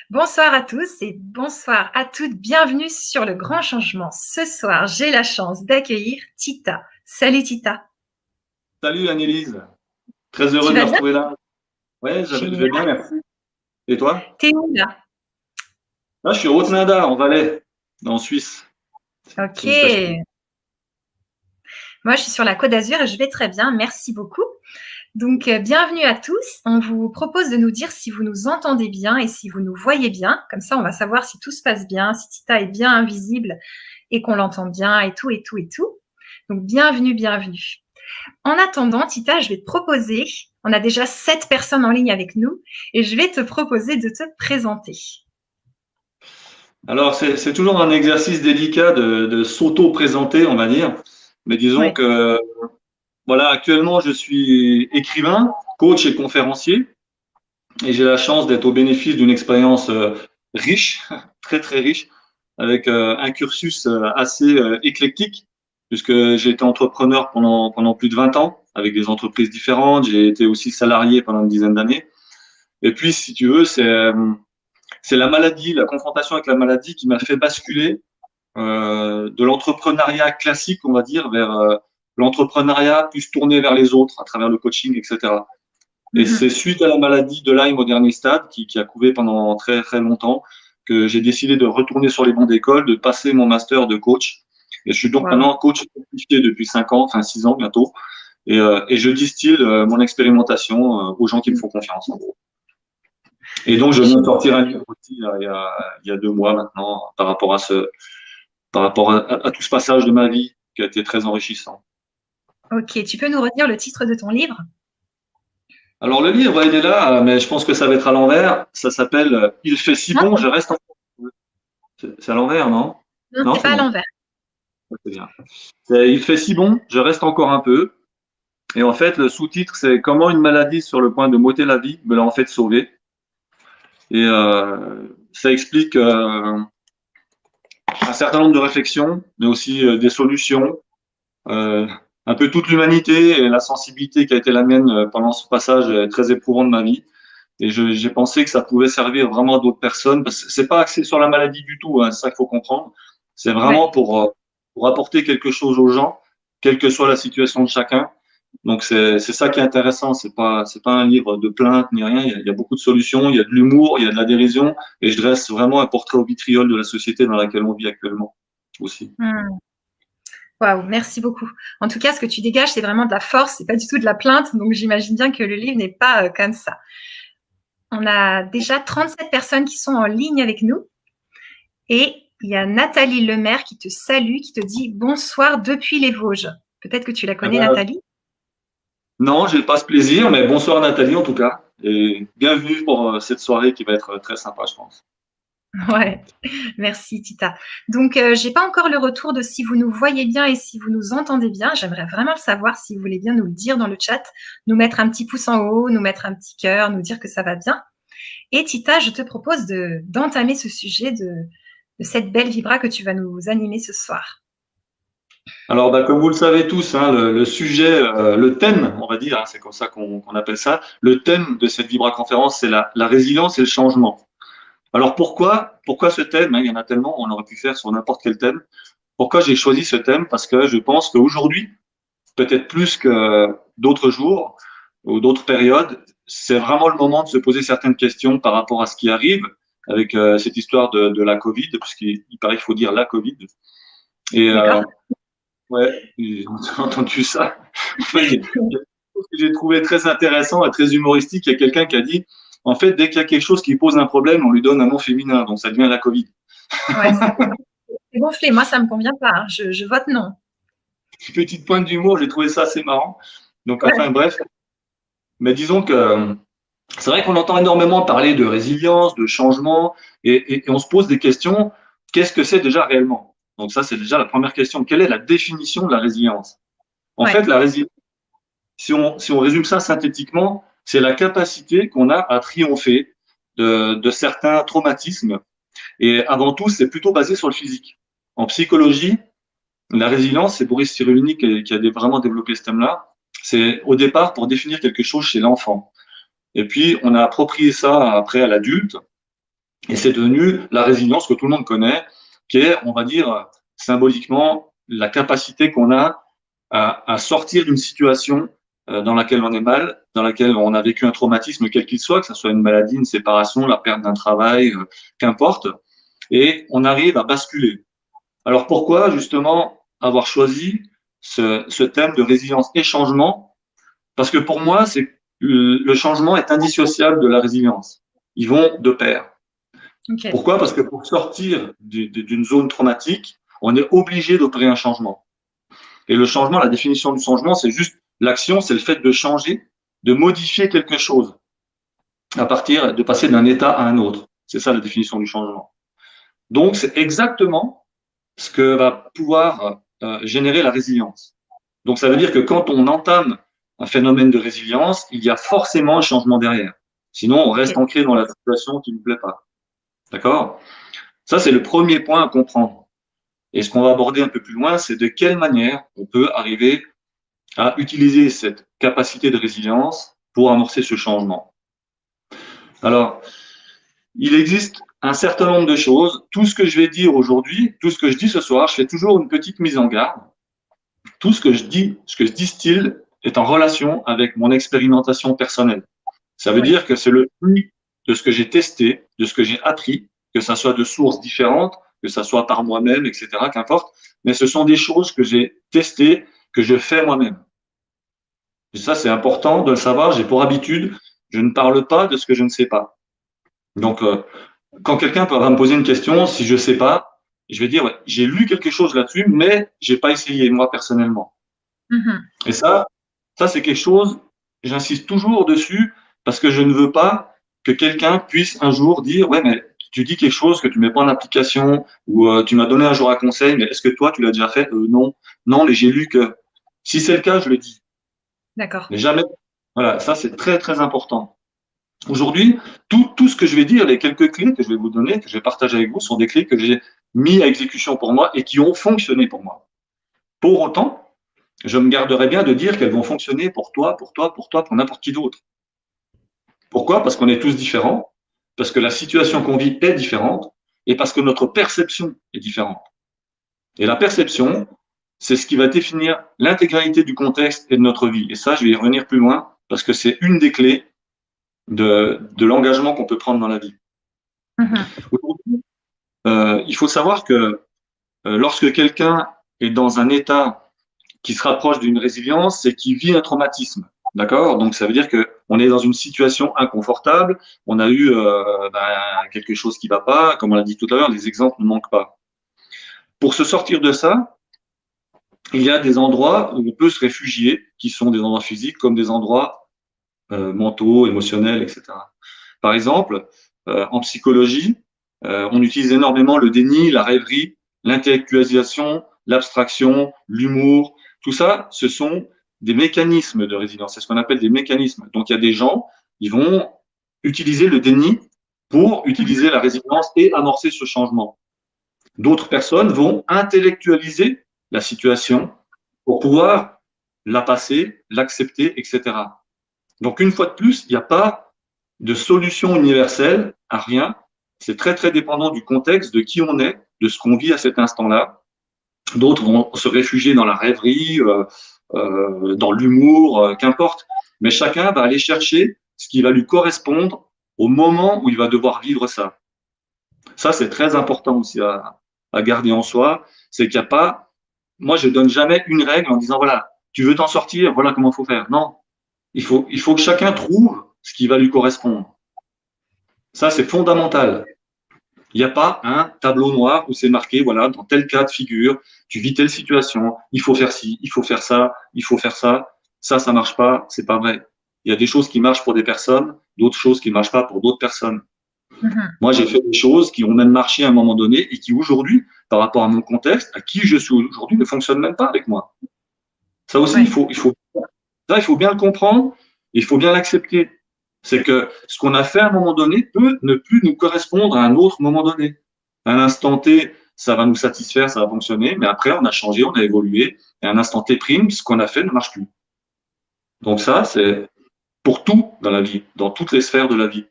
Bonsoir à tous et bonsoir à toutes. Bienvenue sur Le Grand Changement. Ce soir, j'ai la chance d'accueillir Tita. Salut Tita. Salut Annelise, très heureux Tu de me vas bien? retrouver là. Ouais, je vais bien, Génial. merci. Et toi? T'es où là? Là, je suis au Haute-Nada, en Valais, en Suisse. Ok. C'est une station. Moi, je suis sur la Côte d'Azur et je vais très bien. Merci beaucoup. Donc, bienvenue à tous. On vous propose de nous dire si vous nous entendez bien et si vous nous voyez bien. Comme ça, on va savoir si tout se passe bien, si Tita est bien invisible et qu'on l'entend bien et tout, et tout, et tout. Donc, bienvenue, bienvenue. En attendant, Tita, je vais te proposer, on a déjà 7 personnes en ligne avec nous, et je vais te proposer de te présenter. Alors, c'est toujours un exercice délicat de s'auto-présenter, on va dire. Mais disons Ouais. que, voilà, actuellement, je suis écrivain, coach et conférencier. Et j'ai la chance d'être au bénéfice d'une expérience riche, très, très riche, avec un cursus assez éclectique, puisque j'ai été entrepreneur pendant plus de 20 ans, avec des entreprises différentes. J'ai été aussi salarié pendant une dizaine d'années. Et puis, si tu veux, c'est la maladie, la confrontation avec la maladie qui m'a fait basculer de l'entrepreneuriat classique, on va dire, vers l'entrepreneuriat plus tourné vers les autres à travers le coaching, etc. Et c'est Mhm. suite à la maladie de Lyme au dernier stade, qui a couvé pendant très très longtemps, que j'ai décidé de retourner sur les bancs d'école, de passer mon master de coach. Et je suis donc Wow. maintenant coach certifié depuis 5 ans, enfin 6 ans bientôt. Et je distille mon expérimentation aux gens qui me font confiance, en gros. Et donc, je viens de sortir un livre aussi il y a 2 mois maintenant par rapport à tout ce passage de ma vie qui a été très enrichissant. Ok, tu peux nous redire le titre de ton livre? Alors, le livre, il est là, mais je pense que ça va être à l'envers. Ça s'appelle Il fait si Non, bon, je reste en. C'est à l'envers, non? non, Non, c'est c'est pas à bon. l'envers. C'est bien. Il fait si bon, je reste encore un peu. Et en fait, le sous-titre, c'est Comment une maladie sur le point de m'ôter la vie me l'a en fait sauvé. Et ça explique un certain nombre de réflexions, mais aussi des solutions, euh, un peu toute l'humanité et la sensibilité qui a été la mienne pendant ce passage très éprouvant de ma vie. Et j'ai pensé que ça pouvait servir vraiment à d'autres personnes, parce que c'est pas axé sur la maladie du tout, hein, c'est ça qu'il faut comprendre. C'est vraiment Ouais. pour apporter quelque chose aux gens, quelle que soit la situation de chacun. Donc c'est ça qui est intéressant. C'est pas un livre de plainte ni rien. Il y a beaucoup de solutions, il y a de l'humour, il y a de la dérision, et je dresse vraiment un portrait au vitriol de la société dans laquelle on vit actuellement aussi. Hmm. Waouh, merci beaucoup. En tout cas, ce que tu dégages, c'est vraiment de la force, c'est pas du tout de la plainte, donc j'imagine bien que le livre n'est pas comme ça. On a déjà 37 personnes qui sont en ligne avec nous. Et il y a Nathalie Lemaire qui te salue, qui te dit bonsoir depuis les Vosges. Peut-être que tu la Eh connais, ben, Nathalie. non, j'ai pas ce plaisir, mais bonsoir Nathalie en tout cas, et bienvenue pour cette soirée qui va être très sympa, je pense. Ouais, merci Tita. Donc, j'ai pas encore le retour de si vous nous voyez bien et si vous nous entendez bien. J'aimerais vraiment le savoir, si vous voulez bien nous le dire dans le chat, nous mettre un petit pouce en haut, nous mettre un petit cœur, nous dire que ça va bien. Et Tita, je te propose d'entamer ce sujet de cette belle vibra que tu vas nous animer ce soir. Alors, bah, comme vous le savez tous, hein, le sujet, le thème, on va dire, hein, c'est comme ça qu'on appelle ça, le thème de cette Vibra conférence, c'est la résilience et le changement. Alors pourquoi ce thème, hein, il y en a tellement, on aurait pu faire sur n'importe quel thème. Pourquoi j'ai choisi ce thème? Parce que je pense qu'aujourd'hui, peut-être plus que d'autres jours ou d'autres périodes, c'est vraiment le moment de se poser certaines questions par rapport à ce qui arrive avec cette histoire de la Covid, puisqu'il paraît qu'il faut dire la Covid. Et D'accord? ouais, j'ai entendu ça. Enfin, il y a quelque chose que j'ai trouvé très intéressant et très humoristique. Il y a quelqu'un qui a dit, en fait, dès qu'il y a quelque chose qui pose un problème, on lui donne un nom féminin, donc ça devient la Covid. Ouais, c'est gonflé. Moi, ça me convient pas, hein. Je vote non. Petite pointe d'humour, j'ai trouvé ça assez marrant. Donc, enfin, Ouais. bref. Mais disons que c'est vrai qu'on entend énormément parler de résilience, de changement, et on se pose des questions. Qu'est-ce que c'est déjà réellement? Donc ça, c'est déjà la première question. Quelle est la définition de la résilience? En fait, Ouais. la résilience, si on résume ça synthétiquement, c'est la capacité qu'on a à triompher de certains traumatismes. Et avant tout, c'est plutôt basé sur le physique. En psychologie, la résilience, c'est Boris Cyrulnik qui a vraiment développé ce thème-là. C'est au départ pour définir quelque chose chez l'enfant. Et puis, on a approprié ça après à l'adulte. Et c'est devenu la résilience que tout le monde connaît, qui est, on va dire, symboliquement, la capacité qu'on a à sortir d'une situation dans laquelle on est mal, dans laquelle on a vécu un traumatisme quel qu'il soit, que ce soit une maladie, une séparation, la perte d'un travail, qu'importe, et on arrive à basculer. Alors pourquoi justement avoir choisi ce thème de résilience et changement? Parce que pour moi, le changement est indissociable de la résilience. Ils vont de pair. Okay. Pourquoi? Parce que pour sortir d'une zone traumatique, on est obligé d'opérer un changement. Et le changement, la définition du changement, c'est juste l'action, c'est le fait de changer, de modifier quelque chose à partir de passer d'un état à un autre. C'est ça la définition du changement. Donc, c'est exactement ce que va pouvoir générer la résilience. Donc, ça veut dire que quand on entame un phénomène de résilience, il y a forcément un changement derrière. Sinon, on reste ancré dans la situation qui ne nous plaît pas. D'accord? Ça, c'est le premier point à comprendre. Et ce qu'on va aborder un peu plus loin, c'est de quelle manière on peut arriver à utiliser cette capacité de résilience pour amorcer ce changement. Alors, il existe un certain nombre de choses. Tout ce que je vais dire aujourd'hui, tout ce que je dis ce soir, je fais toujours une petite mise en garde. Tout ce que je dis, ce que je distille est en relation avec mon expérimentation personnelle. Ça veut dire que c'est le fruit de ce que j'ai testé, de ce que j'ai appris, que ça soit de sources différentes, que ça soit par moi-même, etc., qu'importe. Mais ce sont des choses que j'ai testées, que je fais moi-même. Et ça, c'est important de le savoir. J'ai pour habitude, je ne parle pas de ce que je ne sais pas. Donc, quand quelqu'un va me poser une question, si je ne sais pas, je vais dire, ouais, j'ai lu quelque chose là-dessus, mais j'ai pas essayé, moi, personnellement. Et ça c'est quelque chose, j'insiste toujours dessus, parce que je ne veux pas que quelqu'un puisse un jour dire, ouais, mais tu dis quelque chose que tu mets pas en application, ou tu m'as donné un jour un conseil, mais est-ce que toi, tu l'as déjà fait? Non. Non, mais j'ai lu que. Si c'est le cas, je le dis. D'accord. Mais jamais. Voilà, ça, c'est très, très important. Aujourd'hui, tout ce que je vais dire, les quelques clés que je vais vous donner, que je vais partager avec vous, sont des clés que j'ai mis à exécution pour moi et qui ont fonctionné pour moi. Pour autant, je me garderai bien de dire qu'elles vont fonctionner pour toi, pour toi, pour toi, pour n'importe qui d'autre. Pourquoi? Parce qu'on est tous différents, parce que la situation qu'on vit est différente et parce que notre perception est différente. Et la perception, c'est ce qui va définir l'intégralité du contexte et de notre vie. Et ça, je vais y revenir plus loin parce que c'est une des clés de l'engagement qu'on peut prendre dans la vie. Aujourd'hui, il faut savoir que lorsque quelqu'un est dans un état qui se rapproche d'une résilience, c'est qu'il vit un traumatisme. D'accord? Donc, ça veut dire qu'on est dans une situation inconfortable, on a eu quelque chose qui ne va pas, comme on l'a dit tout à l'heure, les exemples ne manquent pas. Pour se sortir de ça, il y a des endroits où on peut se réfugier, qui sont des endroits physiques comme des endroits mentaux, émotionnels, etc. Par exemple, en psychologie, on utilise énormément le déni, la rêverie, l'intellectualisation, l'abstraction, l'humour. Tout ça, ce sont des mécanismes de résilience. C'est ce qu'on appelle des mécanismes. Donc, il y a des gens, ils vont utiliser le déni pour utiliser la résilience et amorcer ce changement. D'autres personnes vont intellectualiser la situation pour pouvoir la passer, l'accepter, etc. Donc, une fois de plus, il n'y a pas de solution universelle à rien. C'est très, très dépendant du contexte, de qui on est, de ce qu'on vit à cet instant-là. D'autres vont se réfugier dans la rêverie, dans l'humour, qu'importe. Mais chacun va aller chercher ce qui va lui correspondre au moment où il va devoir vivre ça. Ça, c'est très important aussi à garder en soi. C'est qu'il n'y a pas, moi, je donne jamais une règle en disant, voilà, tu veux t'en sortir, voilà comment il faut faire. Non, il faut que chacun trouve ce qui va lui correspondre. Ça, c'est fondamental. Il n'y a pas un tableau noir où c'est marqué, voilà, dans tel cas de figure, tu vis telle situation, il faut faire ci, il faut faire ça, il faut faire ça. Ça marche pas, c'est pas vrai. Il y a des choses qui marchent pour des personnes, d'autres choses qui ne marchent pas pour d'autres personnes. Moi, j'ai fait des choses qui ont même marché à un moment donné et qui aujourd'hui, par rapport à mon contexte, à qui je suis aujourd'hui, ne fonctionnent même pas avec moi. Ça aussi, il faut bien le comprendre et il faut bien l'accepter. C'est que ce qu'on a fait à un moment donné peut ne plus nous correspondre à un autre moment donné. À un instant T, ça va nous satisfaire, ça va fonctionner, mais après, on a changé, on a évolué, et à un instant T prime, ce qu'on a fait ne marche plus. Donc ça, c'est pour tout dans la vie, dans toutes les sphères de la vie.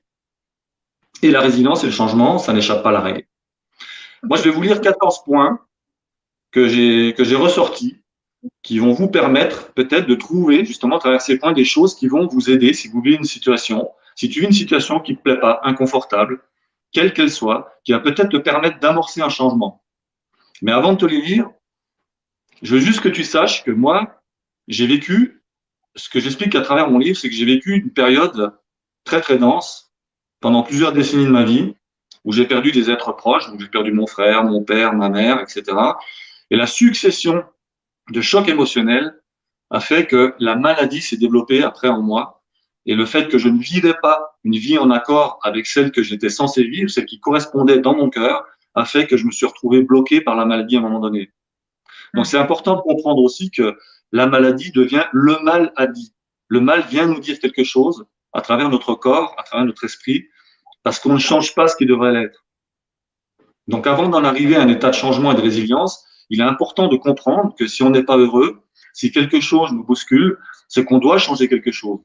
Et la résilience et le changement, ça n'échappe pas à la règle. Moi, je Ok. vais vous lire 14 points que j'ai ressortis, qui vont vous permettre peut-être de trouver, justement, à travers ces points, des choses qui vont vous aider si vous vivez une situation, si tu vis une situation qui ne te plaît pas, inconfortable, quelle qu'elle soit, qui va peut-être te permettre d'amorcer un changement. Mais avant de te les lire, je veux juste que tu saches que moi, j'ai vécu, ce que j'explique à travers mon livre, c'est que j'ai vécu une période très, très dense pendant plusieurs décennies de ma vie, où j'ai perdu des êtres proches, où j'ai perdu mon frère, mon père, ma mère, etc. Et la succession de chocs émotionnels a fait que la maladie s'est développée après en moi. Et le fait que je ne vivais pas une vie en accord avec celle que j'étais censé vivre, celle qui correspondait dans mon cœur, a fait que je me suis retrouvé bloqué par la maladie à un moment donné. Donc Hmm. c'est important de comprendre aussi que la maladie devient le mal à dit. Le mal vient nous dire quelque chose à travers notre corps, à travers notre esprit, parce qu'on ne change pas ce qui devrait l'être. Donc avant d'en arriver à un état de changement et de résilience, il est important de comprendre que si on n'est pas heureux, si quelque chose nous bouscule, c'est qu'on doit changer quelque chose.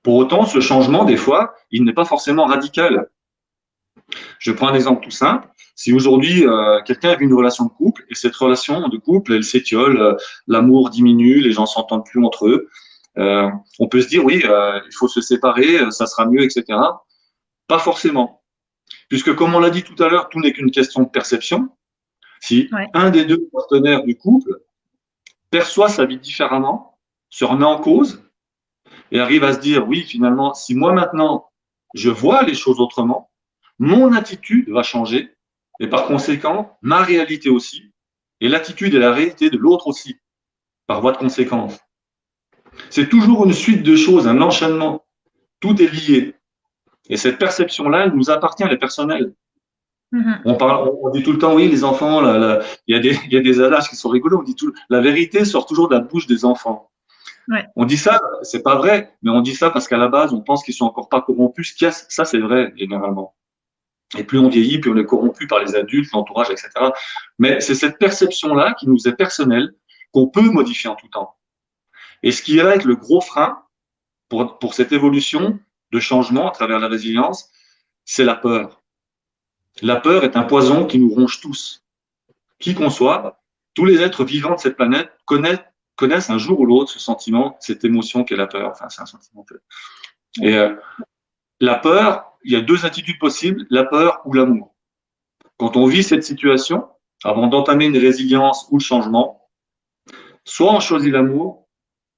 Pour autant, ce changement, des fois, il n'est pas forcément radical. Je prends un exemple tout simple. Si aujourd'hui, quelqu'un vit une relation de couple et cette relation de couple, elle s'étiole, l'amour diminue, les gens s'entendent plus entre eux, on peut se dire, oui, il faut se séparer, ça sera mieux, etc. Pas forcément. Puisque, comme on l'a dit tout à l'heure, tout n'est qu'une question de perception. Si Ouais. un des deux partenaires du couple perçoit sa vie différemment, se remet en cause et arrive à se dire, oui, finalement, si moi maintenant, je vois les choses autrement, mon attitude va changer et par conséquent, ma réalité aussi, et l'attitude et la réalité de l'autre aussi, par voie de conséquence. C'est toujours une suite de choses, un enchaînement. Tout est lié. Et cette perception-là, elle nous appartient, elle est personnelle. Mhm. On dit tout le temps, oui, les enfants, il y a des adages qui sont rigolos. On dit tout, la vérité sort toujours de la bouche des enfants. Ouais. On dit ça, c'est pas vrai, mais on dit ça parce qu'à la base, on pense qu'ils sont encore pas corrompus. Ça, c'est vrai, généralement. Et plus on vieillit, plus on est corrompu par les adultes, l'entourage, etc. Mais c'est cette perception-là qui nous est personnelle, qu'on peut modifier en tout temps. Et ce qui va être le gros frein pour cette évolution de changement à travers la résilience, c'est la peur. La peur est un poison qui nous ronge tous. Qui qu'on soit, tous les êtres vivants de cette planète connaissent un jour ou l'autre ce sentiment, cette émotion qu'est la peur. Enfin, c'est un sentiment. Et la peur, il y a deux attitudes possibles, la peur ou l'amour. Quand on vit cette situation, avant d'entamer une résilience ou le changement, soit on choisit l'amour,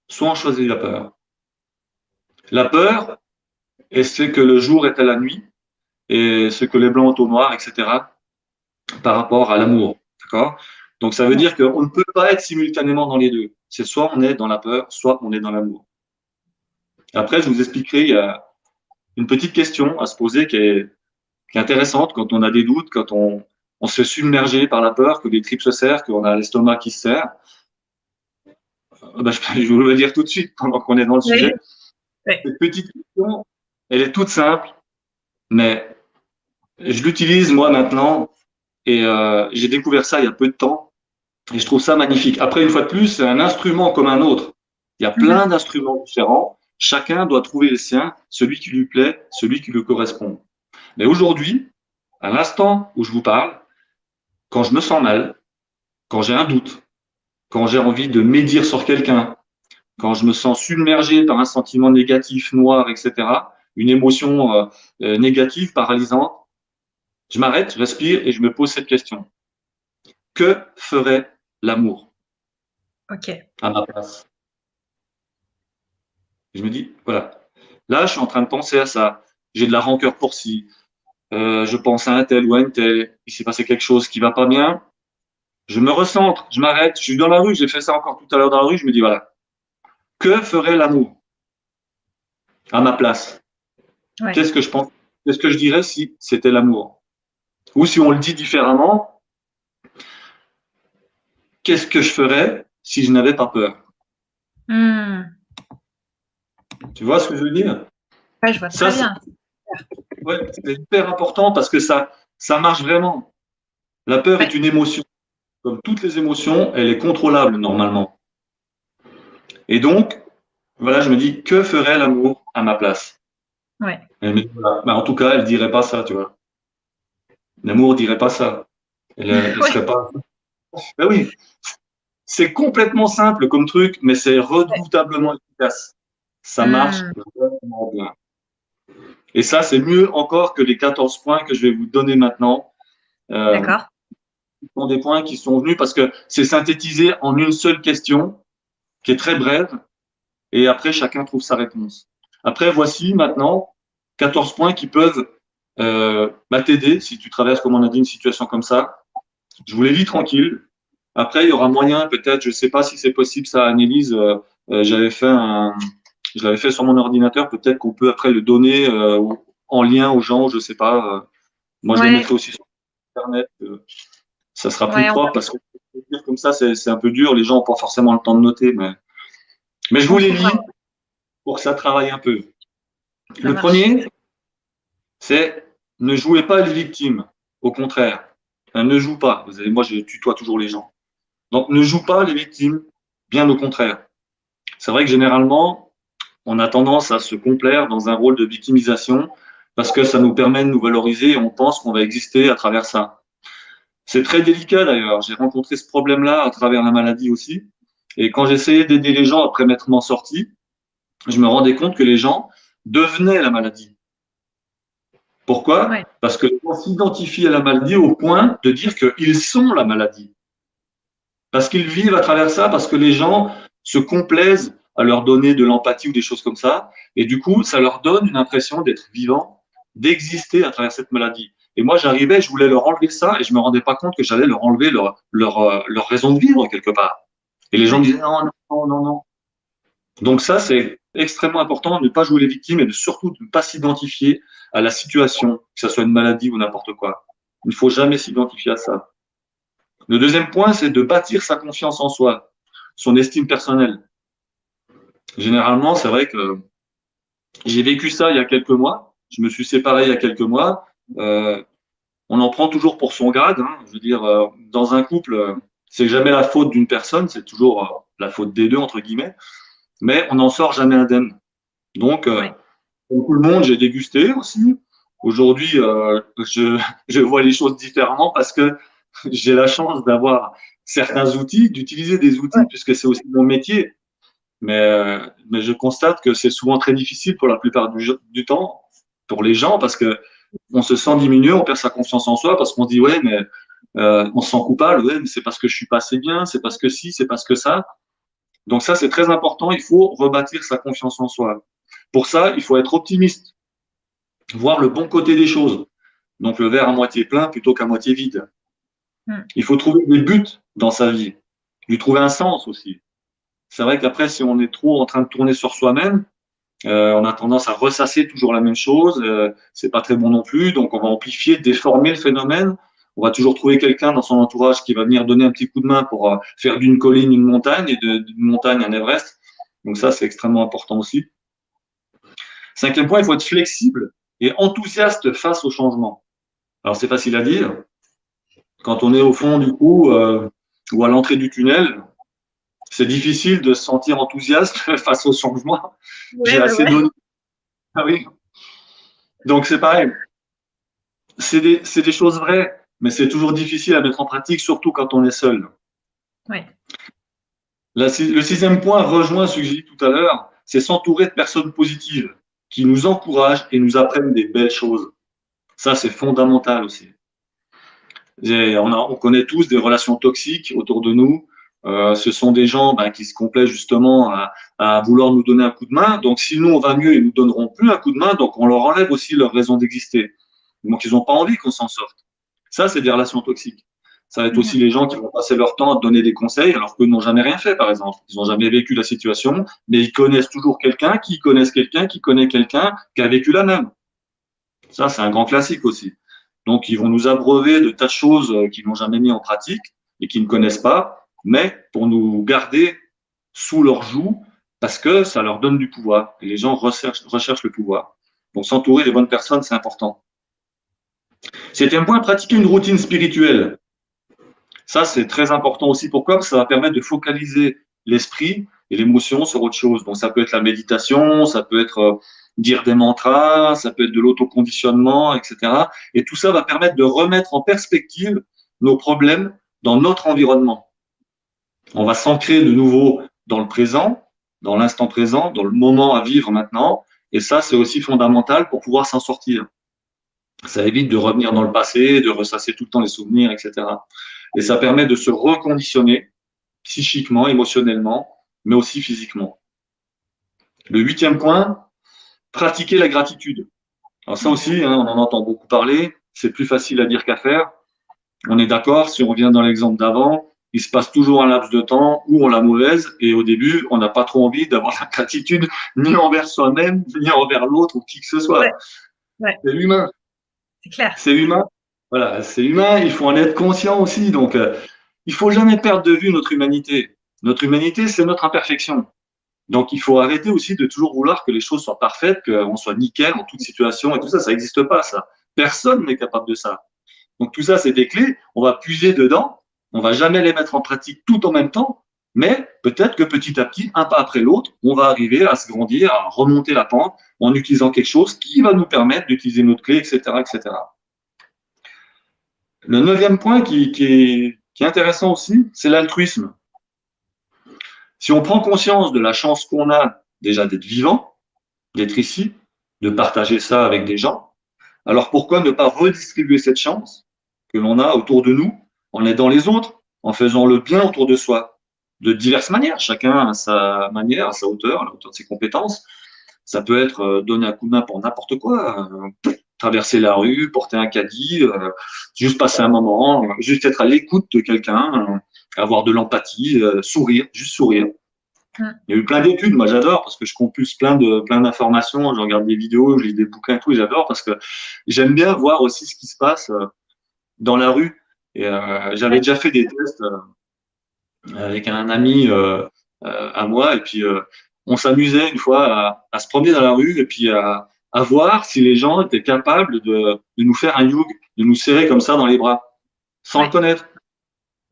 soit on choisit la peur. La peur est ce que le jour est à la nuit et ce que les blancs au noir, etc., par rapport à l'amour. D'accord? Donc ça veut Ouais. dire qu'on ne peut pas être simultanément dans les deux. C'est soit on est dans la peur, soit on est dans l'amour. Après, je vous expliquerai, il y a une petite question à se poser qui est intéressante quand on a des doutes, quand on se fait submerger par la peur, que les tripes se serrent, qu'on a l'estomac qui se serre. Ben, je vais vous le dire tout de suite pendant qu'on est dans le Ouais. sujet. Ouais. Cette petite question, elle est toute simple, mais je l'utilise moi maintenant et j'ai découvert ça il y a peu de temps et je trouve ça magnifique. Après, une fois de plus, c'est un instrument comme un autre. Il y a Mhm. plein d'instruments différents. Chacun doit trouver le sien, celui qui lui plaît, celui qui lui correspond. Mais aujourd'hui, à l'instant où je vous parle, quand je me sens mal, quand j'ai un doute, quand j'ai envie de médire sur quelqu'un, quand je me sens submergé par un sentiment négatif, noir, etc., une émotion négative, paralysante, je m'arrête, je respire et je me pose cette question. Que ferait l'amour Ok. à ma place? Je me dis, voilà, là, je suis en train de penser à ça. J'ai de la rancœur pour ci. Je pense à un tel ou à une telle. Il s'est passé quelque chose qui va pas bien. Je me recentre, je m'arrête. Je suis dans la rue, j'ai fait ça encore tout à l'heure dans la rue. Je me dis, voilà, que ferait l'amour à ma place? Ouais. Qu'est-ce que je pense? Qu'est-ce que je dirais si c'était l'amour? Ou si on le dit différemment, qu'est-ce que je ferais si je n'avais pas peur? Hmm. Tu vois ce que je veux dire? Ouais, je vois Ça, très bien. c'est hyper important parce que ça marche vraiment. La peur est Ouais. une émotion. Comme toutes les émotions, elle est contrôlable normalement. Et donc, voilà, je me dis, que ferait l'amour à ma place? Ouais. Elle me dit, voilà. Bah, en tout cas, elle dirait pas ça, tu vois. L'amour dirait pas ça. Elle Ouais. serait pas. Ben oui, c'est complètement simple comme truc, mais c'est redoutablement efficace. Ça marche Hmm. vraiment bien. Et ça, c'est mieux encore que les 14 points que je vais vous donner maintenant. Euh, D'accord. Ce sont des points qui sont venus parce que c'est synthétisé en une seule question qui est très brève et après, chacun trouve sa réponse. Après, voici maintenant 14 points qui peuvent t'aider si tu traverses, comme on a dit, une situation comme ça. Je vous les lis tranquille. Après, il y aura moyen, peut-être, je ne sais pas si c'est possible, ça, Annelise, je l'avais fait sur mon ordinateur, peut-être qu'on peut après le donner en lien aux gens, je ne sais pas. Moi, je les Ouais. mettrai aussi sur Internet. Ça sera plus Ouais. propre parce que dire comme ça, c'est un peu dur. Les gens n'ont pas forcément le temps de noter, mais je On vous les trouvera. lis pour que ça travaille un peu. Ça Le marche. premier, c'est ne jouez pas les victimes. Au contraire, enfin, ne joue pas. Vous savez, moi, je tutoie toujours les gens. Donc, ne joue pas les victimes, bien au contraire. C'est vrai que généralement, on a tendance à se complaire dans un rôle de victimisation parce que ça nous permet de nous valoriser et on pense qu'on va exister à travers ça. C'est très délicat d'ailleurs. J'ai rencontré ce problème-là à travers la maladie aussi. Et quand j'essayais d'aider les gens après m'être m'en sorti, je me rendais compte que les gens devenaient la maladie. Pourquoi? Ouais. Parce que on s'identifie à la maladie au point de dire qu'ils sont la maladie. Parce qu'ils vivent à travers ça, parce que les gens se complaisent à leur donner de l'empathie ou des choses comme ça. Et du coup, ça leur donne une impression d'être vivant, d'exister à travers cette maladie. Et moi, j'arrivais, je voulais leur enlever ça et je me rendais pas compte que j'allais leur enlever leur raison de vivre quelque part. Et les gens me Ouais. disaient non, non, non, non, non. Donc ça, c'est extrêmement important de ne pas jouer les victimes et de surtout de ne pas s'identifier à la situation, que ce soit une maladie ou n'importe quoi. Il ne faut jamais s'identifier à ça. Le deuxième point, c'est de bâtir sa confiance en soi, son estime personnelle. Généralement, c'est vrai que j'ai vécu ça il y a quelques mois. Je me suis séparé il y a quelques mois. Euh, on en prend toujours pour son grade. Hein. Je veux dire, dans un couple, c'est jamais la faute d'une personne, c'est toujours la faute des deux, entre guillemets. Mais on n'en sort jamais indemne. Donc, Ouais. comme tout le monde, j'ai dégusté aussi. Aujourd'hui, je vois les choses différemment parce que j'ai la chance d'avoir certains outils, d'utiliser des outils, Ouais. puisque c'est aussi mon métier. Mais je constate que c'est souvent très difficile pour la plupart du temps, pour les gens, parce que on se sent diminué, on perd sa confiance en soi, parce qu'on dit, ouais, mais on se sent coupable, ouais, mais c'est parce que je suis pas assez bien, c'est parce que si, c'est parce que ça. Donc ça, c'est très important, il faut rebâtir sa confiance en soi. Pour ça, il faut être optimiste, voir le bon côté des choses. Donc le verre à moitié plein plutôt qu'à moitié vide. Hmm. Il faut trouver des buts dans sa vie, lui trouver un sens aussi. C'est vrai qu'après, si on est trop en train de tourner sur soi-même, on a tendance à ressasser toujours la même chose. C'est pas très bon non plus. Donc, on va amplifier, déformer le phénomène. On va toujours trouver quelqu'un dans son entourage qui va venir donner un petit coup de main pour faire d'une colline une montagne et d'une montagne un Everest. Donc ça, c'est extrêmement important aussi. Cinquième point, il faut être flexible et enthousiaste face au changement. Alors, c'est facile à dire. Quand on est au fond du trou ou à l'entrée du tunnel, c'est difficile de se sentir enthousiaste face au changement. J'ai Ouais, ouais, assez ouais. donné. Ah oui. Donc, c'est pareil. C'est des choses vraies, mais c'est toujours difficile à mettre en pratique, surtout quand on est seul. Ouais. Le sixième point rejoint ce que j'ai dit tout à l'heure, c'est s'entourer de personnes positives qui nous encouragent et nous apprennent des belles choses. Ça, c'est fondamental aussi. On connaît tous des relations toxiques autour de nous. Ce sont des gens qui se complaisent justement à vouloir nous donner un coup de main. Donc, si nous, on va mieux, ils nous donneront plus un coup de main. Donc, on leur enlève aussi leur raison d'exister. Donc, ils n'ont pas envie qu'on s'en sorte. Ça, c'est des relations toxiques. Ça va être aussi Mhm. les gens qui vont passer leur temps à te donner des conseils alors qu'eux n'ont jamais rien fait, par exemple. Ils n'ont jamais vécu la situation, mais ils connaissent toujours quelqu'un qui connaisse quelqu'un qui connaît quelqu'un qui a vécu la même. Ça, c'est un grand classique aussi. Donc, ils vont nous abreuver de tas de choses qu'ils n'ont jamais mis en pratique et qu'ils ne connaissent pas, mais pour nous garder sous leur joug parce que ça leur donne du pouvoir. Et les gens recherchent le pouvoir. Donc, s'entourer des bonnes personnes, c'est important. Septième point, pratiquer une routine spirituelle. Ça, c'est très important aussi. Pourquoi? Parce que ça va permettre de focaliser l'esprit et l'émotion sur autre chose. Donc, ça peut être la méditation, ça peut être dire des mantras, ça peut être de l'autoconditionnement, etc. Et tout ça va permettre de remettre en perspective nos problèmes dans notre environnement. On va s'ancrer de nouveau dans le présent, dans l'instant présent, dans le moment à vivre maintenant. Et ça, c'est aussi fondamental pour pouvoir s'en sortir. Ça évite de revenir dans le passé, de ressasser tout le temps les souvenirs, etc. Et ça permet de se reconditionner psychiquement, émotionnellement, mais aussi physiquement. Le 8e point, pratiquer la gratitude. Alors ça aussi, hein, on en entend beaucoup parler, c'est plus facile à dire qu'à faire. On est d'accord, si on revient dans l'exemple d'avant, il se passe toujours un laps de temps où on l'a mauvaise et au début, on n'a pas trop envie d'avoir la gratitude ni envers soi-même, ni envers l'autre ou qui que ce soit. Ouais, ouais. C'est humain. C'est clair. C'est humain. Voilà, c'est humain, il faut en être conscient aussi. Donc, il faut jamais perdre de vue notre humanité. Notre humanité, c'est notre imperfection. Donc, il faut arrêter aussi de toujours vouloir que les choses soient parfaites, qu'on soit nickel en toute situation et tout ça. Ça n'existe pas, ça. Personne n'est capable de ça. Donc, tout ça, c'est des clés. On va puiser dedans. On va jamais les mettre en pratique tout en même temps. Mais peut-être que petit à petit, un pas après l'autre, on va arriver à se grandir, à remonter la pente en utilisant quelque chose qui va nous permettre d'utiliser notre clé, etc., etc. Le 9e point qui est intéressant aussi, c'est l'altruisme. Si on prend conscience de la chance qu'on a déjà d'être vivant, d'être ici, de partager ça avec des gens, alors pourquoi ne pas redistribuer cette chance que l'on a autour de nous en aidant les autres, en faisant le bien autour de soi, de diverses manières, chacun à sa manière, à sa hauteur, à la hauteur de ses compétences. Ça peut être donner un coup de main pour n'importe quoi, traverser la rue, porter un caddie, juste passer un moment, juste être à l'écoute de quelqu'un, avoir de l'empathie, sourire, juste sourire. Il y a eu plein d'études, moi j'adore parce que je compulse plein d'informations, je regarde des vidéos, je lis des bouquins et tout, et j'adore parce que j'aime bien voir aussi ce qui se passe dans la rue. Et j'avais déjà fait des tests avec un ami à moi, et puis on s'amusait une fois à se promener dans la rue et puis à voir si les gens étaient capables de nous faire un hug, de nous serrer comme ça dans les bras, sans le connaître.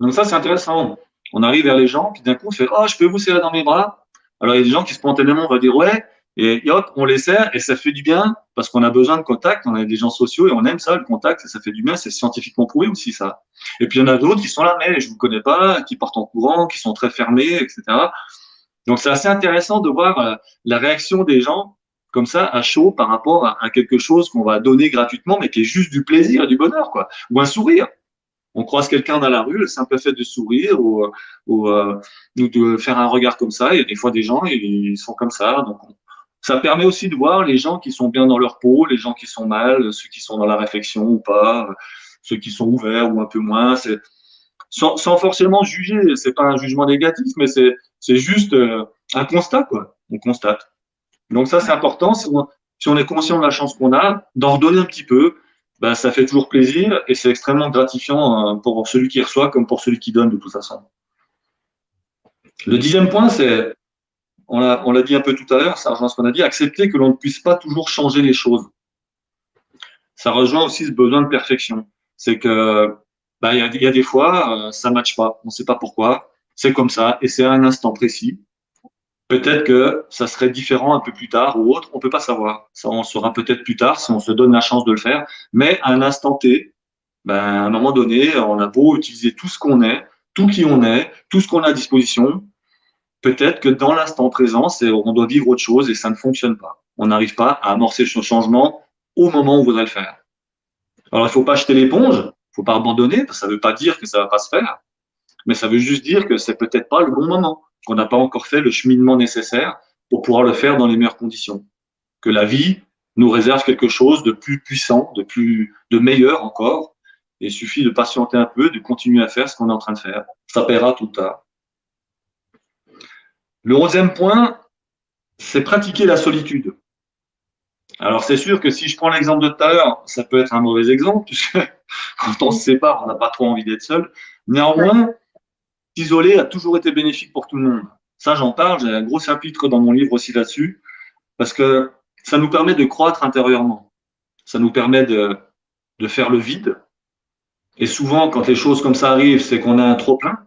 Donc ça, c'est intéressant. On arrive vers les gens, puis d'un coup, on fait «Oh, je peux vous serrer dans mes bras?» Alors, il y a des gens qui spontanément vont dire «Ouais», et hop, on les serre, et ça fait du bien, parce qu'on a besoin de contact, on est des gens sociaux, et on aime ça, le contact, et ça fait du bien, c'est scientifiquement prouvé aussi, ça. Et puis, il y en a d'autres qui sont là, mais je vous connais pas, qui partent en courant, qui sont très fermés, etc. Donc, c'est assez intéressant de voir la réaction des gens, comme ça, à chaud, par rapport à quelque chose qu'on va donner gratuitement, mais qui est juste du plaisir, du bonheur, quoi. Ou un sourire. On croise quelqu'un dans la rue, le simple fait de sourire ou de faire un regard comme ça. Il y a des fois des gens, ils sont comme ça. Donc, ça permet aussi de voir les gens qui sont bien dans leur peau, les gens qui sont mal, ceux qui sont dans la réflexion ou pas, ceux qui sont ouverts ou un peu moins. C'est sans forcément juger. C'est pas un jugement négatif, mais c'est juste un constat, quoi. On constate. Donc ça, c'est important. Si on est conscient de la chance qu'on a, d'en redonner un petit peu, ben, ça fait toujours plaisir et c'est extrêmement gratifiant pour celui qui reçoit comme pour celui qui donne de toute façon. Le 10e point, c'est, on l'a dit un peu tout à l'heure, ça rejoint ce qu'on a dit, accepter que l'on ne puisse pas toujours changer les choses. Ça rejoint aussi ce besoin de perfection. C'est que ben, y a des fois, ça ne matche pas, on ne sait pas pourquoi, c'est comme ça et c'est à un instant précis. Peut-être que ça serait différent un peu plus tard ou autre, on peut pas savoir. Ça, on saura peut-être plus tard si on se donne la chance de le faire. Mais à un instant T, ben, à un moment donné, on a beau utiliser tout ce qu'on est, tout qui on est, tout ce qu'on a à disposition. Peut-être que dans l'instant présent, on doit vivre autre chose et ça ne fonctionne pas. On n'arrive pas à amorcer ce changement au moment où on voudrait le faire. Alors, il faut pas jeter l'éponge, il faut pas abandonner, ça veut pas dire que ça va pas se faire, mais ça veut juste dire que c'est peut-être pas le bon moment, qu'on n'a pas encore fait le cheminement nécessaire pour pouvoir le faire dans les meilleures conditions. Que la vie nous réserve quelque chose de plus puissant, de meilleur encore. Et il suffit de patienter un peu, de continuer à faire ce qu'on est en train de faire. Ça paiera tout tard. Le 11e point, c'est pratiquer la solitude. Alors c'est sûr que si je prends l'exemple de tout à l'heure, ça peut être un mauvais exemple, puisque quand on se sépare, on n'a pas trop envie d'être seul. Néanmoins, s'isoler a toujours été bénéfique pour tout le monde. Ça, j'en parle, j'ai un gros chapitre dans mon livre aussi là-dessus, parce que ça nous permet de croître intérieurement. Ça nous permet de faire le vide. Et souvent, quand les choses comme ça arrivent, c'est qu'on a un trop-plein.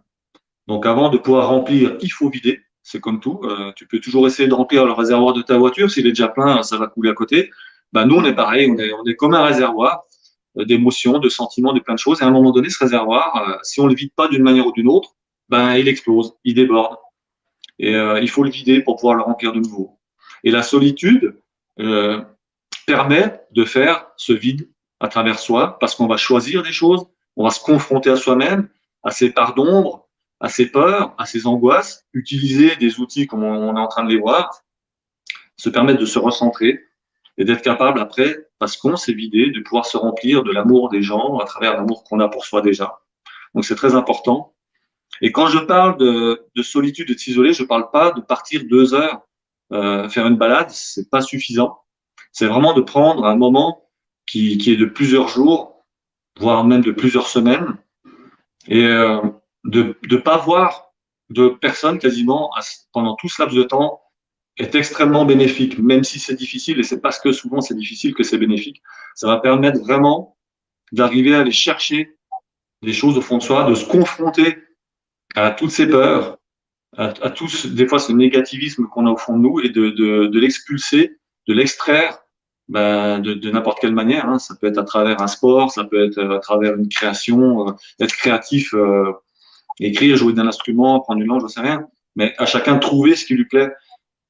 Donc avant de pouvoir remplir, il faut vider. c'est comme tout. Tu peux toujours essayer de remplir le réservoir de ta voiture. S'il est déjà plein, ça va couler à côté. Ben, nous, on est pareil. On est comme un réservoir d'émotions, de sentiments, de plein de choses. Et à un moment donné, ce réservoir, si on le vide pas d'une manière ou d'une autre, ben, il explose, il déborde. Et il faut le vider pour pouvoir le remplir de nouveau. Et la solitude euh, permet de faire ce vide à travers soi, parce qu'on va choisir des choses, on va se confronter à soi-même, à ses parts d'ombre, à ses peurs, à ses angoisses, utiliser des outils comme on est en train de les voir, se permettre de se recentrer et d'être capable après, parce qu'on s'est vidé, de pouvoir se remplir de l'amour des gens à travers l'amour qu'on a pour soi déjà. Donc c'est très important. Et quand je parle de solitude et de s'isoler, je ne parle pas de partir 2 heures faire une balade, c'est pas suffisant. C'est vraiment de prendre un moment qui est de plusieurs jours, voire même de plusieurs semaines, et de ne pas voir de personnes quasiment pendant tout ce laps de temps est extrêmement bénéfique, même si c'est difficile, et c'est parce que souvent c'est difficile que c'est bénéfique. Ça va permettre vraiment d'arriver à aller chercher des choses au fond de soi, de se confronter à toutes ces peurs, à tout des fois ce négativisme qu'on a au fond de nous et de l'expulser, de l'extraire de n'importe quelle manière. Hein. Ça peut être à travers un sport, ça peut être à travers une création, être créatif, écrire, jouer d'un instrument, prendre une langue, je sais rien. Mais à chacun de trouver ce qui lui plaît.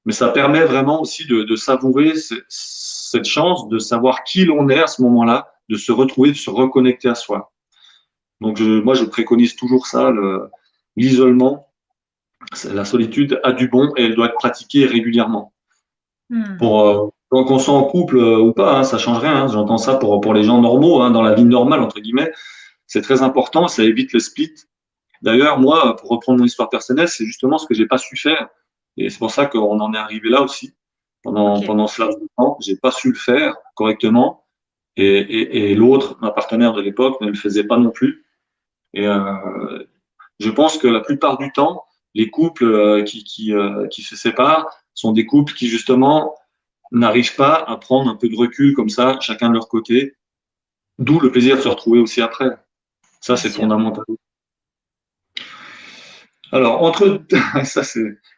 Mais ça permet vraiment aussi de savourer cette chance de savoir qui l'on est à ce moment-là, de se retrouver, de se reconnecter à soi. Donc moi, je préconise toujours ça, l'isolement. La solitude a du bon et elle doit être pratiquée régulièrement. Qu'on soit en couple ou pas, hein, ça change rien. Hein. J'entends ça pour les gens normaux, hein, dans la vie normale, entre guillemets. C'est très important, ça évite le split. D'ailleurs, moi, pour reprendre mon histoire personnelle, c'est justement ce que j'ai pas su faire. Et c'est pour ça qu'on en est arrivé là aussi. Pendant ce laps de temps, j'ai pas su le faire correctement. Et l'autre, ma partenaire de l'époque, ne le faisait pas non plus. Et je pense que la plupart du temps, les couples qui se séparent sont des couples qui justement n'arrivent pas à prendre un peu de recul comme ça, chacun de leur côté, d'où le plaisir de se retrouver aussi après. Ça, c'est fondamental. Alors,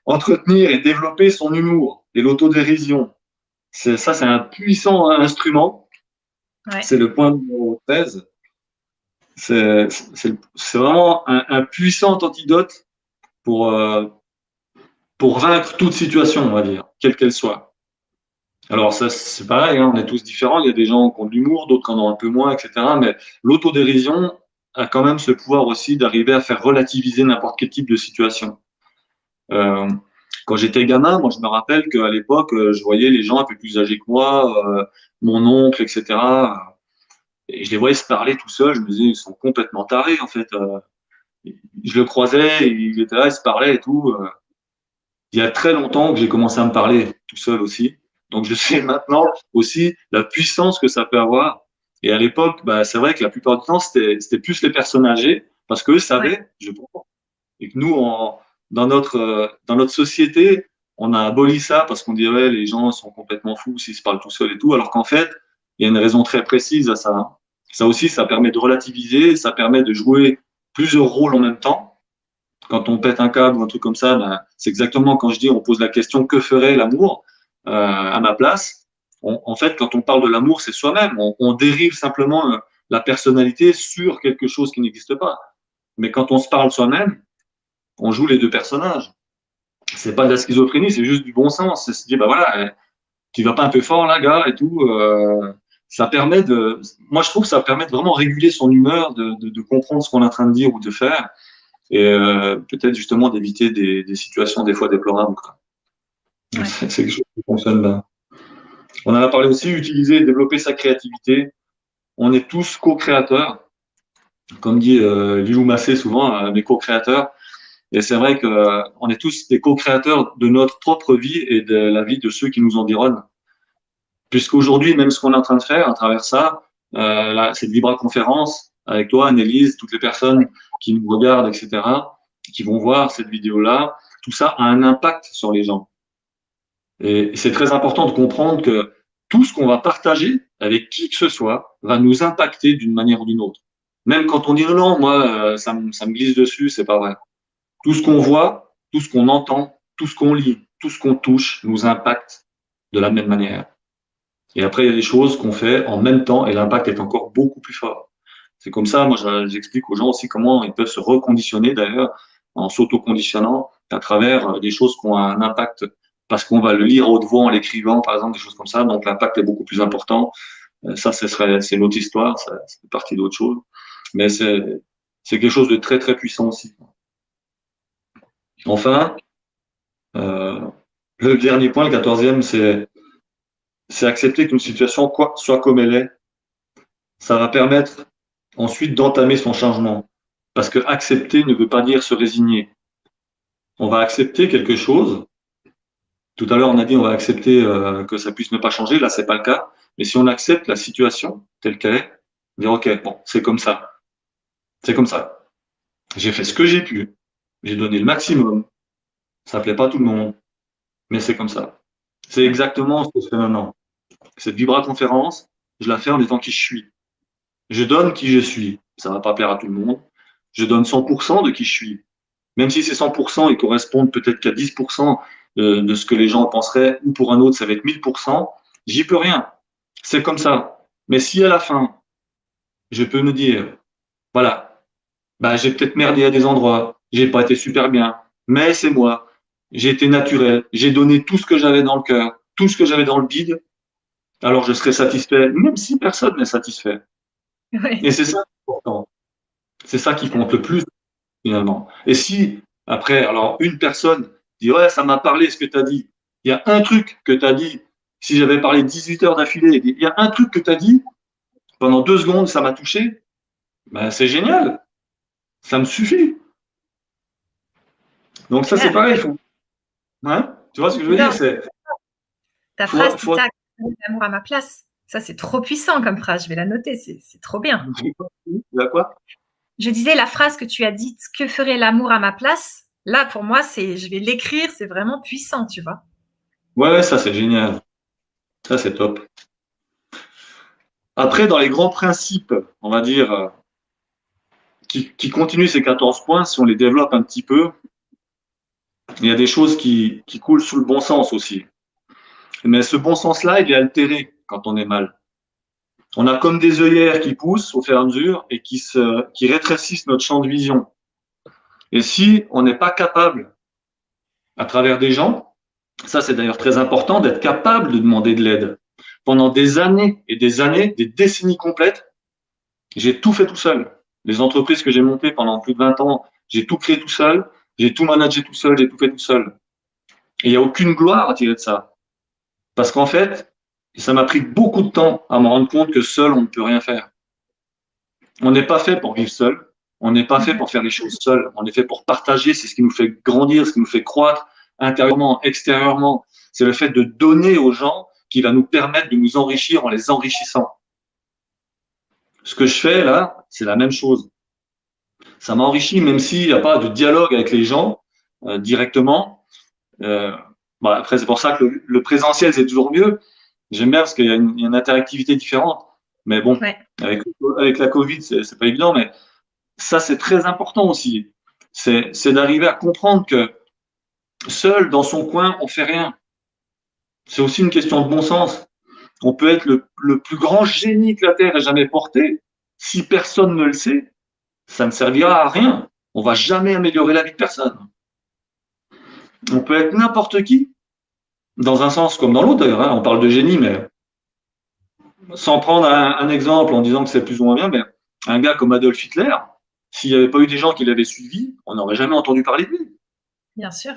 entretenir et développer son humour et l'autodérision, c'est un puissant instrument. Ouais. C'est le point numéro 13. C'est vraiment un puissant antidote pour vaincre toute situation, on va dire, quelle qu'elle soit. Alors ça, c'est pareil, hein, on est tous différents. Il y a des gens qui ont de l'humour, d'autres qui en ont un peu moins, etc. Mais l'autodérision a quand même ce pouvoir aussi d'arriver à faire relativiser n'importe quel type de situation. Quand j'étais gamin, moi je me rappelle qu'à l'époque, je voyais les gens un peu plus âgés que moi, mon oncle, etc. Et je les voyais se parler tout seuls. Je me disais, ils sont complètement tarés en fait. Je le croisais, il était là, il se parlait et tout. Il y a très longtemps que j'ai commencé à me parler tout seul aussi. Donc, je sais maintenant aussi la puissance que ça peut avoir. Et à l'époque, c'est vrai que la plupart du temps, c'était plus les personnes âgées parce qu'eux savaient, je pense. Et que nous, dans notre société, on a aboli ça parce qu'on dirait les gens sont complètement fous s'ils se parlent tout seuls et tout. Alors qu'en fait, il y a une raison très précise à ça. Hein. Ça aussi, ça permet de relativiser, ça permet de jouer plusieurs rôles en même temps. Quand on pète un câble ou un truc comme ça, c'est exactement quand je dis, on pose la question, que ferait l'amour à ma place? En fait, quand on parle de l'amour, c'est soi-même. On dérive simplement la personnalité sur quelque chose qui n'existe pas. Mais quand on se parle soi-même, on joue les deux personnages. C'est pas de la schizophrénie, c'est juste du bon sens. C'est se dire, voilà, tu vas pas un peu fort là, gars, et tout. Ça permet moi je trouve que ça permet de vraiment réguler son humeur, de comprendre ce qu'on est en train de dire ou de faire. Et peut-être justement d'éviter des situations des fois déplorables. Ouais. C'est quelque chose qui fonctionne bien. On en a parlé aussi, utiliser et développer sa créativité. On est tous co-créateurs. Comme dit Lilou Massé souvent, mes co-créateurs. Et c'est vrai qu'on est tous des co-créateurs de notre propre vie et de la vie de ceux qui nous environnent. Puisqu'aujourd'hui, même ce qu'on est en train de faire à travers ça, cette Vibra-conférence avec toi, Annelise, toutes les personnes qui nous regardent, etc., qui vont voir cette vidéo-là, tout ça a un impact sur les gens. Et c'est très important de comprendre que tout ce qu'on va partager avec qui que ce soit va nous impacter d'une manière ou d'une autre. Même quand on dit non, moi, ça me glisse dessus, c'est pas vrai. Tout ce qu'on voit, tout ce qu'on entend, tout ce qu'on lit, tout ce qu'on touche nous impacte de la même manière. Et après, il y a des choses qu'on fait en même temps et l'impact est encore beaucoup plus fort. C'est comme ça, moi, j'explique aux gens aussi comment ils peuvent se reconditionner d'ailleurs en s'auto-conditionnant à travers des choses qui ont un impact parce qu'on va le lire à haute voix en l'écrivant, par exemple, des choses comme ça. Donc, l'impact est beaucoup plus important. Ça, c'est l'autre histoire, ça fait partie d'autre chose. Mais c'est quelque chose de très, très puissant aussi. Enfin, euh, le dernier point, le 14e, c'est accepter qu'une situation soit comme elle est. Ça va permettre ensuite d'entamer son changement. Parce que accepter ne veut pas dire se résigner. On va accepter quelque chose. Tout à l'heure, on a dit on va accepter que ça puisse ne pas changer. Là, c'est pas le cas. Mais si on accepte la situation telle qu'elle est, dire ok, bon, c'est comme ça. C'est comme ça. J'ai fait ce que j'ai pu. J'ai donné le maximum. Ça plaît pas à tout le monde, mais c'est comme ça. C'est exactement ce que je fais maintenant. Cette vibra-conférence, je la fais en étant qui je suis. Je donne qui je suis. Ça va pas plaire à tout le monde. Je donne 100% de qui je suis. Même si ces 100%, ils correspondent peut-être qu'à 10% de ce que les gens penseraient, ou pour un autre, ça va être 1000%, j'y peux rien. C'est comme ça. Mais si à la fin, je peux me dire, voilà, bah, j'ai peut-être merdé à des endroits, j'ai pas été super bien, mais c'est moi. J'ai été naturel, j'ai donné tout ce que j'avais dans le cœur, tout ce que j'avais dans le bide, alors je serai satisfait, même si personne n'est satisfait. Et Ouais. c'est ça qui est important. C'est ça qui compte le plus, finalement. Et si, après, alors, une personne dit, ouais, ça m'a parlé ce que tu as dit. Il y a un truc que tu as dit. Si j'avais parlé 18 heures d'affilée, il y a un truc que tu as dit, pendant 2 secondes, ça m'a touché. Ben, c'est génial. Ça me suffit. Donc, ça, c'est Claire. pareil. Hein, tu vois ce que je veux dire? J'adore C'est, ta phrase, faut, Tita, l'amour à ma place. Ça, c'est trop puissant comme phrase. Je vais la noter. C'est trop bien. il y a quoi? Je disais la phrase que tu as dite, que ferait l'amour à ma place? Là, pour moi, je vais l'écrire. C'est vraiment puissant, tu vois. Ouais, ouais, ça, c'est génial. Ça, c'est top. Après, dans les grands principes, on va dire, qui continuent ces 14 points, si on les développe un petit peu, il y a des choses qui coulent sous le bon sens aussi. Mais ce bon sens-là, il est altéré quand on est mal. On a comme des œillères qui poussent au fur et à mesure et qui rétrécissent notre champ de vision. Et si on n'est pas capable, à travers des gens, ça c'est d'ailleurs très important, d'être capable de demander de l'aide. Pendant des années et des années, des décennies complètes, j'ai tout fait tout seul. Les entreprises que j'ai montées pendant plus de 20 ans, j'ai tout créé tout seul, j'ai tout managé tout seul, j'ai tout fait tout seul. Et il n'y a aucune gloire à tirer de ça. Parce qu'en fait, ça m'a pris beaucoup de temps à me rendre compte que seul, on ne peut rien faire. On n'est pas fait pour vivre seul. On n'est pas fait pour faire les choses seul. On est fait pour partager. C'est ce qui nous fait grandir, ce qui nous fait croître intérieurement, extérieurement. C'est le fait de donner aux gens qui va nous permettre de nous enrichir en les enrichissant. Ce que je fais là, c'est la même chose. Ça m'enrichit même s'il n'y a pas de dialogue avec les gens directement. Euh, bon, après, c'est pour ça que le présentiel, c'est toujours mieux. J'aime bien parce qu'il y a une interactivité différente. Mais bon, Ouais. avec la Covid, c'est pas évident. Mais ça, c'est très important aussi. C'est d'arriver à comprendre que seul, dans son coin, on fait rien. C'est aussi une question de bon sens. On peut être le plus grand génie que la Terre ait jamais porté. Si personne ne le sait, ça ne servira à rien. On va jamais améliorer la vie de personne. On peut être n'importe qui, dans un sens comme dans l'autre d'ailleurs. Hein. On parle de génie, mais sans prendre un exemple en disant que c'est plus ou moins bien, mais un gars comme Adolf Hitler, s'il n'y avait pas eu des gens qui l'avaient suivi, on n'aurait jamais entendu parler de lui. Bien sûr.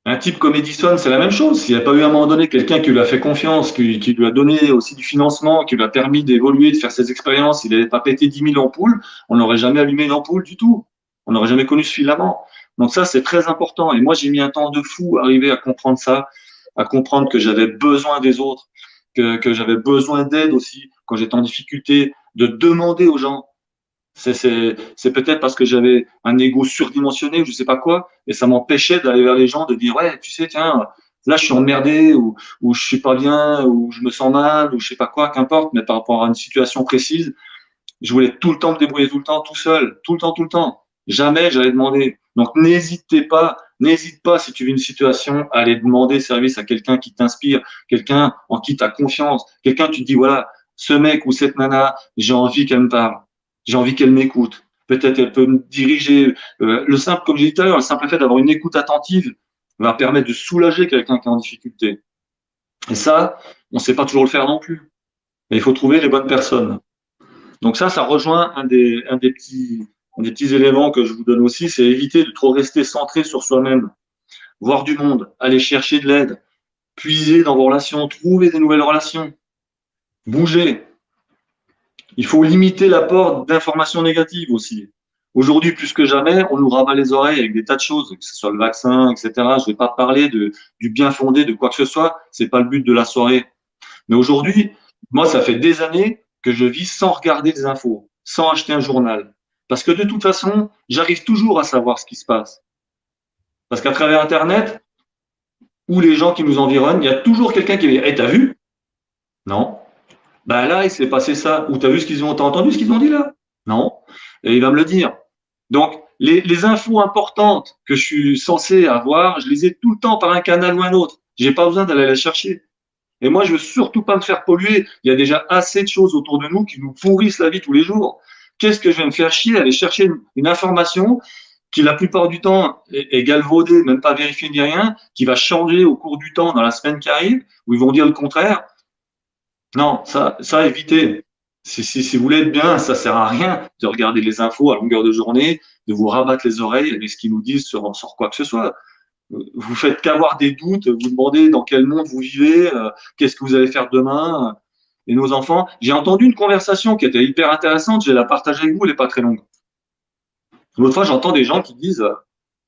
Un type comme Edison, c'est la même chose. S'il n'y a pas eu à un moment donné quelqu'un qui lui a fait confiance, qui lui a donné aussi du financement, qui lui a permis d'évoluer, de faire ses expériences, il n'avait pas pété 10 000 ampoules, on n'aurait jamais allumé une ampoule du tout. On n'aurait jamais connu ce filament. Donc ça, c'est très important. Et moi, j'ai mis un temps de fou à arriver à comprendre ça, à comprendre que j'avais besoin des autres, que j'avais besoin d'aide aussi quand j'étais en difficulté, de demander aux gens. C'est peut-être parce que j'avais un ego surdimensionné ou je sais pas quoi, et ça m'empêchait d'aller vers les gens, de dire ouais, tu sais, tiens, là je suis emmerdé ou je suis pas bien ou je me sens mal ou je sais pas quoi, qu'importe, mais par rapport à une situation précise, je voulais tout le temps me débrouiller tout le temps, tout seul, tout le temps, tout le temps. Jamais j'allais demander. Donc n'hésitez pas, n'hésite pas, si tu vis une situation, à aller demander service à quelqu'un qui t'inspire, quelqu'un en qui tu as confiance, quelqu'un tu te dis, voilà, ce mec ou cette nana, j'ai envie qu'elle me parle, j'ai envie qu'elle m'écoute. Peut-être elle peut me diriger. Le simple, comme j'ai dit tout à l'heure, le simple fait d'avoir une écoute attentive va permettre de soulager quelqu'un qui est en difficulté. Et ça, on ne sait pas toujours le faire non plus. Mais il faut trouver les bonnes personnes. Donc ça rejoint un des petits éléments que je vous donne aussi, c'est éviter de trop rester centré sur soi-même, voir du monde, aller chercher de l'aide, puiser dans vos relations, trouver des nouvelles relations, bouger. Il faut limiter l'apport d'informations négatives aussi. Aujourd'hui, plus que jamais, on nous rabat les oreilles avec des tas de choses, que ce soit le vaccin, etc. Je ne vais pas parler du bien fondé de quoi que ce soit, c'est pas le but de la soirée. Mais aujourd'hui, moi, ça fait des années que je vis sans regarder les infos, sans acheter un journal. Parce que de toute façon, j'arrive toujours à savoir ce qui se passe. Parce qu'à travers Internet, ou les gens qui nous environnent, il y a toujours quelqu'un qui dit « Hey, t'as vu ?» Non. Ben là, il s'est passé ça. Ou t'as vu ce qu'ils ont, t'as entendu ce qu'ils ont dit là? Non. Et il va me le dire. Donc, les infos importantes que je suis censé avoir, je les ai tout le temps par un canal ou un autre. J'ai pas besoin d'aller les chercher. Et moi, je veux surtout pas me faire polluer. Il y a déjà assez de choses autour de nous qui nous pourrissent la vie tous les jours. Qu'est-ce que je vais me faire chier à aller chercher une information qui, la plupart du temps, est galvaudée, même pas vérifiée ni rien, qui va changer au cours du temps dans la semaine qui arrive, où ils vont dire le contraire. Non, ça évitez. Si vous voulez être bien, ça sert à rien de regarder les infos à longueur de journée, de vous rabattre les oreilles avec ce qu'ils nous disent sur quoi que ce soit. Vous faites qu'avoir des doutes, vous demandez dans quel monde vous vivez, qu'est-ce que vous allez faire demain. Et nos enfants, j'ai entendu une conversation qui était hyper intéressante, je vais la partager avec vous, elle n'est pas très longue. L'autre fois, j'entends des gens qui disent,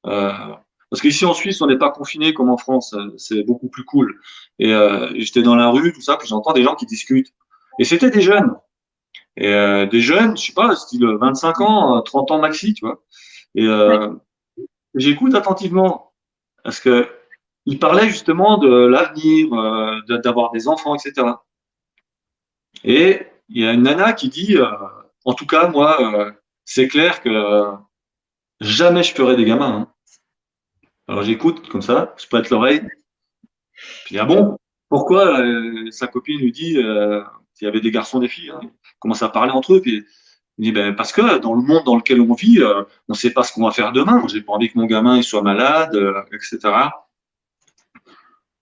parce qu'ici en Suisse, on n'est pas confiné comme en France, c'est beaucoup plus cool. Et j'étais dans la rue, tout ça, puis j'entends des gens qui discutent. Et c'était des jeunes. Et des jeunes, je sais pas, style 25 ans, 30 ans maxi, tu vois. Et j'écoute attentivement. Parce que il parlait justement de l'avenir, d'avoir des enfants, etc. Et il y a une nana qui dit, en tout cas, moi, c'est clair que jamais je ferai des gamins. Hein. Alors j'écoute comme ça, je prête l'oreille. Puis ah bon, pourquoi sa copine lui dit s'il y avait des garçons, des filles. Hein. Ils commencent à parler entre eux. Puis il dit ben, parce que dans le monde dans lequel on vit, on ne sait pas ce qu'on va faire demain. Moi, j'ai pas envie que mon gamin il soit malade, etc.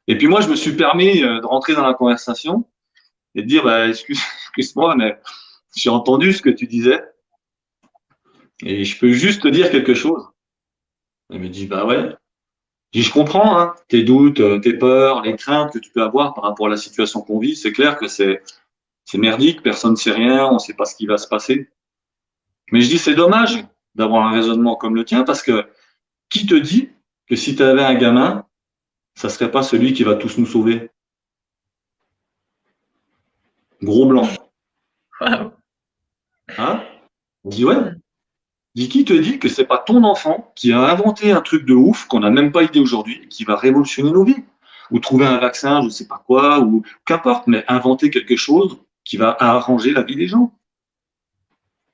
Et puis moi, je me suis permis de rentrer dans la conversation et de dire, bah, excuse-moi, mais j'ai entendu ce que tu disais et je peux juste te dire quelque chose. Elle me dit, bah ouais. Je dis, je comprends, hein, tes doutes, tes peurs, les craintes que tu peux avoir par rapport à la situation qu'on vit. C'est clair que c'est merdique, personne ne sait rien, on ne sait pas ce qui va se passer. Mais je dis, c'est dommage d'avoir un raisonnement comme le tien parce que qui te dit que si tu avais un gamin, ça serait pas celui qui va tous nous sauver? Gros blanc. Waouh. Hein? On dit, ouais. Dis qui te dit que c'est pas ton enfant qui a inventé un truc de ouf qu'on n'a même pas idée aujourd'hui, qui va révolutionner nos vies, ou trouver un vaccin, je sais pas quoi, ou qu'importe, mais inventer quelque chose qui va arranger la vie des gens.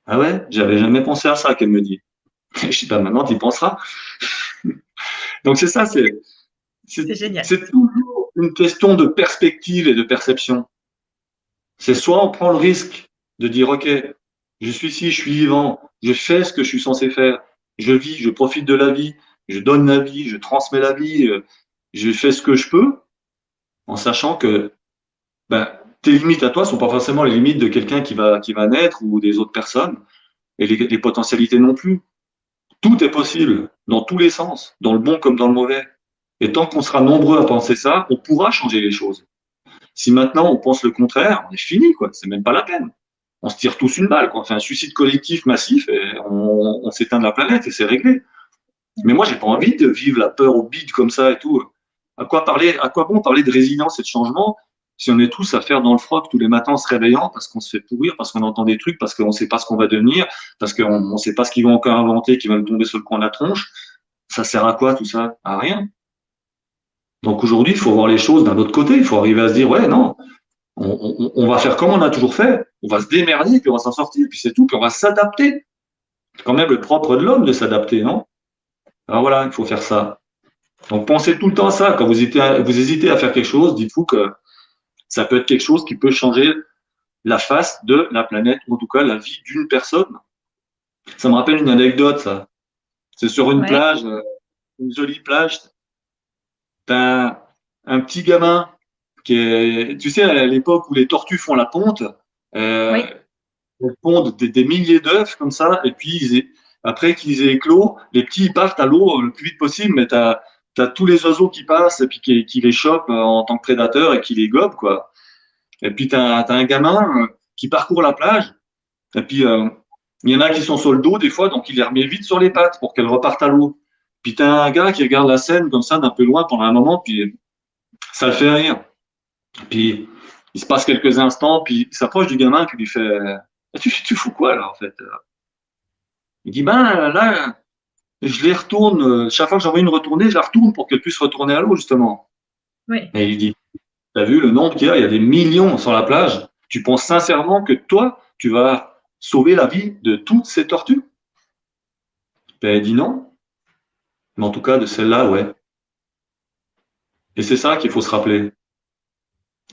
Ah ouais, j'avais jamais pensé à ça, qu'elle me dit. Je sais pas, maintenant tu y penseras. Donc c'est ça, C'est génial. c'est toujours une question de perspective et de perception. C'est soit on prend le risque de dire ok, je suis ici, je suis vivant, je fais ce que je suis censé faire, je vis, je profite de la vie, je donne la vie, je transmets la vie, je fais ce que je peux, en sachant que ben, tes limites à toi sont pas forcément les limites de quelqu'un qui va naître ou des autres personnes, et les potentialités non plus. Tout est possible, dans tous les sens, dans le bon comme dans le mauvais. Et tant qu'on sera nombreux à penser ça, on pourra changer les choses. Si maintenant on pense le contraire, on est fini, quoi. C'est même pas la peine. On se tire tous une balle, quoi. On fait un suicide collectif massif et on s'éteint de la planète et c'est réglé. Mais moi, j'ai pas envie de vivre la peur au bide comme ça et tout. À quoi parler, à quoi bon parler de résilience et de changement si on est tous à faire dans le froc tous les matins en se réveillant parce qu'on se fait pourrir, parce qu'on entend des trucs, parce qu'on sait pas ce qu'on va devenir, parce qu'on sait pas ce qu'ils vont encore inventer, qui va nous tomber sur le coin de la tronche. Ça sert à quoi tout ça? À rien. Donc aujourd'hui, il faut voir les choses d'un autre côté. Il faut arriver à se dire, ouais, non, on va faire comme on a toujours fait. On va se démerder, puis on va s'en sortir, puis c'est tout, puis on va s'adapter. C'est quand même le propre de l'homme de s'adapter, non? Alors voilà, il faut faire ça. Donc, pensez tout le temps à ça. Quand vous hésitez à faire quelque chose, dites-vous que ça peut être quelque chose qui peut changer la face de la planète, ou en tout cas la vie d'une personne. Ça me rappelle une anecdote, ça. C'est sur une Ouais, plage, une jolie plage. T'as un petit gamin qui est, tu sais, à l'époque où les tortues font la ponte, euh, oui, elles pondent des milliers d'œufs comme ça, et puis après qu'ils aient éclos, les petits ils partent à l'eau le plus vite possible, mais t'as tous les oiseaux qui passent et puis qui les chopent en tant que prédateurs et qui les gobent, quoi. Et puis t'as un gamin qui parcourt la plage, et puis il y en a qui sont sur le dos des fois, donc il les remet vite sur les pattes pour qu'elles repartent à l'eau. Puis t'as un gars qui regarde la scène comme ça d'un peu loin pendant un moment, puis ça le fait rire. Puis il se passe quelques instants, puis il s'approche du gamin, puis il lui fait tu fous quoi là en fait? Il dit ben là, je les retourne, chaque fois que j'en vois une retourner, je la retourne pour qu'elle puisse retourner à l'eau justement. oui. Et il dit t'as vu le nombre qu'il y a des millions sur la plage. Tu penses sincèrement que toi, tu vas sauver la vie de toutes ces tortues? Ben, elle dit non, mais en tout cas de celle-là, ouais. Et c'est ça qu'il faut se rappeler.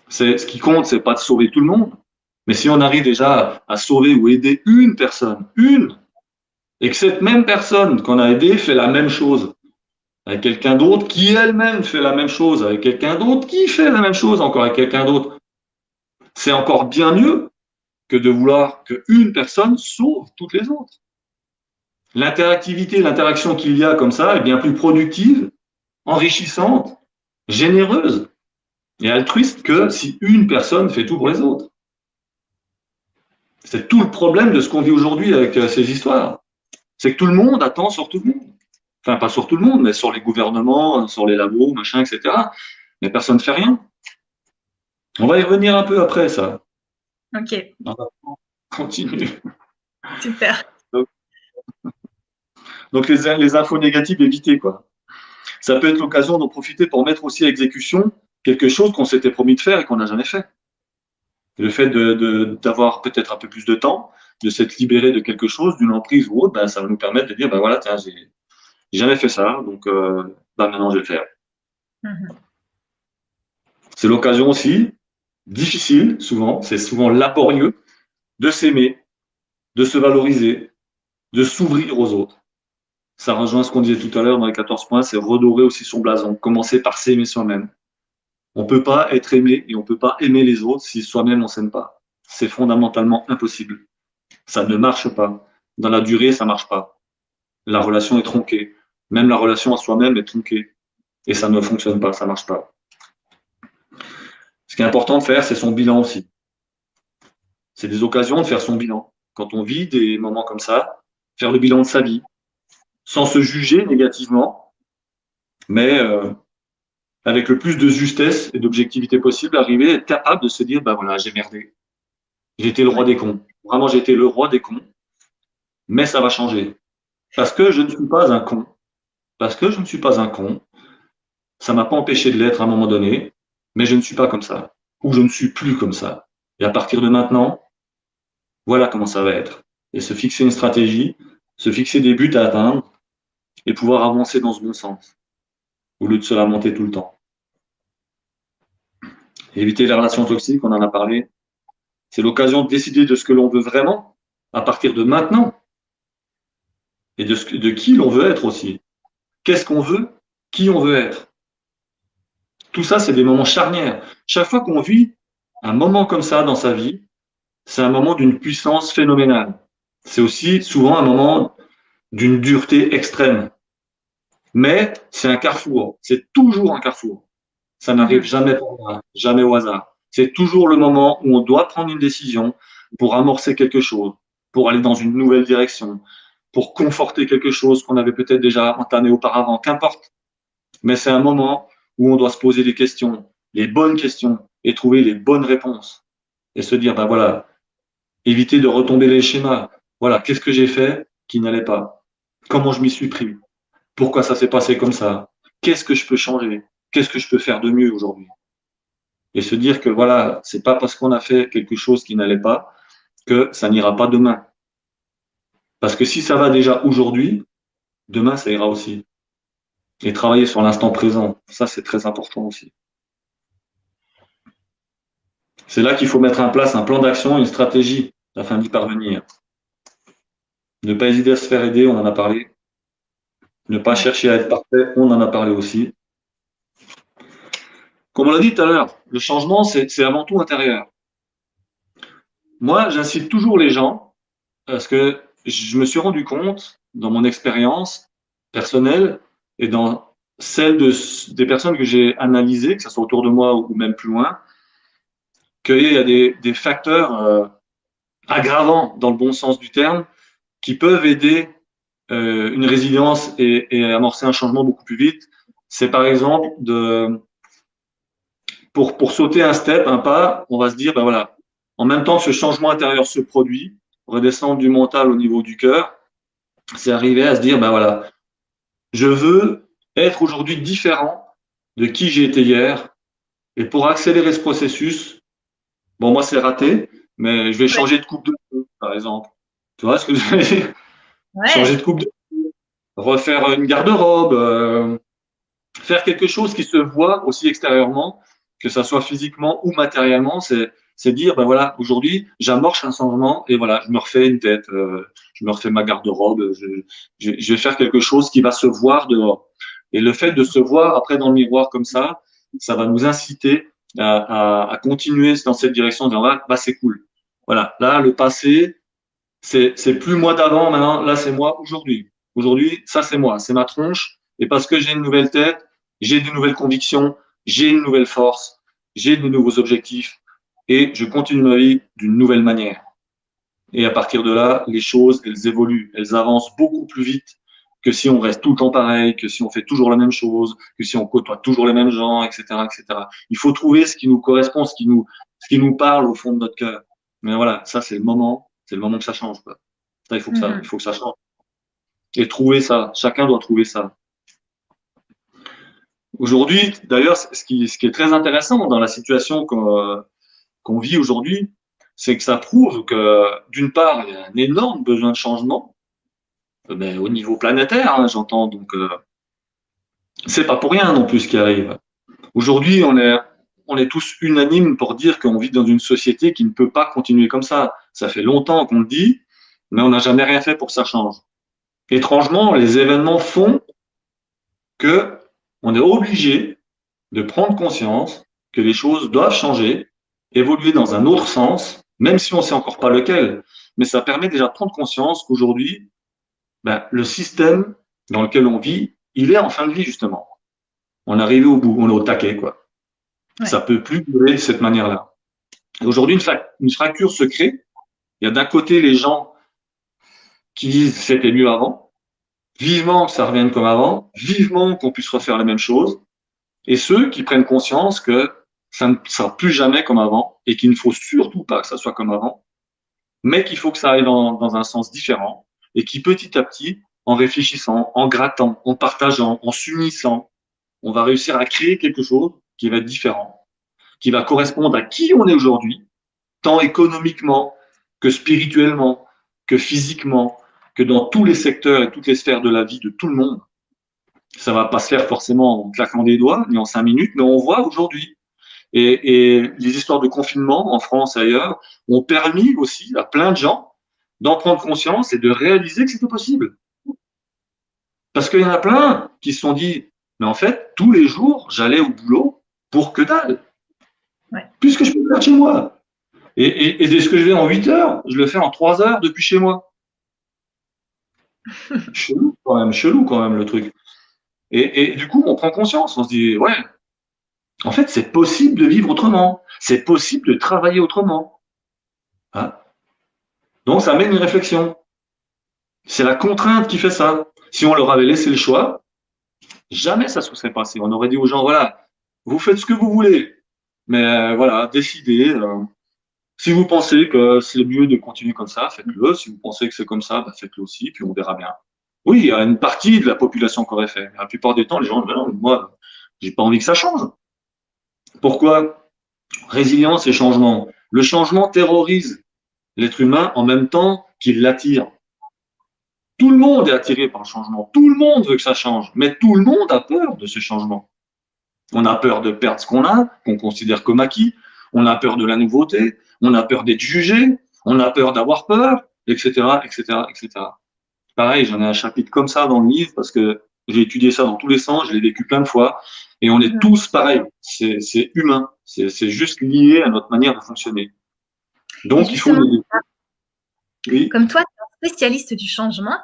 C'est ce qui compte, c'est pas de sauver tout le monde, mais si on arrive déjà à sauver ou aider une personne, une, et que cette même personne qu'on a aidée fait la même chose avec quelqu'un d'autre, qui elle-même fait la même chose avec quelqu'un d'autre, qui fait la même chose encore avec quelqu'un d'autre, c'est encore bien mieux que de vouloir qu'une personne sauve toutes les autres. L'interactivité, l'interaction qu'il y a comme ça est bien plus productive, enrichissante, généreuse et altruiste que si une personne fait tout pour les autres. C'est tout le problème de ce qu'on vit aujourd'hui avec ces histoires. C'est que tout le monde attend sur tout le monde. Enfin, pas sur tout le monde, mais sur les gouvernements, sur les labos, machin, etc. Mais personne ne fait rien. On va y revenir un peu après, ça. Ok, On va continuer. super. Donc, les infos négatives, évitez, quoi. Ça peut être l'occasion d'en profiter pour mettre aussi à exécution quelque chose qu'on s'était promis de faire et qu'on n'a jamais fait. Le fait d'avoir peut-être un peu plus de temps, de s'être libéré de quelque chose, d'une emprise ou autre, ben, ça va nous permettre de dire, ben voilà, tiens, j'ai jamais fait ça, donc ben maintenant je vais le faire. Mhm. C'est l'occasion aussi, difficile souvent, c'est souvent laborieux, de s'aimer, de se valoriser, de s'ouvrir aux autres. Ça rejoint ce qu'on disait tout à l'heure dans les 14 points, c'est redorer aussi son blason, commencer par s'aimer soi-même. On ne peut pas être aimé et on ne peut pas aimer les autres si soi-même on ne s'aime pas. C'est fondamentalement impossible. Ça ne marche pas. Dans la durée, ça ne marche pas. La relation est tronquée. Même la relation à soi-même est tronquée. Et ça ne fonctionne pas, ça ne marche pas. Ce qui est important de faire, c'est son bilan aussi. C'est des occasions de faire son bilan. Quand on vit des moments comme ça, faire le bilan de sa vie, sans se juger négativement, mais avec le plus de justesse et d'objectivité possible, arriver à être capable de se dire, ben voilà, j'ai merdé. J'ai été le roi Ouais. des cons. Vraiment, j'ai été le roi des cons. Mais ça va changer. Parce que je ne suis pas un con. Parce que je ne suis pas un con. Ça m'a pas empêché de l'être à un moment donné. Mais je ne suis pas comme ça. Ou je ne suis plus comme ça. Et à partir de maintenant, voilà comment ça va être. Et se fixer une stratégie, se fixer des buts à atteindre et pouvoir avancer dans ce bon sens. Au lieu de se lamenter tout le temps. Éviter les relations toxiques, on en a parlé. C'est l'occasion de décider de ce que l'on veut vraiment à partir de maintenant. Et de qui l'on veut être aussi. Qu'est-ce qu'on veut? Qui on veut être? Tout ça, c'est des moments charnières. Chaque fois qu'on vit un moment comme ça dans sa vie, c'est un moment d'une puissance phénoménale. C'est aussi souvent un moment d'une dureté extrême. Mais c'est un carrefour. C'est toujours un carrefour. Ça n'arrive Mhm. jamais pour rien, jamais au hasard. C'est toujours le moment où on doit prendre une décision pour amorcer quelque chose, pour aller dans une nouvelle direction, pour conforter quelque chose qu'on avait peut-être déjà entamé auparavant, qu'importe. Mais c'est un moment où on doit se poser des questions, les bonnes questions, et trouver les bonnes réponses. Et se dire, ben voilà, éviter de retomber les schémas. Voilà, qu'est-ce que j'ai fait qui n'allait pas? Comment je m'y suis pris? Pourquoi ça s'est passé comme ça? Qu'est-ce que je peux changer? Qu'est-ce que je peux faire de mieux aujourd'hui? Et se dire que voilà, c'est pas parce qu'on a fait quelque chose qui n'allait pas que ça n'ira pas demain. Parce que si ça va déjà aujourd'hui, demain ça ira aussi. et travailler sur l'instant présent. Ça, c'est très important aussi. C'est là qu'il faut mettre en place un plan d'action, une stratégie afin d'y parvenir. Ne pas hésiter à se faire aider, on en a parlé. Ne pas chercher à être parfait, on en a parlé aussi. Comme on l'a dit tout à l'heure, le changement, c'est avant tout intérieur. Moi, j'incite toujours les gens, parce que je me suis rendu compte, dans mon expérience personnelle et dans celle des personnes que j'ai analysées, que ce soit autour de moi ou même plus loin, qu'il y a des facteurs aggravants, dans le bon sens du terme, qui peuvent aider une résilience et amorcer un changement beaucoup plus vite. C'est par exemple pour sauter un step, un pas, on va se dire, ben voilà, en même temps que ce changement intérieur se produit, redescendre du mental au niveau du cœur, c'est arriver à se dire, ben voilà, je veux être aujourd'hui différent de qui j'ai été hier. Et pour accélérer ce processus, bon, moi, c'est raté, mais je vais changer de coupe de cheveux, par exemple. Tu vois ce que je veux dire? Changer de coupe de cheveux, refaire une garde-robe, faire quelque chose qui se voit aussi extérieurement, que ça soit physiquement ou matériellement, c'est dire, ben voilà, aujourd'hui, j'amorce un changement et voilà, je me refais une tête, je me refais ma garde-robe, je vais faire quelque chose qui va se voir dehors. Et le fait de se voir après dans le miroir comme ça va nous inciter à continuer dans cette direction, en disant, bah, c'est cool. Voilà, là, le passé, c'est plus moi d'avant, maintenant, là, c'est moi aujourd'hui. Aujourd'hui, ça, c'est moi, c'est ma tronche. Et parce que j'ai une nouvelle tête, j'ai de nouvelles convictions, j'ai une nouvelle force, j'ai de nouveaux objectifs et je continue ma vie d'une nouvelle manière. Et à partir de là, les choses, elles évoluent, elles avancent beaucoup plus vite que si on reste tout le temps pareil, que si on fait toujours la même chose, que si on côtoie toujours les mêmes gens, etc., etc. Il faut trouver ce qui nous correspond, ce qui nous parle au fond de notre cœur. Mais voilà, ça, c'est le moment que ça change, quoi. Ça, il faut que ça change. Et trouver ça, chacun doit trouver ça. Aujourd'hui, d'ailleurs, ce qui est très intéressant dans la situation qu'on vit aujourd'hui, c'est que ça prouve que, d'une part, il y a un énorme besoin de changement, mais au niveau planétaire, hein, j'entends. Donc, c'est pas pour rien non plus ce qui arrive. Aujourd'hui, on est tous unanimes pour dire qu'on vit dans une société qui ne peut pas continuer comme ça. Ça fait longtemps qu'on le dit, mais on n'a jamais rien fait pour que ça change. Étrangement, les événements font que on est obligé de prendre conscience que les choses doivent changer, évoluer dans un autre sens, même si on ne sait encore pas lequel. Mais ça permet déjà de prendre conscience qu'aujourd'hui, ben, le système dans lequel on vit, il est en fin de vie, justement. On est arrivé au bout, on est au taquet, quoi. Ouais. Ça peut plus durer de cette manière-là. Aujourd'hui, une fracture se crée. Il y a d'un côté les gens qui disent c'était mieux avant, vivement que ça revienne comme avant, vivement qu'on puisse refaire les mêmes choses, et ceux qui prennent conscience que ça ne sera plus jamais comme avant et qu'il ne faut surtout pas que ça soit comme avant, mais qu'il faut que ça aille dans un sens différent et qui petit à petit, en réfléchissant, en grattant, en partageant, en s'unissant, on va réussir à créer quelque chose qui va être différent, qui va correspondre à qui on est aujourd'hui, tant économiquement que spirituellement, que physiquement, que dans tous les secteurs et toutes les sphères de la vie de tout le monde. Ça va pas se faire forcément en claquant des doigts, ni en 5 minutes, mais on voit aujourd'hui. Et les histoires de confinement en France et ailleurs ont permis aussi à plein de gens d'en prendre conscience et de réaliser que c'était possible. Parce qu'il y en a plein qui se sont dit, mais en fait, tous les jours, j'allais au boulot pour que dalle. Ouais. Puisque je peux le faire chez moi. Et dès ce que je vais en 8 heures, je le fais en 3 heures depuis chez moi. Chelou quand même le truc. Et du coup, on prend conscience, on se dit, ouais, en fait, c'est possible de vivre autrement. C'est possible de travailler autrement. Hein? Donc, ça mène une réflexion. C'est la contrainte qui fait ça. Si on leur avait laissé le choix, jamais ça se serait passé. On aurait dit aux gens, voilà, vous faites ce que vous voulez. Mais voilà, décidez. Si vous pensez que c'est mieux de continuer comme ça, faites-le. Si vous pensez que c'est comme ça, bah, faites-le aussi, puis on verra bien. Oui, il y a une partie de la population qui aurait fait. La plupart du temps, les gens disent, non, moi, j'ai pas envie que ça change. Pourquoi? Résilience et changement. Le changement terrorise l'être humain en même temps qu'il l'attire. Tout le monde est attiré par le changement. Tout le monde veut que ça change. Mais tout le monde a peur de ce changement. On a peur de perdre ce qu'on a, qu'on considère comme acquis. On a peur de la nouveauté. On a peur d'être jugé. On a peur d'avoir peur, etc., etc., etc. Pareil, j'en ai un chapitre comme ça dans le livre parce que j'ai étudié ça dans tous les sens, je l'ai vécu plein de fois. Et on est tous pareils. C'est humain. C'est juste lié à notre manière de fonctionner. Donc, il faut aider. Oui. Comme toi, tu es un spécialiste du changement,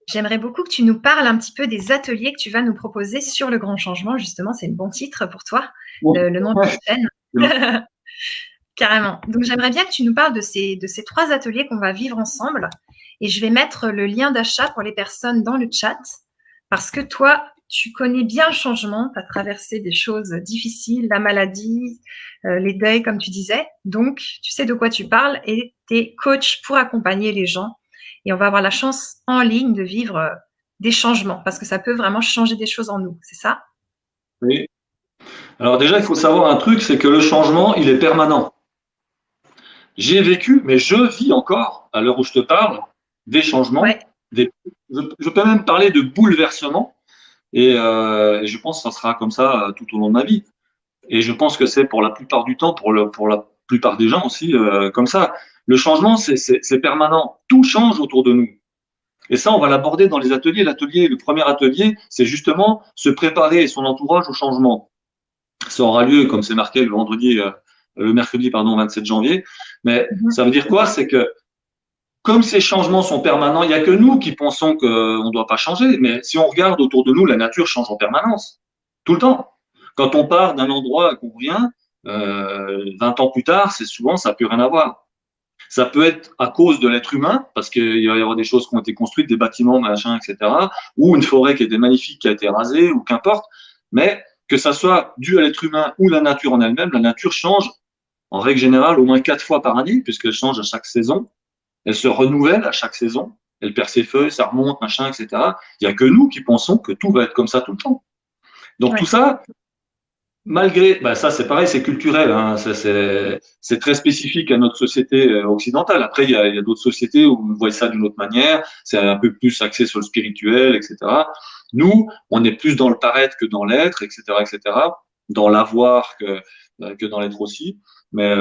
j'aimerais beaucoup que tu nous parles un petit peu des ateliers que tu vas nous proposer sur le grand changement. Justement, c'est le bon titre pour toi, le nom de la chaîne. Carrément. Donc, j'aimerais bien que tu nous parles de ces 3 ateliers qu'on va vivre ensemble. Et je vais mettre le lien d'achat pour les personnes dans le chat. Parce que toi, tu connais bien le changement. Tu as traversé des choses difficiles, la maladie, les deuils, comme tu disais. Donc, tu sais de quoi tu parles et tu es coach pour accompagner les gens. Et on va avoir la chance en ligne de vivre des changements parce que ça peut vraiment changer des choses en nous. C'est ça? Oui. Alors déjà, il faut savoir un truc, c'est que le changement, il est permanent. J'ai vécu, mais je vis encore, à l'heure où je te parle, des changements. Ouais. Je peux même parler de bouleversements. Et je pense que ça sera comme ça tout au long de ma vie. Et je pense que c'est pour la plupart du temps, pour la plupart des gens aussi, comme ça. Le changement, c'est permanent. Tout change autour de nous. Et ça, on va l'aborder dans les ateliers. Le premier atelier, c'est justement se préparer son entourage au changement. Ça aura lieu, comme c'est marqué, le mercredi, 27 janvier. Mais ça veut dire quoi? C'est que comme ces changements sont permanents, il n'y a que nous qui pensons qu'on ne doit pas changer. Mais si on regarde autour de nous, la nature change en permanence, tout le temps. Quand on part d'un endroit qu'on revient, 20 ans plus tard, c'est souvent, ça n'a plus rien à voir. Ça peut être à cause de l'être humain, parce qu'il va y avoir des choses qui ont été construites, des bâtiments, machin, etc., ou une forêt qui était magnifique, qui a été rasée, ou qu'importe. Mais que ça soit dû à l'être humain ou la nature en elle-même, la nature change en règle générale au moins 4 fois par année, puisqu'elle change à chaque saison. Elle se renouvelle à chaque saison. Elle perd ses feuilles, ça remonte, machin, etc. Il n'y a que nous qui pensons que tout va être comme ça tout le temps. Donc tout ça, malgré, ça c'est pareil, c'est culturel, hein, c'est très spécifique à notre société occidentale. Après, il y a d'autres sociétés où on voit ça d'une autre manière, c'est un peu plus axé sur le spirituel, etc. Nous, on est plus dans le paraître que dans l'être, etc., etc., dans l'avoir que dans l'être aussi. Mais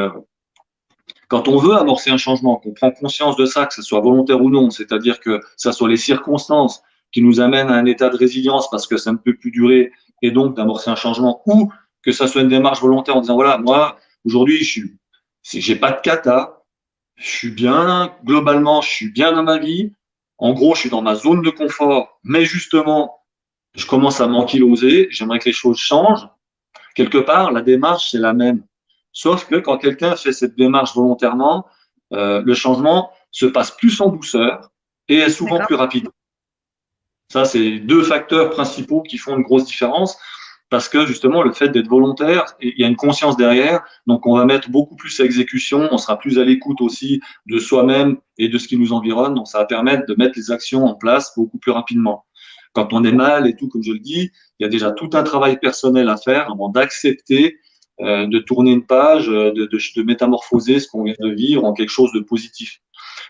quand on veut amorcer un changement, qu'on prend conscience de ça, que ce soit volontaire ou non, c'est-à-dire que ce soit les circonstances qui nous amènent à un état de résilience parce que ça ne peut plus durer et donc d'amorcer un changement, ou que ça soit une démarche volontaire en disant voilà, moi, aujourd'hui, j'ai pas de cata, je suis bien, globalement, je suis bien dans ma vie. En gros, je suis dans ma zone de confort, mais justement, je commence à m'ankyloser, j'aimerais que les choses changent. Quelque part, la démarche, c'est la même. Sauf que quand quelqu'un fait cette démarche volontairement, le changement se passe plus en douceur et est souvent plus rapide. Ça, c'est 2 facteurs principaux qui font une grosse différence parce que justement, le fait d'être volontaire, il y a une conscience derrière, donc on va mettre beaucoup plus à exécution, on sera plus à l'écoute aussi de soi-même et de ce qui nous environne, donc ça va permettre de mettre les actions en place beaucoup plus rapidement. Quand on est mal et tout, comme je le dis, il y a déjà tout un travail personnel à faire avant d'accepter de tourner une page, de métamorphoser ce qu'on vient de vivre en quelque chose de positif.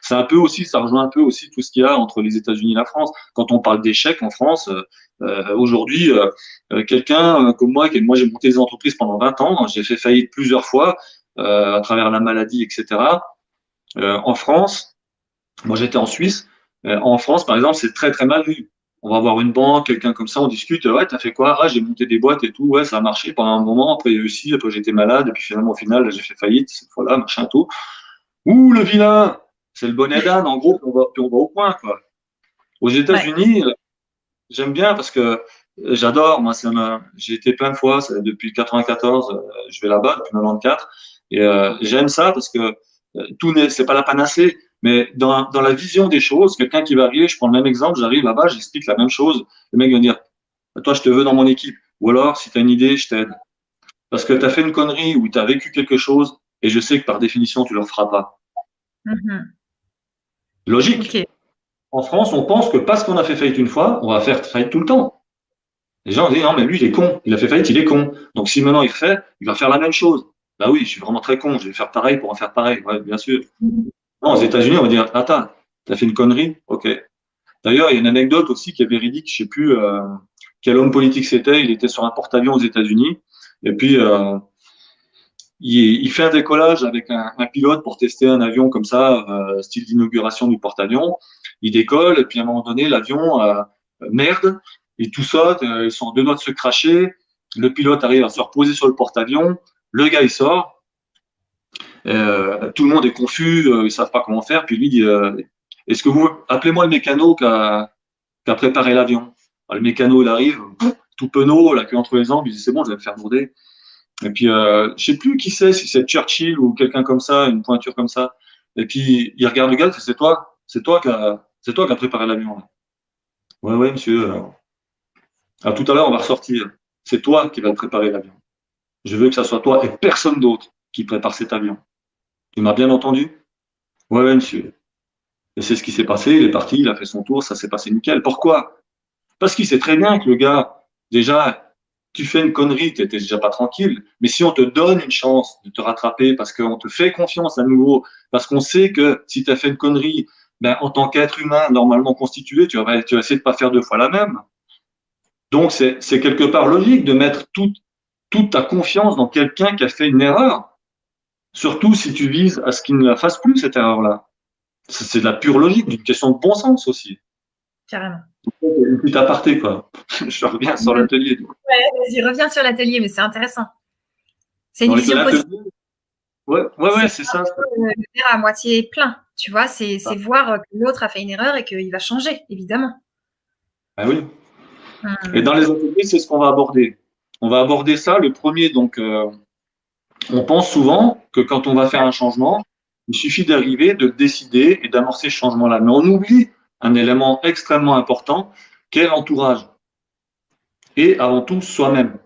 C'est un peu aussi, ça rejoint un peu aussi tout ce qu'il y a entre les États-Unis et la France. Quand on parle d'échec en France, aujourd'hui, quelqu'un comme moi, moi j'ai monté des entreprises pendant 20 ans, j'ai fait faillite plusieurs fois à travers la maladie, etc. En France, moi j'étais en Suisse, en France par exemple, c'est très très mal vu. On va voir une banque, quelqu'un comme ça, on discute, ouais, t'as fait quoi? Ah, j'ai monté des boîtes et tout, ouais, ça a marché pendant un moment, après il y a eu ci, après j'étais malade, et puis finalement au final j'ai fait faillite cette fois-là, machin tout. Ouh, le vilain! C'est le bonnet d'âne, en gros, puis on va au point, quoi. Aux États-Unis, j'aime bien parce que j'adore, moi, j'ai été plein de fois, depuis 94, je vais là-bas, depuis 94, et j'aime ça parce que c'est pas la panacée, mais dans la vision des choses, quelqu'un qui va arriver, je prends le même exemple, j'arrive là-bas, j'explique la même chose, le mec va dire, toi, je te veux dans mon équipe, ou alors, si tu as une idée, je t'aide. Parce que tu as fait une connerie ou tu as vécu quelque chose, et je sais que par définition, tu ne le referas pas. Logique. Okay. En France, on pense que parce qu'on a fait faillite une fois, on va faire faillite tout le temps. Les gens disent non, mais lui, il est con. Il a fait faillite, il est con. Donc si maintenant il va faire la même chose. Bah oui, je suis vraiment très con. Je vais faire pareil pour en faire pareil. Ouais, bien sûr. Non, aux États-Unis, on va dire attends, T'as fait une connerie? Ok. D'ailleurs, il y a une anecdote aussi qui est véridique, je sais plus quel homme politique c'était, il était sur un porte-avions aux États-Unis, et puis il fait un décollage avec un pilote pour tester un avion comme ça, style d'inauguration du porte-avions. Il décolle, et puis à un moment donné, l'avion merde, et tout saute, ils sont à deux doigts de se cracher, le pilote arrive à se reposer sur le porte-avions, le gars il sort, tout le monde est confus, ils savent pas comment faire, puis lui dit est-ce que vous appelez-moi le mécano qui a préparé l'avion. Le mécano il arrive, tout penaud, la queue entre les jambes, il dit c'est bon, je vais me faire bourder. Et puis je sais plus qui c'est, si c'est Churchill ou quelqu'un comme ça, une pointure comme ça. Et puis il regarde le gars, il fait c'est toi qui a préparé l'avion. Ouais ouais monsieur. À tout à l'heure on va ressortir. C'est toi qui vas préparer l'avion. Je veux que ça soit toi et personne d'autre qui prépare cet avion. Tu m'as bien entendu? Ouais ouais monsieur. Et c'est ce qui s'est passé, il est parti, il a fait son tour, ça s'est passé nickel. Pourquoi? Parce qu'il sait très bien que le gars, déjà, tu fais une connerie, tu n'étais déjà pas tranquille, mais si on te donne une chance de te rattraper, parce qu'on te fait confiance à nouveau, parce qu'on sait que si tu as fait une connerie, ben, en tant qu'être humain normalement constitué, tu vas essayer de pas faire deux fois la même. Donc c'est quelque part logique de mettre toute ta confiance dans quelqu'un qui a fait une erreur, surtout si tu vises à ce qu'il ne la fasse plus, cette erreur-là. C'est de la pure logique, d'une question de bon sens aussi. Carrément. Une petite aparté, quoi. Je reviens sur l'atelier. Ouais, vas-y, reviens sur l'atelier, mais c'est intéressant. C'est une Dans vision positive. Ouais, c'est ça. Le verre à moitié plein, tu vois, c'est voir que l'autre a fait une erreur et qu'il va changer, évidemment. Ah oui. Et dans les ateliers, c'est ce qu'on va aborder. On va aborder ça. Le premier, donc, on pense souvent que quand on va faire un changement, il suffit d'arriver, de décider et d'amorcer ce changement-là. Mais on oublie un élément extrêmement important, qu'est l'entourage. Et avant tout, soi-même.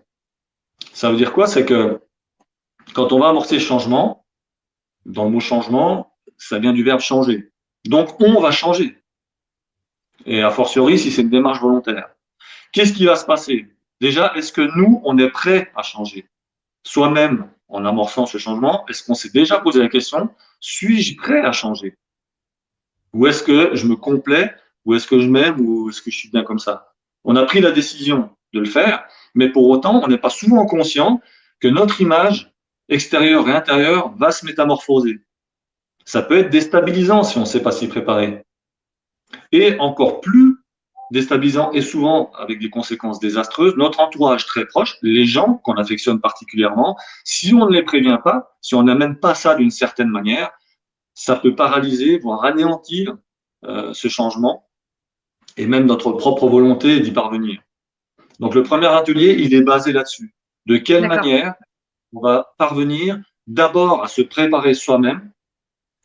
Ça veut dire quoi? C'est que quand on va amorcer ce changement, dans le mot changement, ça vient du verbe changer. Donc, on va changer. Et a fortiori, si c'est une démarche volontaire. Qu'est-ce qui va se passer? Déjà, est-ce que nous, on est prêt à changer? Soi-même, en amorçant ce changement, est-ce qu'on s'est déjà posé la question, suis-je prêt à changer? Ou est-ce que je me complais? Ou est-ce que je m'aime? Ou est-ce que je suis bien comme ça? On a pris la décision de le faire, mais pour autant, on n'est pas souvent conscient que notre image extérieure et intérieure va se métamorphoser. Ça peut être déstabilisant si on ne sait pas s'y préparer. Et encore plus déstabilisant et souvent avec des conséquences désastreuses, notre entourage très proche, les gens qu'on affectionne particulièrement, si on ne les prévient pas, si on n'amène pas ça d'une certaine manière, ça peut paralyser, voire anéantir ce changement et même notre propre volonté d'y parvenir. Donc le premier atelier, il est basé là-dessus. De quelle manière on va parvenir d'abord à se préparer soi-même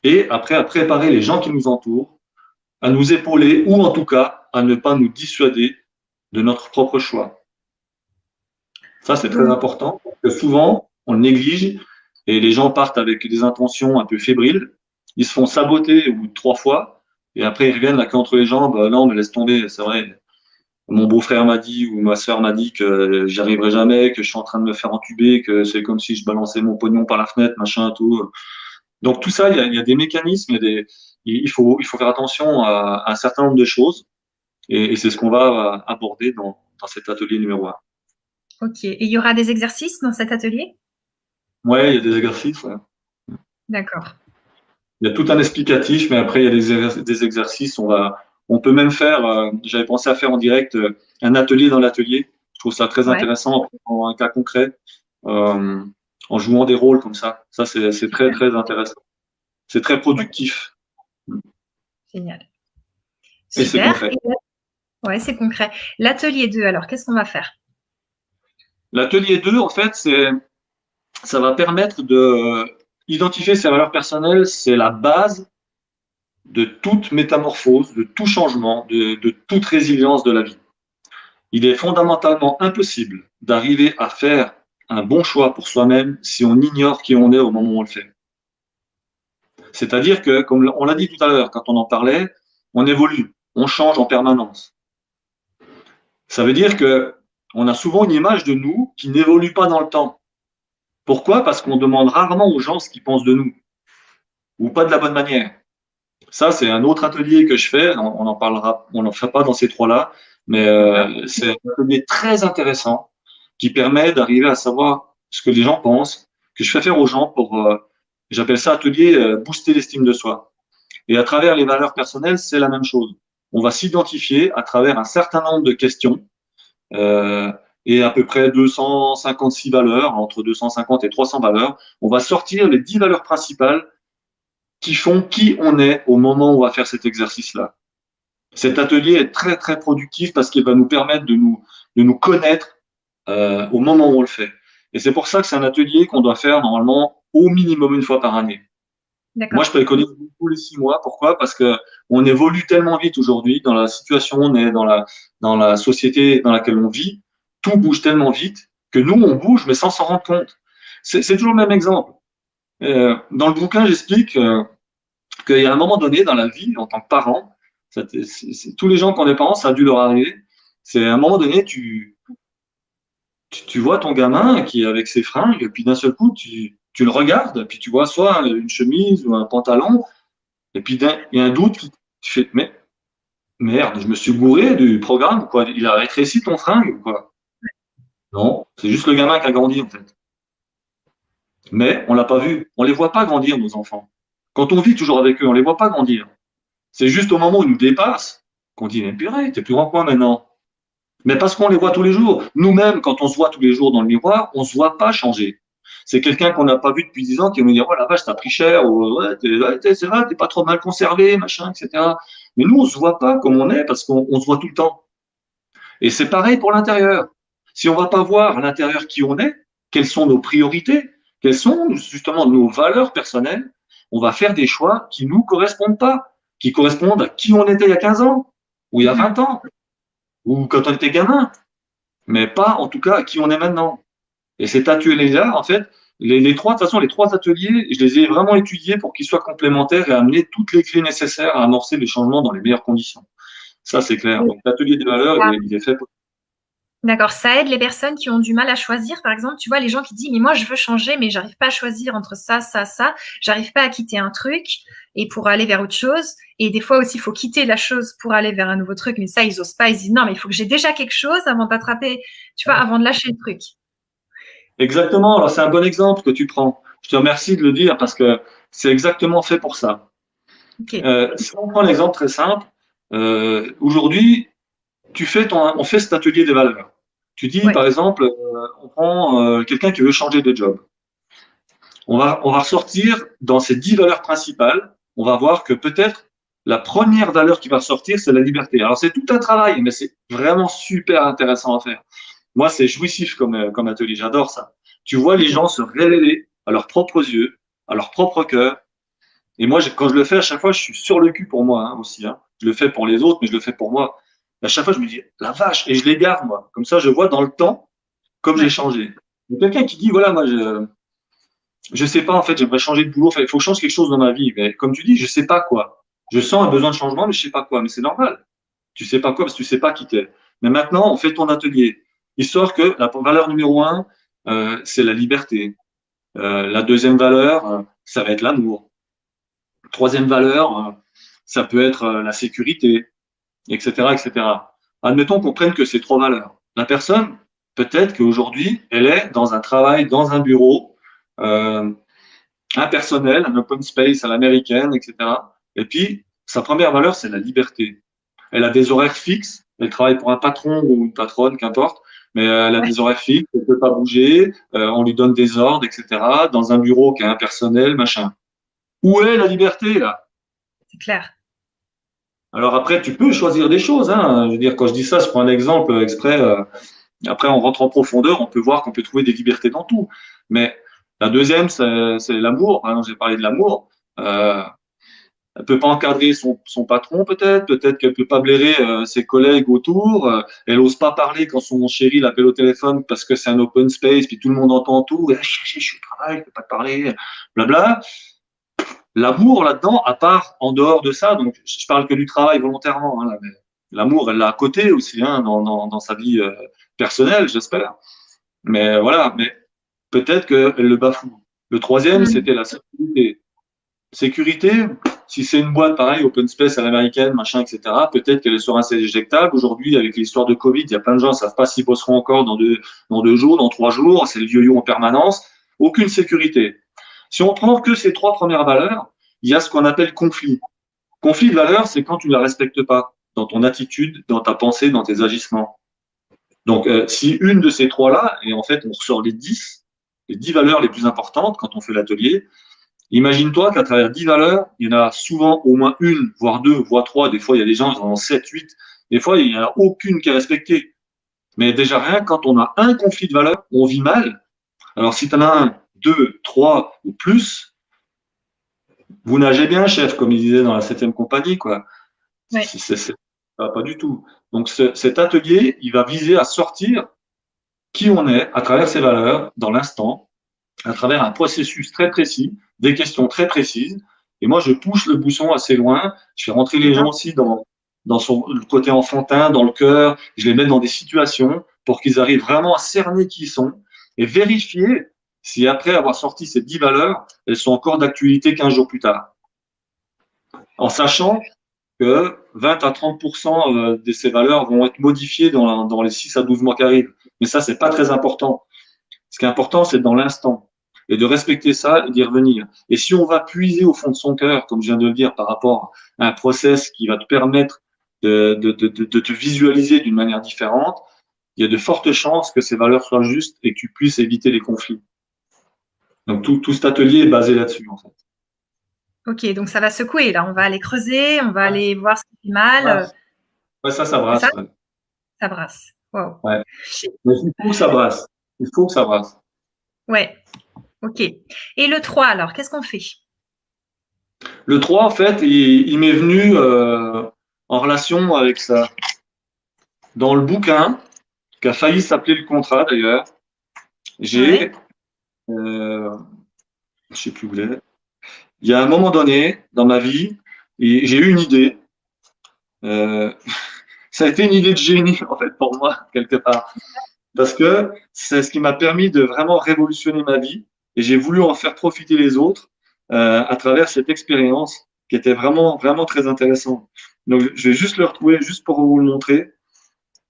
et après à préparer les gens qui nous entourent, à nous épauler ou en tout cas à ne pas nous dissuader de notre propre choix. Ça, c'est très important, parce que souvent, on le néglige et les gens partent avec des intentions un peu fébriles. Ils se font saboter au bout de 3 fois et après, ils reviennent la queue entre les jambes. Non, mais laisse tomber, c'est vrai. Mon beau-frère m'a dit ou ma sœur m'a dit que j'y arriverai jamais, que je suis en train de me faire entuber, que c'est comme si je balançais mon pognon par la fenêtre, machin, tout. Donc, tout ça, il y a des mécanismes, il faut faire attention à un certain nombre de choses et c'est ce qu'on va aborder dans cet atelier numéro 1. Ok. Et il y aura des exercices dans cet atelier? Ouais, il y a des exercices. Ouais. D'accord. Il y a tout un explicatif, mais après, il y a des exercices. On peut même faire, j'avais pensé à faire en direct un atelier dans l'atelier. Je trouve ça très intéressant en un cas concret, en jouant des rôles comme ça. Ça, c'est très, très intéressant. C'est très productif. Génial. Et c'est concret. Ouais, c'est concret. L'atelier 2, alors, qu'est-ce qu'on va faire? L'atelier 2, en fait, ça va permettre de identifier ses valeurs personnelles. C'est la base de toute métamorphose, de tout changement, de toute résilience de la vie. Il est fondamentalement impossible d'arriver à faire un bon choix pour soi-même si on ignore qui on est au moment où on le fait. C'est-à-dire que, comme on l'a dit tout à l'heure, quand on en parlait, on évolue, on change en permanence. Ça veut dire que on a souvent une image de nous qui n'évolue pas dans le temps. Pourquoi? Parce qu'on demande rarement aux gens ce qu'ils pensent de nous, ou pas de la bonne manière. Ça, c'est un autre atelier que je fais. On en parlera, on n'en fait pas dans ces trois-là, mais D'accord. c'est un atelier très intéressant qui permet d'arriver à savoir ce que les gens pensent, que je fais faire aux gens pour, j'appelle ça atelier booster l'estime de soi. Et à travers les valeurs personnelles, c'est la même chose. On va s'identifier à travers un certain nombre de questions euh, et à peu près 256 valeurs, entre 250 et 300 valeurs. On va sortir les 10 valeurs principales qui font qui on est au moment où on va faire cet exercice-là. Cet atelier est très très productif parce qu'il va nous permettre de nous connaître au moment où on le fait. Et c'est pour ça que c'est un atelier qu'on doit faire normalement au minimum une fois par année. Moi, D'accord. je préconise tous les 6 mois. Pourquoi? Parce que on évolue tellement vite aujourd'hui dans la situation où on est, dans la société dans laquelle on vit. Tout bouge tellement vite que nous, on bouge, mais sans s'en rendre compte. C'est toujours le même exemple. Dans le bouquin, j'explique qu'il y a un moment donné dans la vie, en tant que parent, tous les gens qui ont des parents, ça a dû leur arriver. C'est à un moment donné, tu vois ton gamin qui est avec ses fringues, et puis d'un seul coup, tu le regardes, puis tu vois soit une chemise ou un pantalon, et puis il y a un doute, tu fais, mais merde, je me suis bourré du programme, quoi. Il a rétréci ton fringue, quoi. Non, c'est juste le gamin qui a grandi, en fait. Mais on l'a pas vu. On les voit pas grandir, nos enfants. Quand on vit toujours avec eux, on les voit pas grandir. C'est juste au moment où ils nous dépassent qu'on dit, mais purée, t'es plus grand que moi maintenant. Mais parce qu'on les voit tous les jours. Nous-mêmes, quand on se voit tous les jours dans le miroir, on se voit pas changer. C'est quelqu'un qu'on n'a pas vu depuis 10 ans qui va nous dire, oh la vache, t'as pris cher, ou ouais, c'est vrai, t'es pas trop mal conservé, machin, etc. Mais nous, on se voit pas comme on est parce qu'on se voit tout le temps. Et c'est pareil pour l'intérieur. Si on va pas voir à l'intérieur qui on est, quelles sont nos priorités, quelles sont justement nos valeurs personnelles, on va faire des choix qui nous correspondent pas, qui correspondent à qui on était il y a 15 ans, ou il y a Mhm. 20 ans, ou quand on était gamin, mais pas en tout cas à qui on est maintenant. Et cet atelier-là, en fait, les trois, de toute façon, les trois ateliers, je les ai vraiment étudiés pour qu'ils soient complémentaires et amener toutes les clés nécessaires à amorcer les changements dans les meilleures conditions. Ça, c'est clair. Donc, l'atelier des valeurs, il est fait pour. D'accord, ça aide les personnes qui ont du mal à choisir. Par exemple, tu vois, les gens qui disent, mais moi, je veux changer, mais j'arrive pas à choisir entre ça, ça, ça. J'arrive pas à quitter un truc et pour aller vers autre chose. Et des fois aussi, il faut quitter la chose pour aller vers un nouveau truc. Mais ça, ils osent pas. Ils disent, non, mais il faut que j'ai déjà quelque chose avant d'attraper, tu vois, avant de lâcher le truc. Exactement. Alors, c'est un bon exemple que tu prends. Je te remercie de le dire parce que c'est exactement fait pour ça. Ok. Si on prend l'exemple très simple, aujourd'hui, on fait cet atelier des valeurs. Tu dis, Ouais. par exemple, on prend quelqu'un qui veut changer de job. On va ressortir dans ces 10 valeurs principales. On va voir que peut-être la première valeur qui va ressortir, c'est la liberté. Alors, c'est tout un travail, mais c'est vraiment super intéressant à faire. Moi, c'est jouissif comme atelier. J'adore ça. Tu vois les Ok. gens se révéler à leurs propres yeux, à leur propre cœur. Et moi, quand je le fais, à chaque fois, je suis sur le cul pour moi aussi. Hein. Je le fais pour les autres, mais je le fais pour moi. À chaque fois, je me dis, la vache, et je les garde, moi. Comme ça, je vois dans le temps comme j'ai Ouais. changé. Il y a quelqu'un qui dit, voilà, moi, je sais pas, en fait, j'aimerais changer de boulot. Il faut que je change quelque chose dans ma vie. Mais comme tu dis, je sais pas quoi. Je sens un besoin de changement, mais je sais pas quoi. Mais c'est normal. Tu sais pas quoi parce que tu sais pas qui t'es. Mais maintenant, on fait ton atelier. Histoire que la valeur numéro un, c'est la liberté. La deuxième valeur, ça va être l'amour. Troisième valeur, ça peut être la sécurité, etc., etc. Admettons qu'on prenne que ces trois valeurs. La personne, peut-être qu'aujourd'hui, elle est dans un travail, dans un bureau, euh, impersonnel, un open space à l'américaine, etc. Et puis, sa première valeur, c'est la liberté. Elle a des horaires fixes, elle travaille pour un patron ou une patronne, qu'importe, mais elle a Ouais. des horaires fixes, elle ne peut pas bouger, on lui donne des ordres, etc., dans un bureau qui est impersonnel, machin. Où est la liberté, là? C'est clair. Alors après, tu peux choisir des choses, hein. Je veux dire, quand je dis ça, je prends un exemple exprès. Après, on rentre en profondeur, on peut voir qu'on peut trouver des libertés dans tout. Mais la deuxième, c'est l'amour. Par exemple, j'ai parlé de l'amour. Euh, Elle peut pas encadrer son patron peut-être, peut-être qu'elle peut pas blairer ses collègues autour, elle ose pas parler quand son chéri l'appelle au téléphone parce que c'est un open space, puis tout le monde entend tout, je suis au travail, je peux pas te parler, blabla. L'amour là-dedans, à part en dehors de ça, donc je parle que du travail volontairement, hein, mais l'amour, elle l'a à côté aussi, hein, dans sa vie personnelle, j'espère. Mais voilà, mais peut-être qu'elle le bafoue. Le troisième, Mhm. c'était la sécurité. Sécurité, si c'est une boîte pareil, open space à l'américaine, machin, etc., peut-être qu'elle est sur un siège éjectable. Aujourd'hui, avec l'histoire de Covid, il y a plein de gens qui ne savent pas s'ils bosseront encore dans 2 jours, dans 3 jours. C'est le yo-yo en permanence. Aucune sécurité. Si on prend que ces 3 premières valeurs, il y a ce qu'on appelle conflit. Conflit de valeurs, c'est quand tu ne la respectes pas dans ton attitude, dans ta pensée, dans tes agissements. Donc, si une de ces trois-là, et en fait, on ressort les 10 valeurs les plus importantes quand on fait l'atelier. Imagine-toi qu'à travers 10 valeurs, il y en a souvent au moins une, voire deux, voire trois. Des fois, il y a des gens qui en ont 7, 8. Des fois, il n'y en a aucune qui est respectée. Mais déjà, rien, quand on a un conflit de valeurs, on vit mal. Alors, si tu en as un, deux, trois ou plus, vous nagez bien, chef, comme il disait dans la 7e compagnie, quoi. Ouais. Pas du tout. Donc, cet atelier, il va viser à sortir qui on est à travers ses valeurs, dans l'instant, à travers un processus très précis, des questions très précises. Et moi, je pousse le bouchon assez loin. Je fais rentrer les gens aussi dans le côté enfantin, dans le cœur. Je les mets dans des situations pour qu'ils arrivent vraiment à cerner qui ils sont et vérifier si après avoir sorti ces 10 valeurs, elles sont encore d'actualité 15 jours plus tard. En sachant que 20 à 30% de ces valeurs vont être modifiées dans les 6 à 12 mois qui arrivent. Mais ça, c'est pas très important. Ce qui est important, c'est dans l'instant et de respecter ça et d'y revenir. Et si on va puiser au fond de son cœur, comme je viens de le dire, par rapport à un process qui va te permettre de te visualiser d'une manière différente, il y a de fortes chances que ces valeurs soient justes et que tu puisses éviter les conflits. Donc tout cet atelier est basé là-dessus, en fait. Ok, donc ça va secouer là. On va aller creuser, on va aller voir ce qui fait mal. Ouais, ça C'est brasse. ça? Ouais. Ça brasse. Wow. Ouais. Mais il faut que ça brasse. Il faut que ça brasse. Ouais. Ok. Et le 3, alors, qu'est-ce qu'on fait? Le 3, en fait, il m'est venu en relation avec ça. Dans le bouquin, qui a failli s'appeler le contrat d'ailleurs, j'ai, Ouais. je sais plus où il est. Il y a un moment donné dans ma vie, j'ai eu une idée. Euh, ça a été une idée de génie en fait pour moi quelque part, parce que c'est ce qui m'a permis de vraiment révolutionner ma vie et j'ai voulu en faire profiter les autres à travers cette expérience qui était vraiment vraiment très intéressante. Donc je vais juste le retrouver juste pour vous le montrer.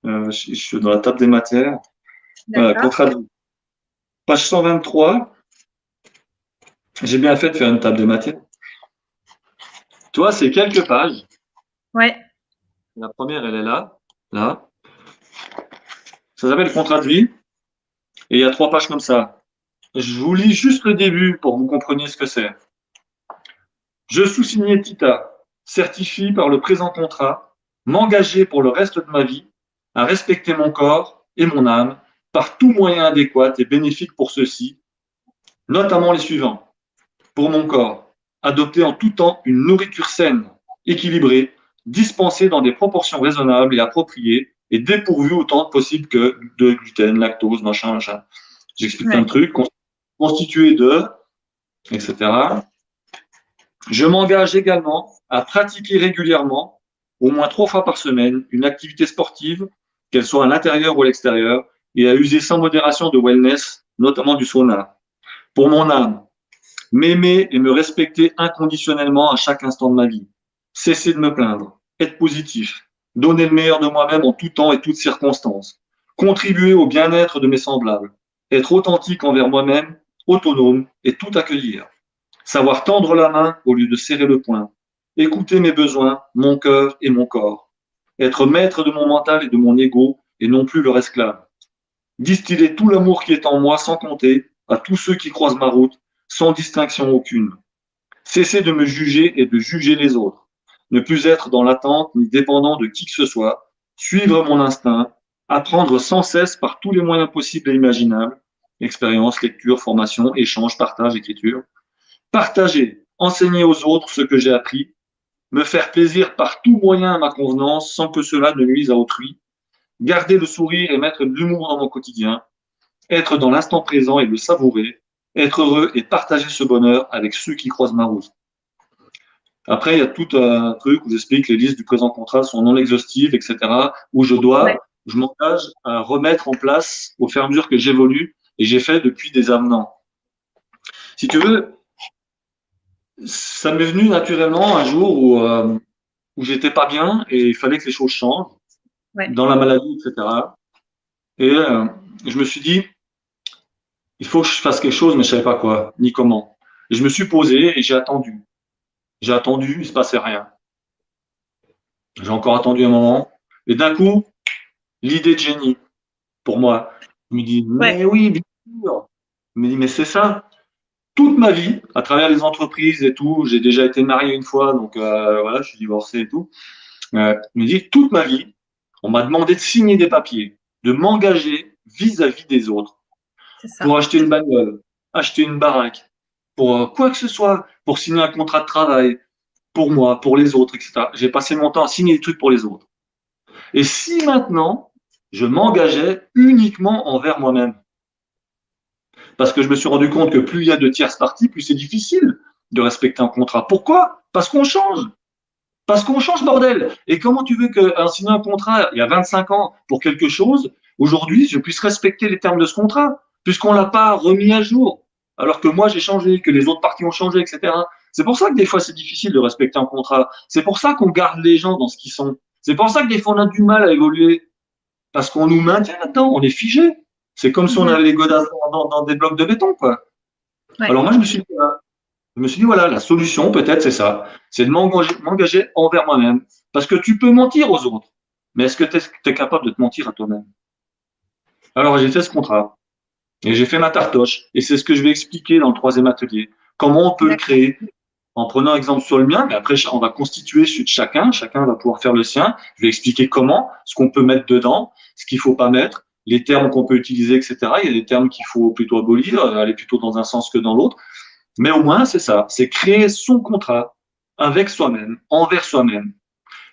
Je suis dans la table des matières. Voilà, D'accord. contrat de page 123. J'ai bien fait de faire une table des matières. Toi, c'est quelques pages. Ouais. La première, elle est là, là. Ça s'appelle contrat de vie. Et il y a 3 pages comme ça. Je vous lis juste le début pour que vous compreniez ce que c'est. Je sous-signé Tita, certifie par le présent contrat, m'engager pour le reste de ma vie à respecter mon corps et mon âme par tout moyen adéquat et bénéfique pour ceux-ci, notamment les suivants. Pour mon corps, adopter en tout temps une nourriture saine, équilibrée, dispensée dans des proportions raisonnables et appropriées et dépourvue autant que possible que de gluten, lactose, machin, machin. J'explique plein de Ouais. trucs. Constitué de, etc. Je m'engage également à pratiquer régulièrement, au moins 3 fois par semaine, une activité sportive, qu'elle soit à l'intérieur ou à l'extérieur, et à user sans modération de wellness, notamment du sauna. Pour mon âme, m'aimer et me respecter inconditionnellement à chaque instant de ma vie. Cesser de me plaindre, être positif, donner le meilleur de moi-même en tout temps et toutes circonstances. Contribuer au bien-être de mes semblables, être authentique envers moi-même, autonome et tout accueillir. Savoir tendre la main au lieu de serrer le poing. Écouter mes besoins, mon cœur et mon corps. Être maître de mon mental et de mon ego et non plus leur esclave. Distiller tout l'amour qui est en moi sans compter à tous ceux qui croisent ma route, sans distinction aucune. Cesser de me juger et de juger les autres. Ne plus être dans l'attente ni dépendant de qui que ce soit. Suivre mon instinct. Apprendre sans cesse par tous les moyens possibles et imaginables. Expérience, lecture, formation, échange, partage, écriture. Partager, enseigner aux autres ce que j'ai appris. Me faire plaisir par tout moyen à ma convenance sans que cela ne nuise à autrui. Garder le sourire et mettre de l'humour dans mon quotidien. Être dans l'instant présent et le savourer. Être heureux et partager ce bonheur avec ceux qui croisent ma route. Après, il y a tout un truc où j'explique que les listes du présent contrat sont non exhaustives, etc., où je Ouais. m'engage à remettre en place au fur et à mesure que j'évolue, et j'ai fait depuis des avenants. Si tu veux, Ça m'est venu naturellement un jour où j'étais pas bien et il fallait que les choses changent Ouais, dans la maladie, etc. Et je me suis dit, il faut que je fasse quelque chose, mais je savais pas quoi, ni comment. Et je me suis posé et j'ai attendu. J'ai attendu, il se passait rien. J'ai encore attendu un moment. Et d'un coup, l'idée de génie, pour moi. Je me dis, ouais, mais oui, bien sûr. Je me dis, mais c'est ça. Toute ma vie, à travers les entreprises et tout, j'ai déjà été marié une fois, donc voilà, je suis divorcé et tout. Je me dis, toute ma vie, on m'a demandé de signer des papiers, de m'engager vis-à-vis des autres, c'est ça. pour acheter une bagnole, acheter une baraque, pour quoi que ce soit, pour signer un contrat de travail, pour moi, pour les autres, etc. J'ai passé mon temps à signer des trucs pour les autres. Et si maintenant, je m'engageais uniquement envers moi-même, parce que je me suis rendu compte que plus il y a de tierces parties, plus c'est difficile de respecter un contrat. Pourquoi? Parce qu'on change. Parce qu'on change, bordel. Et comment tu veux qu'un signer un contrat il y a 25 ans pour quelque chose, aujourd'hui, je puisse respecter les termes de ce contrat, puisqu'on l'a pas remis à jour, alors que moi j'ai changé, que les autres parties ont changé, etc. C'est pour ça que des fois c'est difficile de respecter un contrat. C'est pour ça qu'on garde les gens dans ce qu'ils sont. C'est pour ça que des fois on a du mal à évoluer, parce qu'on nous maintient là-dedans, on est figé. C'est comme si on Mhm. avait les godasses dans des blocs de béton, quoi. Ouais, Alors moi je me suis dit, voilà, la solution, peut-être, c'est ça. C'est de m'engager envers moi-même. Parce que tu peux mentir aux autres. Mais est-ce que tu es capable de te mentir à toi-même? Alors, j'ai fait ce contrat. Et j'ai fait ma tartoche. Et c'est ce que je vais expliquer dans le troisième atelier. Comment on peut le d'accord. créer en prenant exemple sur le mien, mais après, on va constituer celui de chacun. Chacun va pouvoir faire le sien. Je vais expliquer comment, ce qu'on peut mettre dedans, ce qu'il faut pas mettre, les termes qu'on peut utiliser, etc. Il y a des termes qu'il faut plutôt abolir, aller plutôt dans un sens que dans l'autre. Mais au moins, c'est ça, c'est créer son contrat avec soi-même, envers soi-même,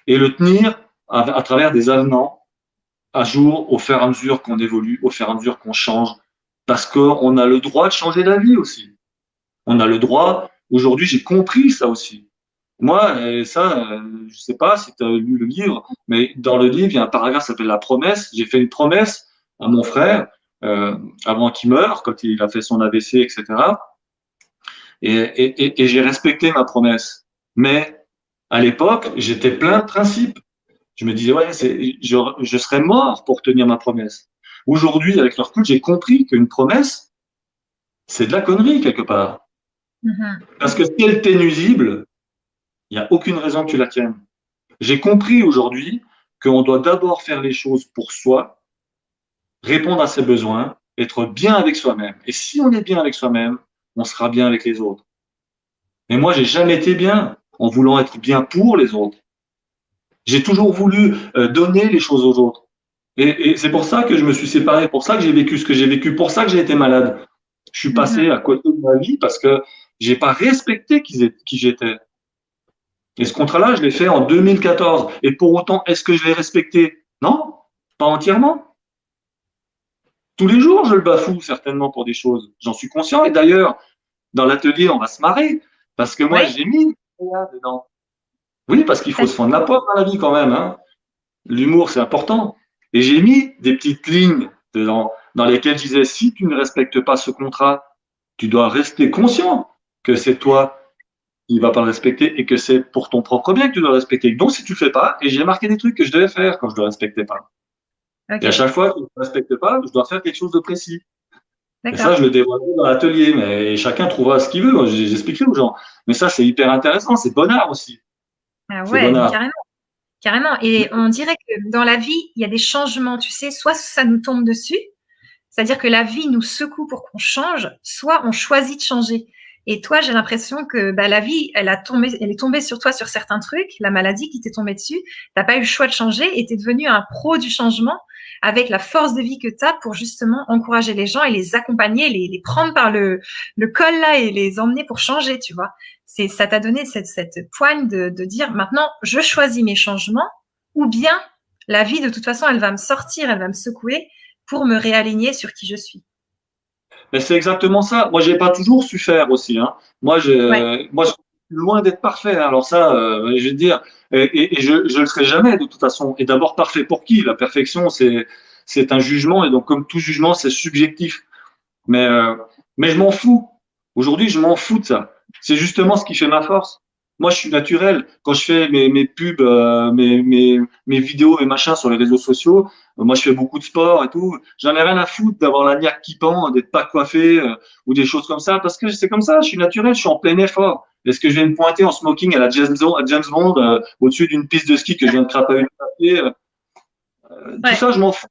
et le tenir à travers des avenants à jour au fur et à mesure qu'on évolue, au fur et à mesure qu'on change, parce qu'on a le droit de changer d'avis aussi. On a le droit, aujourd'hui j'ai compris ça aussi. Moi, ça, je sais pas si tu as lu le livre, mais dans le livre, il y a un paragraphe qui s'appelle La promesse. J'ai fait une promesse à mon frère avant qu'il meure, quand il a fait son AVC, etc. Et j'ai respecté ma promesse. Mais à l'époque, j'étais plein de principes. Je me disais, ouais, je serais mort pour tenir ma promesse. Aujourd'hui, avec le recul, j'ai compris qu'une promesse, c'est de la connerie quelque part. Mhm. Parce que si elle t'est nuisible, il n'y a aucune raison que tu la tiennes. J'ai compris aujourd'hui qu'on doit d'abord faire les choses pour soi, répondre à ses besoins, être bien avec soi-même. Et si on est bien avec soi-même, on sera bien avec les autres. Mais moi, j'ai jamais été bien en voulant être bien pour les autres. J'ai toujours voulu donner les choses aux autres. Et c'est pour ça que je me suis séparé, pour ça que j'ai vécu ce que j'ai vécu, pour ça que j'ai été malade. Je suis passé Mhm. à côté de ma vie parce que j'ai pas respecté qui j'étais. Et ce contrat-là, je l'ai fait en 2014. Et pour autant, est-ce que je l'ai respecté? Non, pas entièrement. Tous les jours, je le bafoue certainement pour des choses. J'en suis conscient. Et d'ailleurs, dans l'atelier, on va se marrer parce que moi, Ouais, j'ai mis dedans. Oui, parce qu'il faut se d'accord. fendre la poire dans la vie quand même, hein. L'humour, c'est important. Et j'ai mis des petites lignes dedans, dans lesquelles je disais, si tu ne respectes pas ce contrat, tu dois rester conscient que c'est toi qui ne vas pas le respecter et que c'est pour ton propre bien que tu dois le respecter. Donc, si tu ne le fais pas, et j'ai marqué des trucs que je devais faire quand je ne le respectais pas. Et à Ok, chaque fois que je ne le respecte pas, je dois faire quelque chose de précis. Et ça, d'accord. je le dévoile dans l'atelier, mais chacun trouvera ce qu'il veut. Moi, j'expliquerai aux gens. Mais ça, c'est hyper intéressant. C'est bon art aussi. Ah C'est ouais, bon mais art. carrément. Carrément. Et on dirait que dans la vie, il y a des changements, tu sais, soit ça nous tombe dessus, c'est-à-dire que la vie nous secoue pour qu'on change, soit on choisit de changer. Et toi, j'ai l'impression que bah, la vie, elle est tombée sur toi sur certains trucs, la maladie qui t'est tombée dessus. T'as pas eu le choix de changer et t'es devenu un pro du changement avec la force de vie que t'as pour justement encourager les gens et les accompagner, les prendre par le col là et les emmener pour changer, tu vois. Ça t'a donné cette poigne de dire maintenant, je choisis mes changements ou bien la vie, de toute façon, elle va me sortir, elle va me secouer pour me réaligner sur qui je suis. Mais c'est exactement ça. Moi, j'ai pas toujours su faire aussi, hein. Ouais. Moi, je suis loin d'être parfait, hein. Alors ça, je vais te dire, et je le serai jamais de toute façon. Et d'abord, parfait pour qui? La perfection, c'est un jugement, et donc comme tout jugement, c'est subjectif. Mais, euh, mais je m'en fous. Aujourd'hui, je m'en fous de ça. C'est justement ce qui fait ma force. Moi, je suis naturel. Quand je fais mes pubs, mes vidéos et machins sur les réseaux sociaux, moi, je fais beaucoup de sport et tout. J'en ai rien à foutre d'avoir la niaque qui pend, d'être pas coiffé ou des choses comme ça, parce que c'est comme ça. Je suis naturel, je suis en plein effort. Est-ce que je vais me pointer en smoking à James Bond au-dessus d'une piste de ski que je viens de crapahuter tout Ouais, ça, je m'en fous.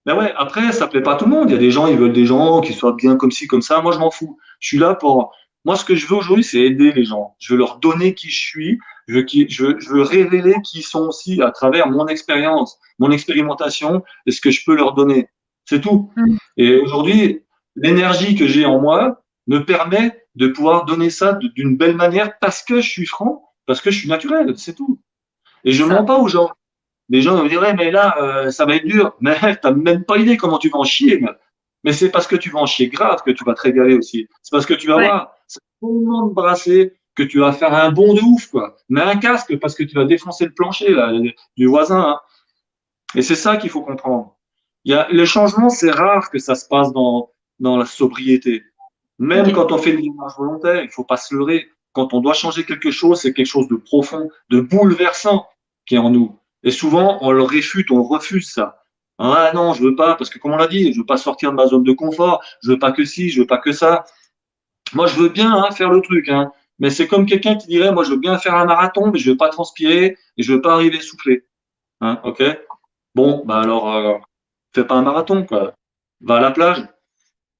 Ben ouais, après, ça plaît pas à tout le monde. Il y a des gens, ils veulent des gens qui soient bien comme ci, comme ça. Moi, je m'en fous. Je suis là pour. Moi, ce que je veux aujourd'hui, c'est aider les gens. Je veux leur donner qui je suis. Je veux révéler qui ils sont aussi à travers mon expérience, mon expérimentation et ce que je peux leur donner. C'est tout. mm, Et aujourd'hui, l'énergie que j'ai en moi me permet de pouvoir donner ça d'une belle manière parce que je suis franc, parce que je suis naturel. C'est tout. Et c'est je mens ça. pas aux gens. Les gens vont me dire, ouais, mais là, ça va être dur. Mais t'as même pas idée comment tu vas en chier. Mais c'est parce que tu vas en chier grave que tu vas te régaler aussi. C'est parce que tu vas Ouais, voir, c'est tellement de brasser que tu vas faire un bond de ouf, quoi. Mais un casque parce que tu vas défoncer le plancher, là, du voisin, hein. Et c'est ça qu'il faut comprendre. Le changement, c'est rare que ça se passe dans la sobriété. Même ok. quand on fait des démarches volontaires, il faut pas se leurrer. Quand on doit changer quelque chose, c'est quelque chose de profond, de bouleversant qui est en nous. Et souvent, on le réfute, on refuse ça. Ah non, je veux pas, parce que comme on l'a dit, je veux pas sortir de ma zone de confort, je veux pas que ci, je veux pas que ça. Moi, je veux bien hein, faire le truc, hein, mais c'est comme quelqu'un qui dirait, moi, je veux bien faire un marathon, mais je veux pas transpirer et je veux pas arriver soufflé. Hein, ok? Bon, bah alors, fais pas un marathon, quoi. Va à la plage. Ah,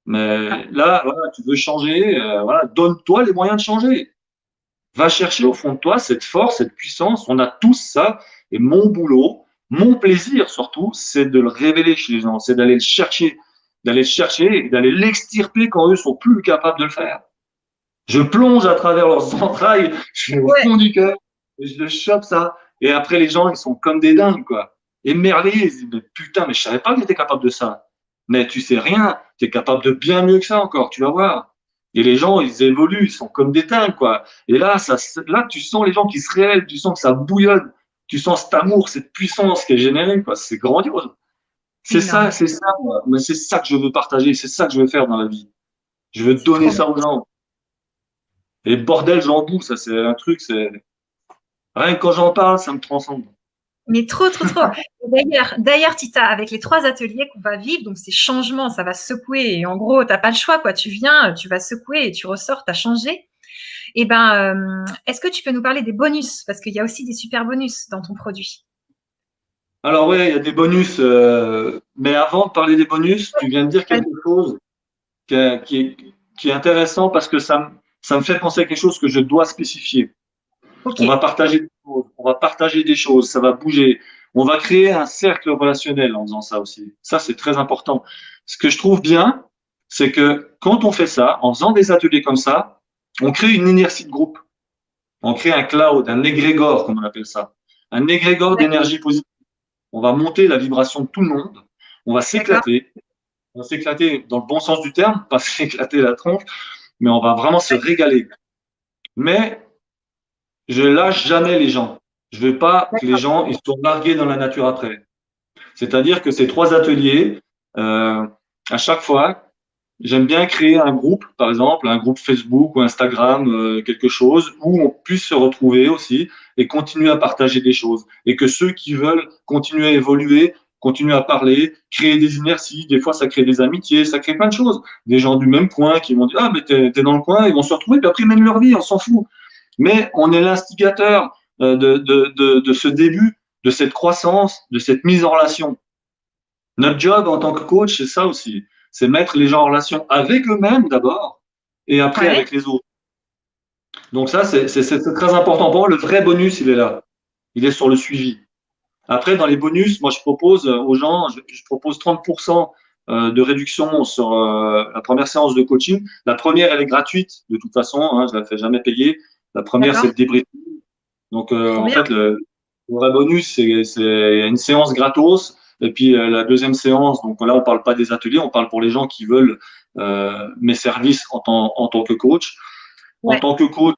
Mais là, voilà, tu veux changer, voilà, donne-toi les moyens de changer. Va chercher au fond de toi cette force, cette puissance. On a tous ça. Et mon boulot, mon plaisir surtout, c'est de le révéler chez les gens, c'est d'aller le chercher et d'aller l'extirper quand eux sont plus capables de le faire. Je plonge à travers leurs entrailles, je vais au ouais, fond du cœur, et je le chope ça. Et après, les gens, ils sont comme des dingues, quoi. Émerveillés, ils se disent, mais putain, mais je savais pas que j'étais capable de ça. Mais tu sais rien, tu es capable de bien mieux que ça encore, tu vas voir. Et les gens, ils évoluent, ils sont comme des dingues, quoi. Et là, là, tu sens les gens qui se révèlent, tu sens que ça bouillonne, tu sens cet amour, cette puissance qui est générée, quoi. C'est grandiose. énorme. C'est ça, moi. Mais c'est ça que je veux partager, c'est ça que je veux faire dans la vie. Je veux C'est donner trop bien. ça aux gens. Et bordel, j'en bouffe, ça c'est un truc, c'est rien que quand j'en parle, ça me transcende. Mais trop, trop, trop. D'ailleurs, Tita, avec les 3 ateliers qu'on va vivre, donc ces changements, ça va secouer. Et en gros, t'as pas le choix, quoi. Tu viens, tu vas secouer et tu ressors, t'as changé. Et ben, est-ce que tu peux nous parler des bonus? Parce qu'il y a aussi des super bonus dans ton produit. Alors ouais, il y a des bonus, mais avant de parler des bonus, tu viens de dire quelque chose qui est, qui est, qui est intéressant parce que ça me fait penser à quelque chose que je dois spécifier. Ok, On va partager des choses, on va partager des choses, ça va bouger. On va créer un cercle relationnel en faisant ça aussi. Ça, c'est très important. Ce que je trouve bien, c'est que quand on fait ça, en faisant des ateliers comme ça, on crée une inertie de groupe. On crée un cloud, un égrégore, comme on appelle ça. Un égrégore d'énergie positive. On va monter la vibration de tout le monde. On va d'accord. s'éclater. On va s'éclater dans le bon sens du terme, pas s'éclater la tronche, mais on va vraiment se régaler. Mais je lâche jamais les gens. Je veux pas que les gens ils soient largués dans la nature après. C'est-à-dire que ces 3 ateliers, à chaque fois, j'aime bien créer un groupe, par exemple, un groupe Facebook ou Instagram, quelque chose, où on puisse se retrouver aussi et continuer à partager des choses. Et que ceux qui veulent continuer à évoluer, continuer à parler, créer des inerties, des fois ça crée des amitiés, ça crée plein de choses. Des gens du même coin qui vont dire, ah, mais t'es dans le coin, ils vont se retrouver, puis après ils mènent leur vie, on s'en fout. Mais on est l'instigateur de ce début, de cette croissance, de cette mise en relation. Notre job en tant que coach, c'est ça aussi. C'est mettre les gens en relation avec eux-mêmes d'abord et après Ouais, avec les autres. Donc ça, c'est très important. Pour moi, le vrai bonus, il est là. Il est sur le suivi. Après, dans les bonus, moi, je propose aux gens, je propose 30% de réduction sur la première séance de coaching. La première, elle est gratuite de toute façon, hein, je ne la fais jamais payer. La première, c'est d'accord. le débrief. Donc, Trop en bien. fait, le vrai bonus, c'est une séance gratos. Et puis, la deuxième séance, donc là, on parle pas des ateliers, on parle pour les gens qui veulent mes services en tant que coach. En Ouais, tant que coach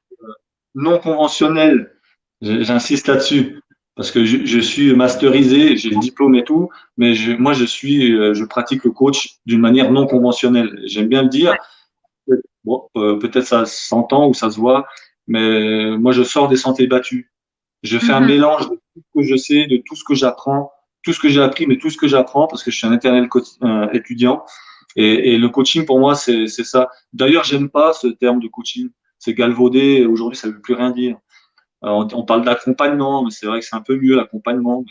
non conventionnel, j'insiste là-dessus, parce que je suis masterisé, j'ai le diplôme et tout, mais je pratique le coach d'une manière non conventionnelle. J'aime bien le dire. ouais. Bon, peut-être ça s'entend ou ça se voit, mais moi, je sors des sentiers battus. Je fais un Mhm. mélange de tout ce que je sais, de tout ce que j'apprends, tout ce que j'ai appris, mais tout ce que j'apprends, parce que je suis un éternel étudiant. Et le coaching, pour moi, c'est ça. D'ailleurs, j'aime pas ce terme de coaching. C'est galvaudé. Aujourd'hui, ça veut plus rien dire. On parle d'accompagnement, mais c'est vrai que c'est un peu mieux l'accompagnement,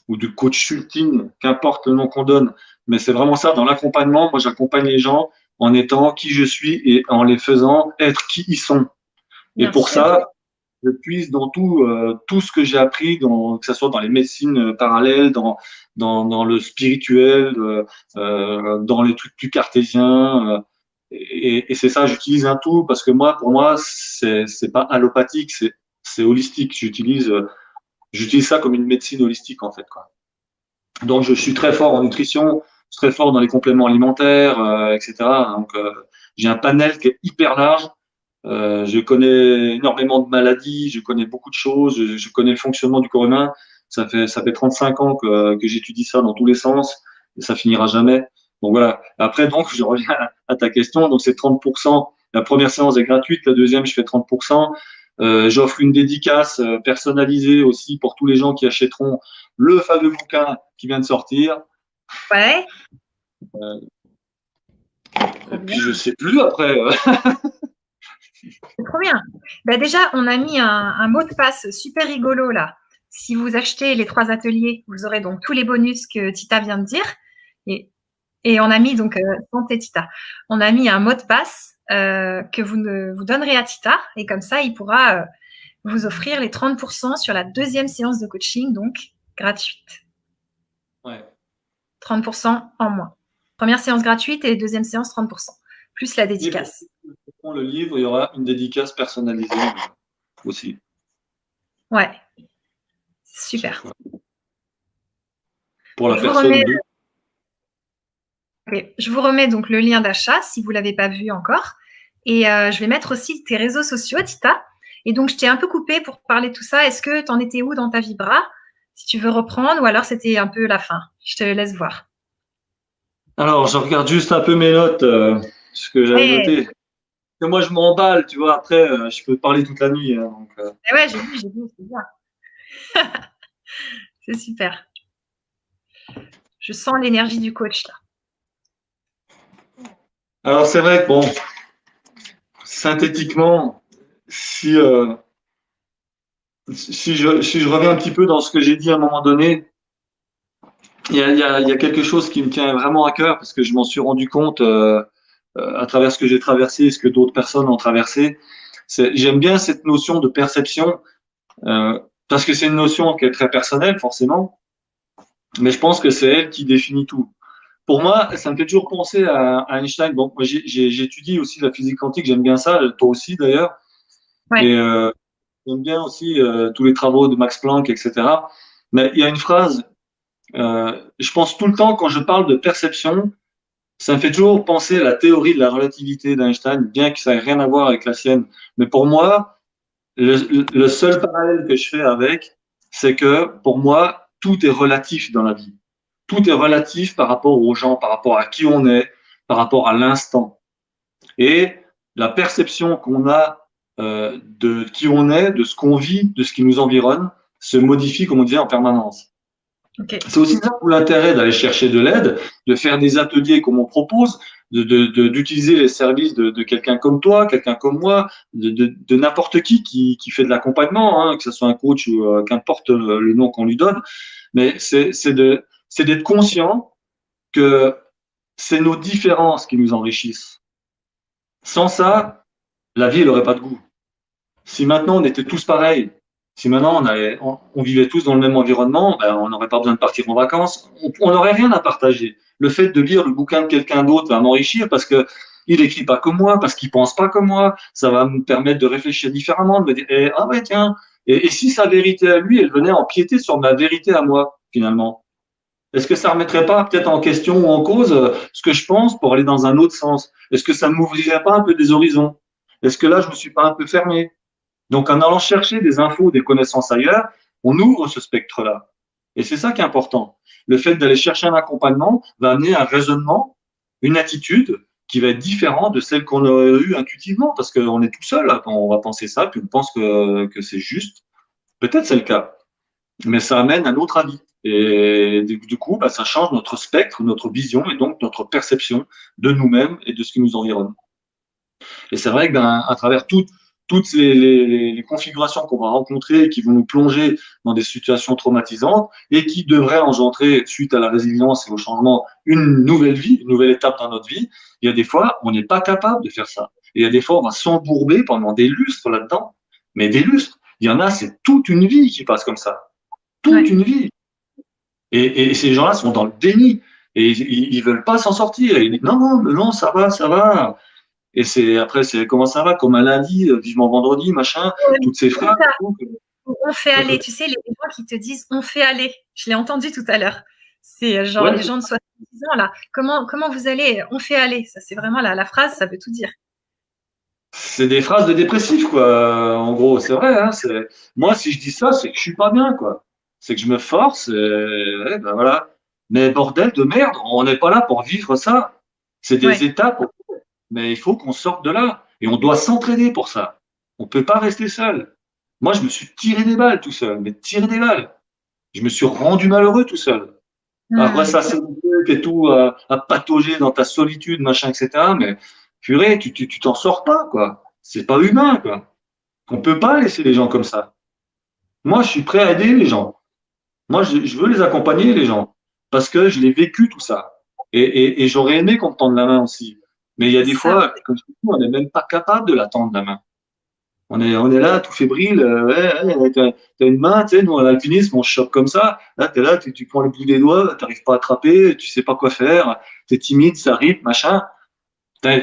ou du coaching, qu'importe le nom qu'on donne. Mais c'est vraiment ça. Dans l'accompagnement, moi, j'accompagne les gens en étant qui je suis et en les faisant être qui ils sont. Et Bien pour sûr. ça, je puise dans tout ce que j'ai appris, que ce soit dans les médecines parallèles, dans le spirituel, dans les trucs plus cartésiens. Et c'est ça, j'utilise un tout parce que pour moi, c'est pas allopathique, c'est holistique. J'utilise ça comme une médecine holistique en fait, quoi. Donc je suis très fort en nutrition, je suis très fort dans les compléments alimentaires, etc. Donc j'ai un panel qui est hyper large. Je connais énormément de maladies, je connais beaucoup de choses, je connais le fonctionnement du corps humain. Ça fait 35 ans que j'étudie ça dans tous les sens et ça finira jamais. Donc voilà. Après, donc, je reviens à ta question. Donc, c'est 30%. La première séance est gratuite, la deuxième, je fais 30%. J'offre une dédicace personnalisée aussi pour tous les gens qui achèteront le fameux bouquin qui vient de sortir. Ouais, trop Et puis, bien. je sais plus après. C'est trop bien. Bah déjà, on a mis un mot de passe super rigolo là. Si vous achetez les 3 ateliers, vous aurez donc tous les bonus que Tita vient de dire. Et, et on a mis donc santé Tita. On a mis un mot de passe que vous donnerez à Tita et comme ça, il pourra vous offrir les 30% sur la deuxième séance de coaching, donc gratuite. Ouais. 30% en moins. Première séance gratuite et deuxième séance 30%, plus la Et pour dédicace. ceux qui auront le livre, il y aura une dédicace personnalisée aussi. Ouais, Chaque super. fois. Pour la Je vous remets personne de. Ok. Je vous remets donc le lien d'achat si vous ne l'avez pas vu encore. Et je vais mettre aussi tes réseaux sociaux, Tita. Et donc, je t'ai un peu coupé pour parler de tout ça. Est-ce que tu en étais où dans ta vibra? Si tu veux reprendre, ou alors c'était un peu la fin. Je te laisse voir. Alors, je regarde juste un peu mes notes, ce que j'avais Ouais, noté. Et moi, je m'emballe, tu vois. Après, je peux parler toute la nuit, hein, donc, ouais, j'ai vu, c'est bien. C'est super. Je sens l'énergie du coach là. Alors, c'est vrai que, bon, synthétiquement, si, euh, si je reviens un petit peu dans ce que j'ai dit à un moment donné, il y a quelque chose qui me tient vraiment à cœur parce que je m'en suis rendu compte à travers ce que j'ai traversé et ce que d'autres personnes ont traversé. J'aime bien cette notion de perception parce que c'est une notion qui est très personnelle, forcément, mais je pense que c'est elle qui définit tout. Pour moi, ça me fait toujours penser à Einstein. Bon, moi, j'étudie aussi la physique quantique, j'aime bien ça, toi aussi d'ailleurs, Ouais. et j'aime bien aussi tous les travaux de Max Planck, etc. Mais il y a une phrase, je pense tout le temps quand je parle de perception, ça me fait toujours penser à la théorie de la relativité d'Einstein, bien que ça n'ait rien à voir avec la sienne. Mais pour moi, le seul parallèle que je fais avec, c'est que pour moi, tout est relatif dans la vie. Tout est relatif par rapport aux gens, par rapport à qui on est, par rapport à l'instant. Et la perception qu'on a de qui on est, de ce qu'on vit, de ce qui nous environne, se modifie, comme on disait, en permanence. Ok. C'est aussi ça pour l'intérêt d'aller chercher de l'aide, de faire des ateliers comme on propose, d'utiliser les services de quelqu'un comme toi, quelqu'un comme moi, de n'importe qui fait de l'accompagnement, hein, que ce soit un coach ou qu'importe le nom qu'on lui donne. Mais c'est d'être conscient que c'est nos différences qui nous enrichissent. Sans ça, la vie n'aurait pas de goût. Si maintenant on était tous pareils, si maintenant on vivait tous dans le même environnement, ben, on n'aurait pas besoin de partir en vacances, on n'aurait rien à partager. Le fait de lire le bouquin de quelqu'un d'autre va m'enrichir parce que il écrit pas comme moi, parce qu'il pense pas comme moi, ça va me permettre de réfléchir différemment, de me dire, ah ouais, tiens, et si sa vérité à lui, elle venait empiéter sur ma vérité à moi, finalement? Est-ce que ça remettrait pas peut-être en question ou en cause ce que je pense pour aller dans un autre sens? Est-ce que ça m'ouvrirait pas un peu des horizons? Est-ce que là, je me suis pas un peu fermé? Donc, en allant chercher des infos, des connaissances ailleurs, on ouvre ce spectre-là. Et c'est ça qui est important. Le fait d'aller chercher un accompagnement va amener un raisonnement, une attitude qui va être différente de celle qu'on aurait eue intuitivement, parce qu'on est tout seul là, quand on va penser ça, puis on pense que c'est juste. Peut-être c'est le cas, mais ça amène un autre avis. Et du coup, bah, ça change notre spectre, notre vision et donc notre perception de nous-mêmes et de ce qui nous environne. Et c'est vrai qu'à travers toutes les configurations qu'on va rencontrer et qui vont nous plonger dans des situations traumatisantes et qui devraient engendrer, suite à la résilience et au changement, une nouvelle vie, une nouvelle étape dans notre vie, il y a des fois, on n'est pas capable de faire ça. Et il y a des fois, on va s'embourber pendant des lustres là-dedans. Mais des lustres, il y en a, c'est toute une vie qui passe comme ça. Toute une vie. Et ces gens-là sont dans le déni. Et ils veulent pas s'en sortir. Et ils disent, non, non, non, ça va, ça va. Et c'est comment ça va, comme un lundi, vivement vendredi, machin, toutes ces phrases. On fait aller, tu sais, les gens qui te disent on fait aller. Je l'ai entendu tout à l'heure. C'est genre les gens de 70 ans là. Comment vous allez? On fait aller. Ça, c'est vraiment la phrase, ça veut tout dire. C'est des phrases de dépressifs, quoi. En gros, c'est vrai. Hein, moi, si je dis ça, c'est que je suis pas bien, quoi. C'est que je me force. Ouais, ben voilà. Mais bordel de merde, on n'est pas là pour vivre ça. C'est des étapes, mais il faut qu'on sorte de là. Et on doit s'entraider pour ça. On peut pas rester seul. Moi, je me suis tiré des balles tout seul, mais tiré des balles. Je me suis rendu malheureux tout seul. À ressasser des trucs et tout, à patauger dans ta solitude, machin, etc. Mais purée, tu t'en sors pas, quoi. C'est pas humain, quoi. On peut pas laisser les gens comme ça. Moi, je suis prêt à aider les gens. Moi, je veux les accompagner, les gens, parce que je l'ai vécu tout ça. Et j'aurais aimé qu'on me tende la main aussi. Mais il y a des fois, comme je dis, on n'est même pas capable de la tendre la main. On est là, tout fébrile. Ouais, t'as une main, tu sais, nous, en alpinisme, on chope comme ça. Là, t'es là, tu prends le bout des doigts, t'arrives pas à attraper, tu sais pas quoi faire, t'es timide, ça arrive, machin.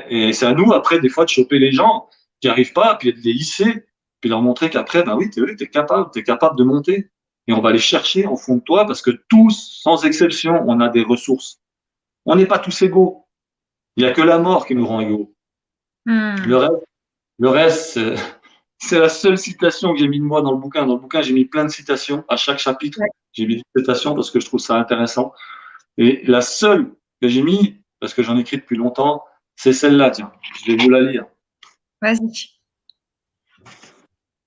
Et c'est à nous, après, des fois, de choper les gens qui arrivent pas, puis de les hisser, puis leur montrer qu'après, ben oui, t'es capable de monter. Et on va les chercher au fond de toi, parce que tous, sans exception, on a des ressources. On n'est pas tous égaux. Il y a que la mort qui nous rend égaux. Le reste, le reste, c'est la seule citation que j'ai mis de moi dans le bouquin. Dans le bouquin, j'ai mis plein de citations. À chaque chapitre, j'ai mis des citations parce que je trouve ça intéressant. Et la seule que j'ai mis, parce que j'en écris depuis longtemps, c'est celle-là. Tiens, je vais vous la lire. Vas-y.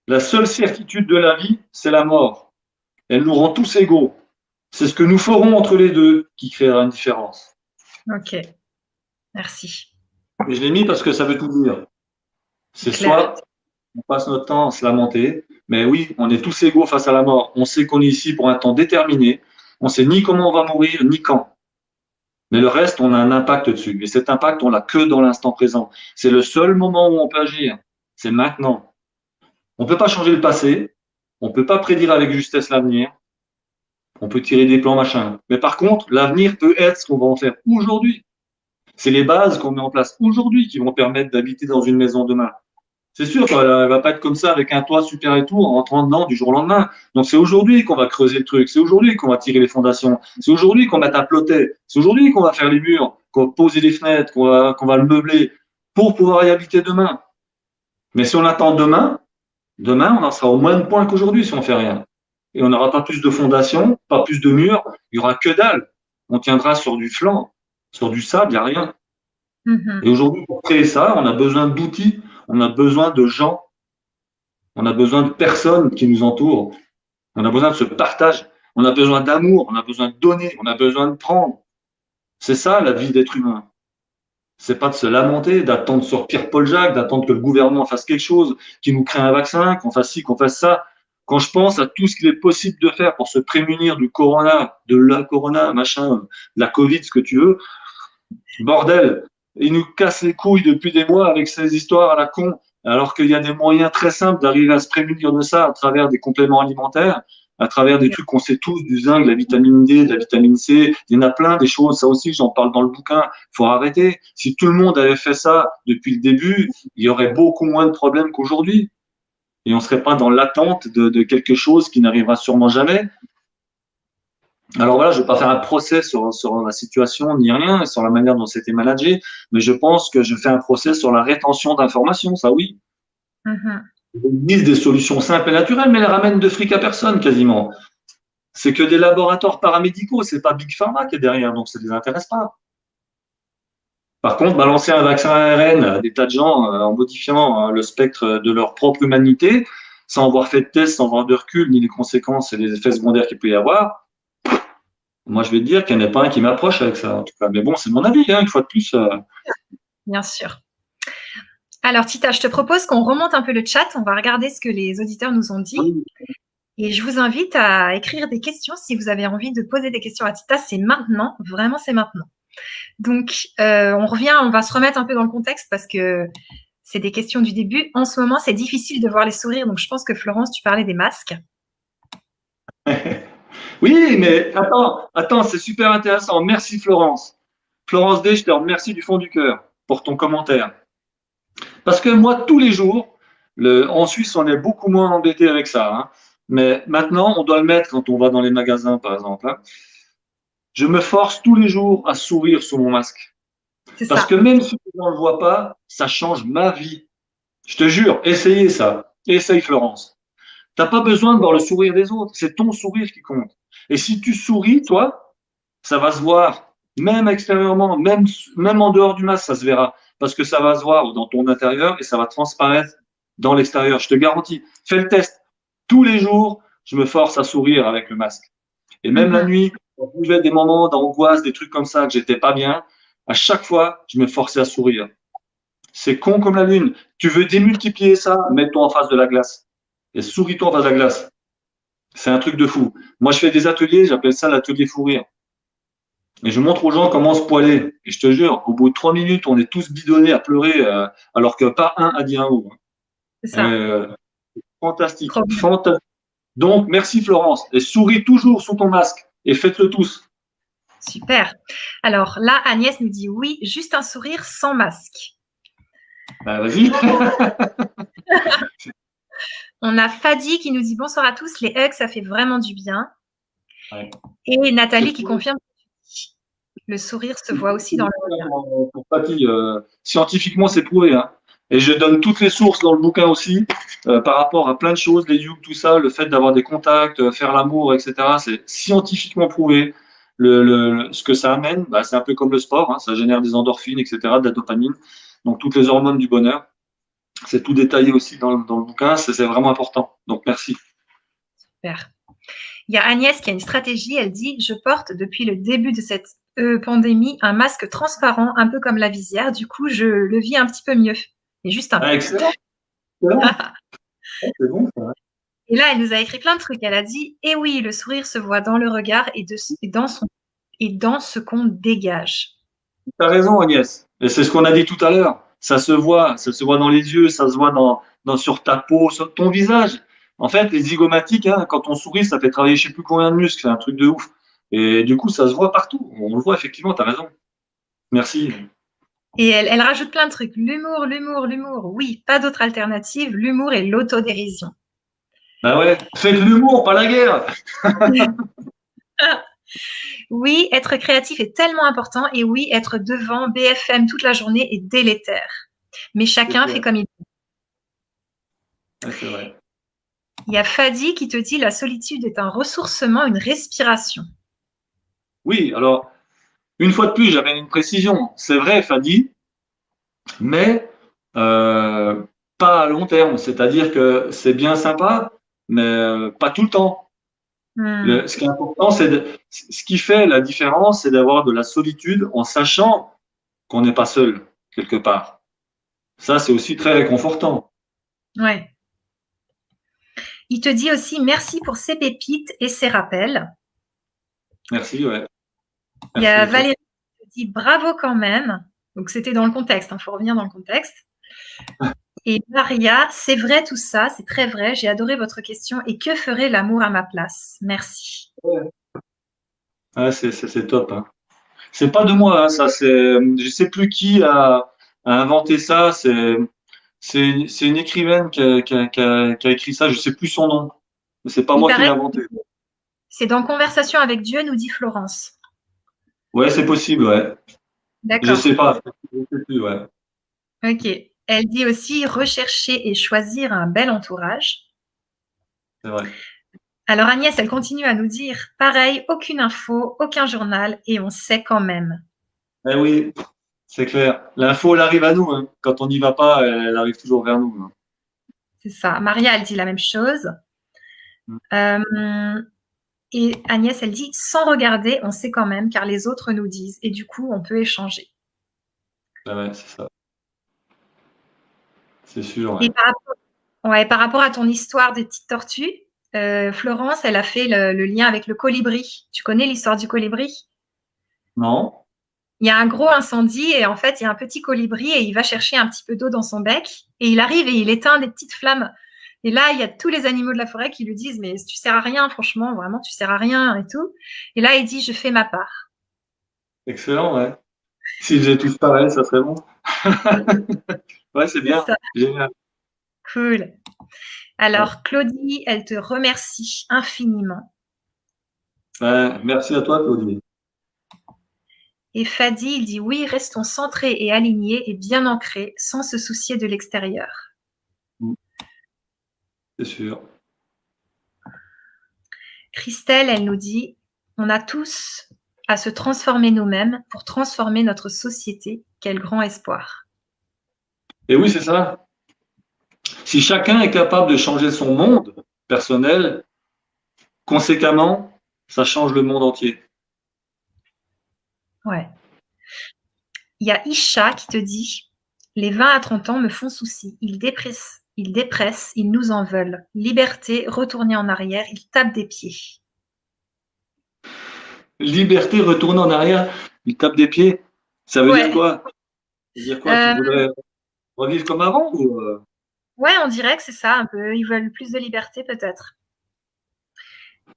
La seule certitude de la vie, c'est la mort. Elle nous rend tous égaux. C'est ce que nous ferons entre les deux qui créera une différence. Ok. Merci. Et je l'ai mis parce que ça veut tout dire. C'est soit on passe notre temps à se lamenter, mais oui, on est tous égaux face à la mort. On sait qu'on est ici pour un temps déterminé. On sait ni comment on va mourir, ni quand. Mais le reste, on a un impact dessus. Et cet impact, on l'a que dans l'instant présent. C'est le seul moment où on peut agir. C'est maintenant. On ne peut pas changer le passé. On ne peut pas prédire avec justesse l'avenir. On peut tirer des plans, machin. Mais par contre, l'avenir peut être ce qu'on va en faire aujourd'hui. C'est les bases qu'on met en place aujourd'hui qui vont permettre d'habiter dans une maison demain. C'est sûr qu'elle ne va pas être comme ça avec un toit super et tout en rentrant dedans du jour au lendemain. Donc c'est aujourd'hui qu'on va creuser le truc, c'est aujourd'hui qu'on va tirer les fondations, c'est aujourd'hui qu'on va mettre un plotet, c'est aujourd'hui qu'on va faire les murs, qu'on va poser les fenêtres, qu'on va le meubler pour pouvoir y habiter demain. Mais si on attend demain, on en sera au moins point qu'aujourd'hui si on fait rien. Et on n'aura pas plus de fondations, pas plus de murs, il y aura que dalle. On tiendra sur du flanc, sur du sable, il n'y a rien. Et aujourd'hui, pour créer ça, on a besoin d'outils, on a besoin de gens, on a besoin de personnes qui nous entourent, on a besoin de ce partage, on a besoin d'amour, on a besoin de donner, on a besoin de prendre. C'est ça la vie d'être humain. C'est pas de se lamenter, d'attendre sur Pierre-Paul Jacques, d'attendre que le gouvernement fasse quelque chose, qu'il nous crée un vaccin, qu'on fasse ci, qu'on fasse ça. Quand je pense à tout ce qu'il est possible de faire pour se prémunir du corona, de la corona, machin, de la Covid, ce que tu veux, bordel, il nous casse les couilles depuis des mois avec ces histoires à la con, alors qu'il y a des moyens très simples d'arriver à se prémunir de ça à travers des compléments alimentaires, à travers des trucs qu'on sait tous, du zinc, de la vitamine D, de la vitamine C. Il y en a plein des choses, ça aussi, j'en parle dans le bouquin. Il faut arrêter. Si tout le monde avait fait ça depuis le début, il y aurait beaucoup moins de problèmes qu'aujourd'hui. Et on ne serait pas dans l'attente de quelque chose qui n'arrivera sûrement jamais. Alors voilà, je ne vais pas faire un procès sur la situation ni rien, sur la manière dont c'était managé, mais je pense que je fais un procès sur la rétention d'informations, ça oui. Ils disent des solutions simples et naturelles, mais elles ramènent de fric à personne quasiment. C'est que des laboratoires paramédicaux, c'est pas Big Pharma qui est derrière, donc ça ne les intéresse pas. Par contre, balancer un vaccin ARN à des tas de gens en modifiant le spectre de leur propre humanité, sans avoir fait de test, sans avoir de recul, ni les conséquences et les effets secondaires qu'il peut y avoir, moi je vais te dire qu'il n'y en a pas un qui m'approche avec ça, en tout cas. Mais bon, c'est mon avis, hein, une fois de plus. Bien sûr. Alors, Tita, je te propose qu'on remonte un peu le chat. On va regarder ce que les auditeurs nous ont dit. Oui. Et je vous invite à écrire des questions si vous avez envie de poser des questions à Tita. C'est maintenant, vraiment, c'est maintenant. Donc, on va se remettre un peu dans le contexte parce que c'est des questions du début. En ce moment, c'est difficile de voir les sourires. Donc, je pense que Florence, tu parlais des masques. Oui, mais attends, c'est super intéressant. Merci Florence. Florence D, je te remercie du fond du cœur pour ton commentaire. Parce que moi, tous les jours, en Suisse, on est beaucoup moins embêté avec ça, hein. Mais maintenant, on doit le mettre quand on va dans les magasins, par exemple, hein. Je me force tous les jours à sourire sous mon masque. C'est Parce ça. que même si on ne le voit pas, ça change ma vie. Je te jure, essayez ça. Essaye Florence. T'as pas besoin de voir le sourire des autres, c'est ton sourire qui compte. Et si tu souris, toi, ça va se voir, même extérieurement, même en dehors du masque, ça se verra, parce que ça va se voir dans ton intérieur et ça va transparaître dans l'extérieur. Je te garantis. Fais le test. Tous les jours, je me force à sourire avec le masque. Et même la nuit, quand je vivais des moments d'angoisse, des trucs comme ça, que j'étais pas bien, à chaque fois, je me forçais à sourire. C'est con comme la lune. Tu veux démultiplier ça, mets-toi en face de la glace. Et souris-toi en face de la glace. C'est un truc de fou. Moi, je fais des ateliers, j'appelle ça l'atelier fou rire. Et je montre aux gens comment se poiler. Et je te jure, au bout de 3 minutes, on est tous bidonnés à pleurer, alors que pas un a dit un mot. C'est ça. Fantastique, Trop bien. fantastique. Donc, merci Florence. Et souris toujours sous ton masque. Et faites-le tous. Super. Alors là, Agnès nous dit oui, juste un sourire sans masque. Bah, vas-y. On a Fadi qui nous dit bonsoir à tous, les hugs, ça fait vraiment du bien. Ouais. Et Nathalie qui confirme le sourire se voit aussi dans le regard. Pour Papi, scientifiquement, c'est prouvé, hein. Et je donne toutes les sources dans le bouquin aussi, par rapport à plein de choses, les yugs, tout ça, le fait d'avoir des contacts, faire l'amour, etc. C'est scientifiquement prouvé. Ce que ça amène, bah, c'est un peu comme le sport, hein, ça génère des endorphines, etc., de la dopamine, donc toutes les hormones du bonheur. C'est tout détaillé aussi dans le bouquin, c'est vraiment important. Donc merci. Super. Il y a Agnès qui a une stratégie, elle dit je porte depuis le début de cette pandémie un masque transparent, un peu comme la visière, du coup je le vis un petit peu mieux. Et juste un Ah, peu. excellent, excellent. C'est bon, ça. Et là, elle nous a écrit plein de trucs. Elle a dit eh oui, le sourire se voit dans le regard et dans ce qu'on dégage. T'as raison, Agnès. Et c'est ce qu'on a dit tout à l'heure. Ça se voit dans les yeux, ça se voit sur ta peau, sur ton visage. En fait, les zygomatiques, hein, quand on sourit, ça fait travailler je sais plus combien de muscles, c'est un truc de ouf. Et du coup, ça se voit partout. On le voit effectivement, t'as raison. Merci. Et elle rajoute plein de trucs. L'humour, l'humour, l'humour. Oui, pas d'autre alternative. L'humour et l'autodérision. Bah ouais, faites l'humour, pas la guerre. Oui, être créatif est tellement important. Et oui, être devant BFM toute la journée est délétère. Mais chacun fait comme il peut. Ouais, c'est vrai. Il y a Fadi qui te dit la solitude est un ressourcement, une respiration. Oui, alors, une fois de plus, j'avais une précision. C'est vrai, Fadi, mais euh, pas à long terme. C'est-à-dire que c'est bien sympa, mais pas tout le temps. Ce qui est important, ce qui fait la différence, c'est d'avoir de la solitude en sachant qu'on n'est pas seul quelque part. Ça, c'est aussi très réconfortant. Ouais. Il te dit aussi merci pour ces pépites et ces rappels. Merci, ouais. Il y Merci a à toi. Valérie qui te dit bravo quand même. Donc c'était dans le contexte, il faut revenir dans le contexte. Et Maria, c'est vrai tout ça, c'est très vrai. J'ai adoré votre question. Et que ferait l'amour à ma place? Merci. Ouais, c'est top, hein. C'est pas de moi, hein, ça. Je sais plus qui a inventé ça. C'est une écrivaine qui a écrit ça. Je sais plus son nom. Mais c'est pas Il moi qui paraît l'ai que inventé. c'est dans Conversation avec Dieu, nous dit Florence. Ouais, c'est possible, ouais. Je D'accord. sais pas. Je sais plus, ouais. Ok. Elle dit aussi rechercher et choisir un bel entourage. C'est vrai. Alors Agnès, elle continue à nous dire pareil, aucune info, aucun journal et on sait quand même. Eh oui. C'est clair. L'info, elle arrive à nous, hein. Quand on n'y va pas, elle arrive toujours vers nous, hein. C'est ça. Maria, elle dit la même chose. Euh, et Agnès, elle dit, sans regarder, on sait quand même, car les autres nous disent. Et du coup, on peut échanger. Ah ouais, c'est ça. C'est sûr, ouais. Et par rapport à ton histoire des petites tortues, Florence, elle a fait le lien avec le colibri. Tu connais l'histoire du colibri? Non? Il y a un gros incendie et en fait, il y a un petit colibri et il va chercher un petit peu d'eau dans son bec et il arrive et il éteint des petites flammes. Et là, il y a tous les animaux de la forêt qui lui disent, mais tu sers à rien, franchement, vraiment, tu sers à rien et tout. Et là, il dit, je fais ma part. Excellent, ouais. S'ils faisaient tous pareil, ça serait bon. Ouais, c'est C'est bien. ça, Génial. cool. Ouais. Alors, Claudie, elle te remercie infiniment. Ben, merci à toi, Claudie. Et Fadi, il dit, oui, restons centrés et alignés et bien ancrés sans se soucier de l'extérieur. C'est sûr. Christelle, elle nous dit, on a tous à se transformer nous-mêmes pour transformer notre société. Quel grand espoir. Et oui, c'est ça. Si chacun est capable de changer son monde personnel, conséquemment, ça change le monde entier. Ouais. Il y a Isha qui te dit, les 20 à 30 ans me font souci. Ils dépressent, ils nous en veulent. Liberté, retourner en arrière, ils tapent des pieds. Liberté, retourner en arrière, il tape des pieds. Ça veut dire Ouais. quoi? Ça veut dire quoi? Qu'il Euh, voudrait revivre comme avant ou ouais, on dirait que c'est ça un peu. Ils veulent plus de liberté peut-être.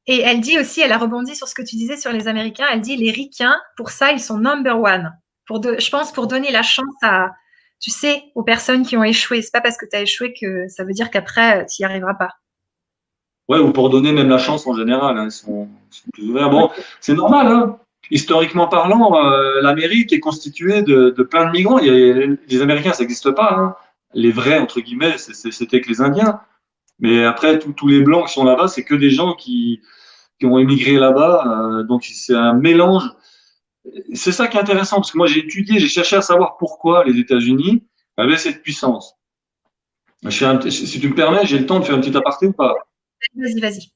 Et elle dit aussi, elle a rebondi sur ce que tu disais sur les Américains, elle dit les ricains, pour ça, ils sont number one. Je pense pour donner la chance à, tu sais, aux personnes qui ont échoué. C'est pas parce que tu as échoué que ça veut dire qu'après, tu n'y arriveras pas. ouais, ou pour donner même la chance en général, hein, ils sont plus ouverts. Bon, c'est normal, hein. Historiquement parlant, l'Amérique est constituée de plein de migrants. Les Américains, ça n'existe pas, hein. Les vrais, entre guillemets, c'était que les Indiens. Mais après, tous les Blancs qui sont là-bas, c'est que des gens qui ont émigré là-bas. Donc, c'est un mélange. C'est ça qui est intéressant, parce que moi, j'ai étudié, j'ai cherché à savoir pourquoi les États-Unis avaient cette puissance. Si tu me permets, j'ai le temps de faire un petit aparté ou pas? Vas-y, vas-y.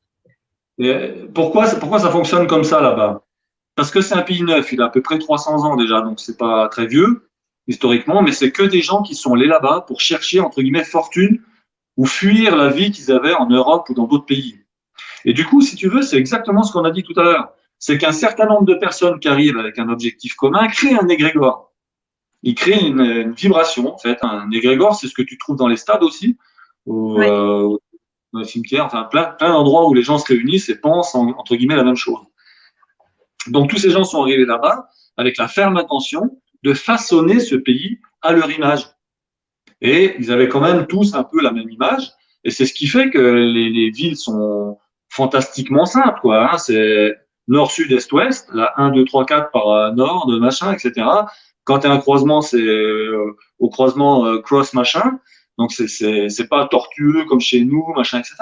Et pourquoi ça fonctionne comme ça là-bas? Parce que c'est un pays neuf, il a à peu près 300 ans déjà, donc c'est pas très vieux historiquement, mais c'est que des gens qui sont allés là-bas pour chercher entre guillemets fortune ou fuir la vie qu'ils avaient en Europe ou dans d'autres pays. Et du coup, si tu veux, c'est exactement ce qu'on a dit tout à l'heure. C'est qu'un certain nombre de personnes qui arrivent avec un objectif commun créent un égrégore. Ils créent une vibration, en fait. Un égrégore, c'est ce que tu trouves dans les stades aussi, au, Ouais. dans les cimetières, enfin plein d'endroits où les gens se réunissent et pensent entre guillemets la même chose. Donc tous ces gens sont arrivés là-bas avec la ferme intention de façonner ce pays à leur image. Et ils avaient quand même tous un peu la même image. Et c'est ce qui fait que les villes sont fantastiquement simples, quoi, hein. C'est nord, sud, est, ouest, là, 1, 2, 3, 4 par nord, de machin, etc. Quand tu as un croisement, c'est au croisement cross machin. Donc c'est pas tortueux comme chez nous, machin, etc.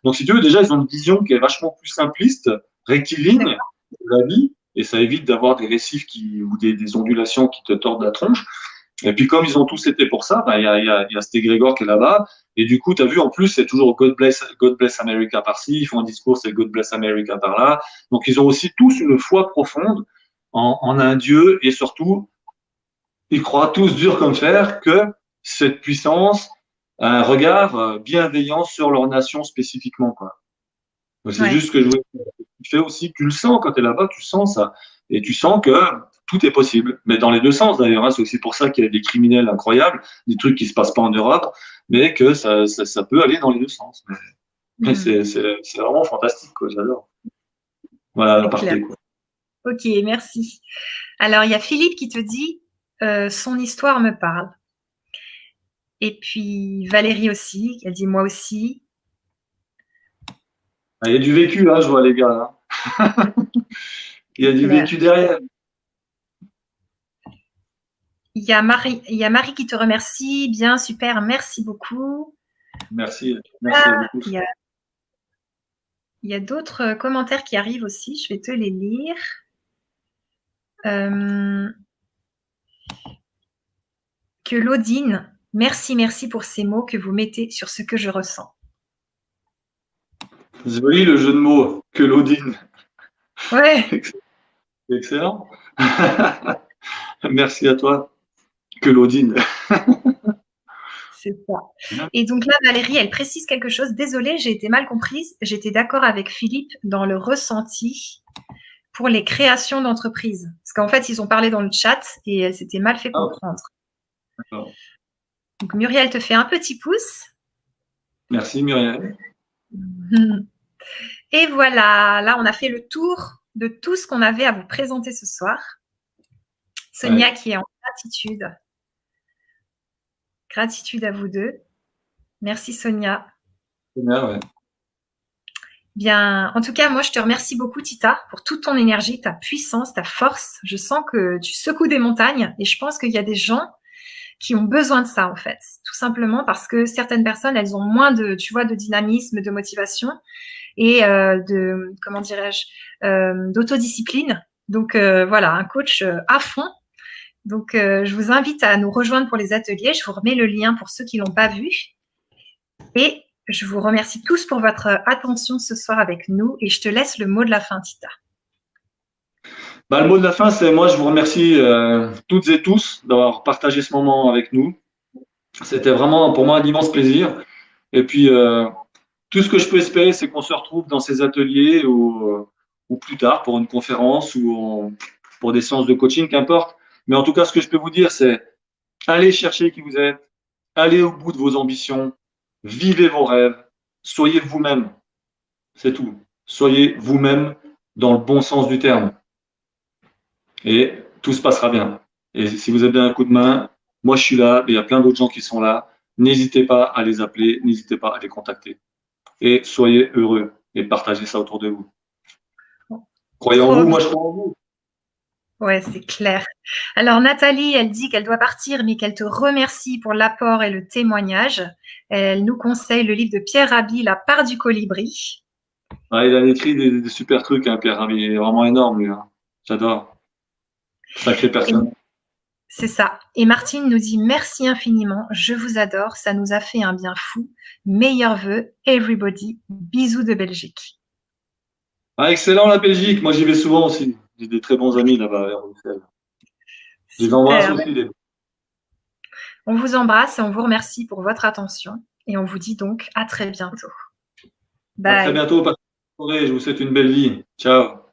Donc si tu veux, déjà, ils ont une vision qui est vachement plus simpliste, rectiligne de la vie, et ça évite d'avoir des récifs ou des ondulations qui te tordent la tronche. Et puis comme ils ont tous été pour ça, bah, il y a cet égrégore qui est là-bas. Et du coup, tu as vu, en plus, c'est toujours God bless America par-ci, ils font un discours, c'est God bless America par-là. Donc ils ont aussi tous une foi profonde en un Dieu et surtout, ils croient tous dur comme fer que cette puissance a un regard bienveillant sur leur nation spécifiquement, quoi. Donc, c'est Ouais. juste que je voulais tu fais aussi, tu le sens quand tu es là-bas, tu sens ça. Et tu sens que tout est possible. Mais dans les deux sens, d'ailleurs, hein. C'est aussi pour ça qu'il y a des criminels incroyables, des trucs qui se passent pas en Europe, mais que ça peut aller dans les deux sens. Mais Mhm. c'est vraiment fantastique, quoi. J'adore. Voilà, C'est clair. l'aparté, quoi. Ok, merci. Alors, il y a Philippe qui te dit, son histoire me parle. Et puis Valérie aussi, elle dit moi aussi. Ah, il y a du vécu, hein, je vois les gars, hein. Il y a C'est du clair. vécu derrière. Il y a Marie qui te remercie. Bien, super, merci beaucoup. Merci, merci à Ah, vous tous. il y a d'autres commentaires qui arrivent aussi. Je vais te les lire. Euh, Claudine, merci pour ces mots que vous mettez sur ce que je ressens. Joli le jeu de mots, que Claudine. Ouais, Excellent. Merci à toi, que Claudine. c'est ça. Et donc là, Valérie, elle précise quelque chose. Désolée, j'ai été mal comprise. J'étais d'accord avec Philippe dans le ressenti pour les créations d'entreprises. Parce qu'en fait, ils ont parlé dans le chat et elle s'était mal fait comprendre. D'accord. Donc Muriel te fait un petit pouce. Merci Muriel. Et voilà, là, on a fait le tour de tout ce qu'on avait à vous présenter ce soir. Sonia qui est en gratitude. Gratitude à vous deux. Merci Sonia. Sonia, ouais. Bien, en tout cas, moi, je te remercie beaucoup, Tita, pour toute ton énergie, ta puissance, ta force. Je sens que tu secoues des montagnes et je pense qu'il y a des gens qui ont besoin de ça, en fait. Tout simplement parce que certaines personnes, elles ont moins de, tu vois, de dynamisme, de motivation et de, comment dirais-je, d'autodiscipline. Donc, voilà, un coach à fond. Donc, je vous invite à nous rejoindre pour les ateliers. Je vous remets le lien pour ceux qui l'ont pas vu. Et je vous remercie tous pour votre attention ce soir avec nous et je te laisse le mot de la fin, Tita. Bah, le mot de la fin, c'est moi, je vous remercie toutes et tous d'avoir partagé ce moment avec nous. C'était vraiment pour moi un immense plaisir. Et puis, tout ce que je peux espérer, c'est qu'on se retrouve dans ces ateliers ou plus tard pour une conférence ou pour des séances de coaching, qu'importe. Mais en tout cas, ce que je peux vous dire, c'est allez chercher qui vous êtes, allez au bout de vos ambitions, vivez vos rêves, soyez vous-même. C'est tout. Soyez vous-même dans le bon sens du terme. Et tout se passera bien. Et si vous avez besoin d'un coup de main, moi je suis là, mais il y a plein d'autres gens qui sont là. N'hésitez pas à les appeler, n'hésitez pas à les contacter. Et soyez heureux et partagez ça autour de vous. Croyez en vous, moi je crois en vous. Ouais, c'est clair. Alors Nathalie, elle dit qu'elle doit partir, mais qu'elle te remercie pour l'apport et le témoignage. Elle nous conseille le livre de Pierre Rabhi, La part du colibri. Ah, il a écrit des super trucs, hein, Pierre Rabhi. Il est vraiment énorme, lui. Hein. J'adore. Sacrée personne. C'est ça. Et Martine nous dit merci infiniment. Je vous adore. Ça nous a fait un bien fou. Meilleurs vœux, everybody. Bisous de Belgique. Ah, excellent la Belgique. Moi j'y vais souvent aussi. J'ai des très bons amis là-bas à Bruxelles. Je les embrasse aussi. On vous embrasse et on vous remercie pour votre attention. Et on vous dit donc à très bientôt. Bye. À très bientôt. Passez une bonne soirée. Je vous souhaite une belle vie. Ciao.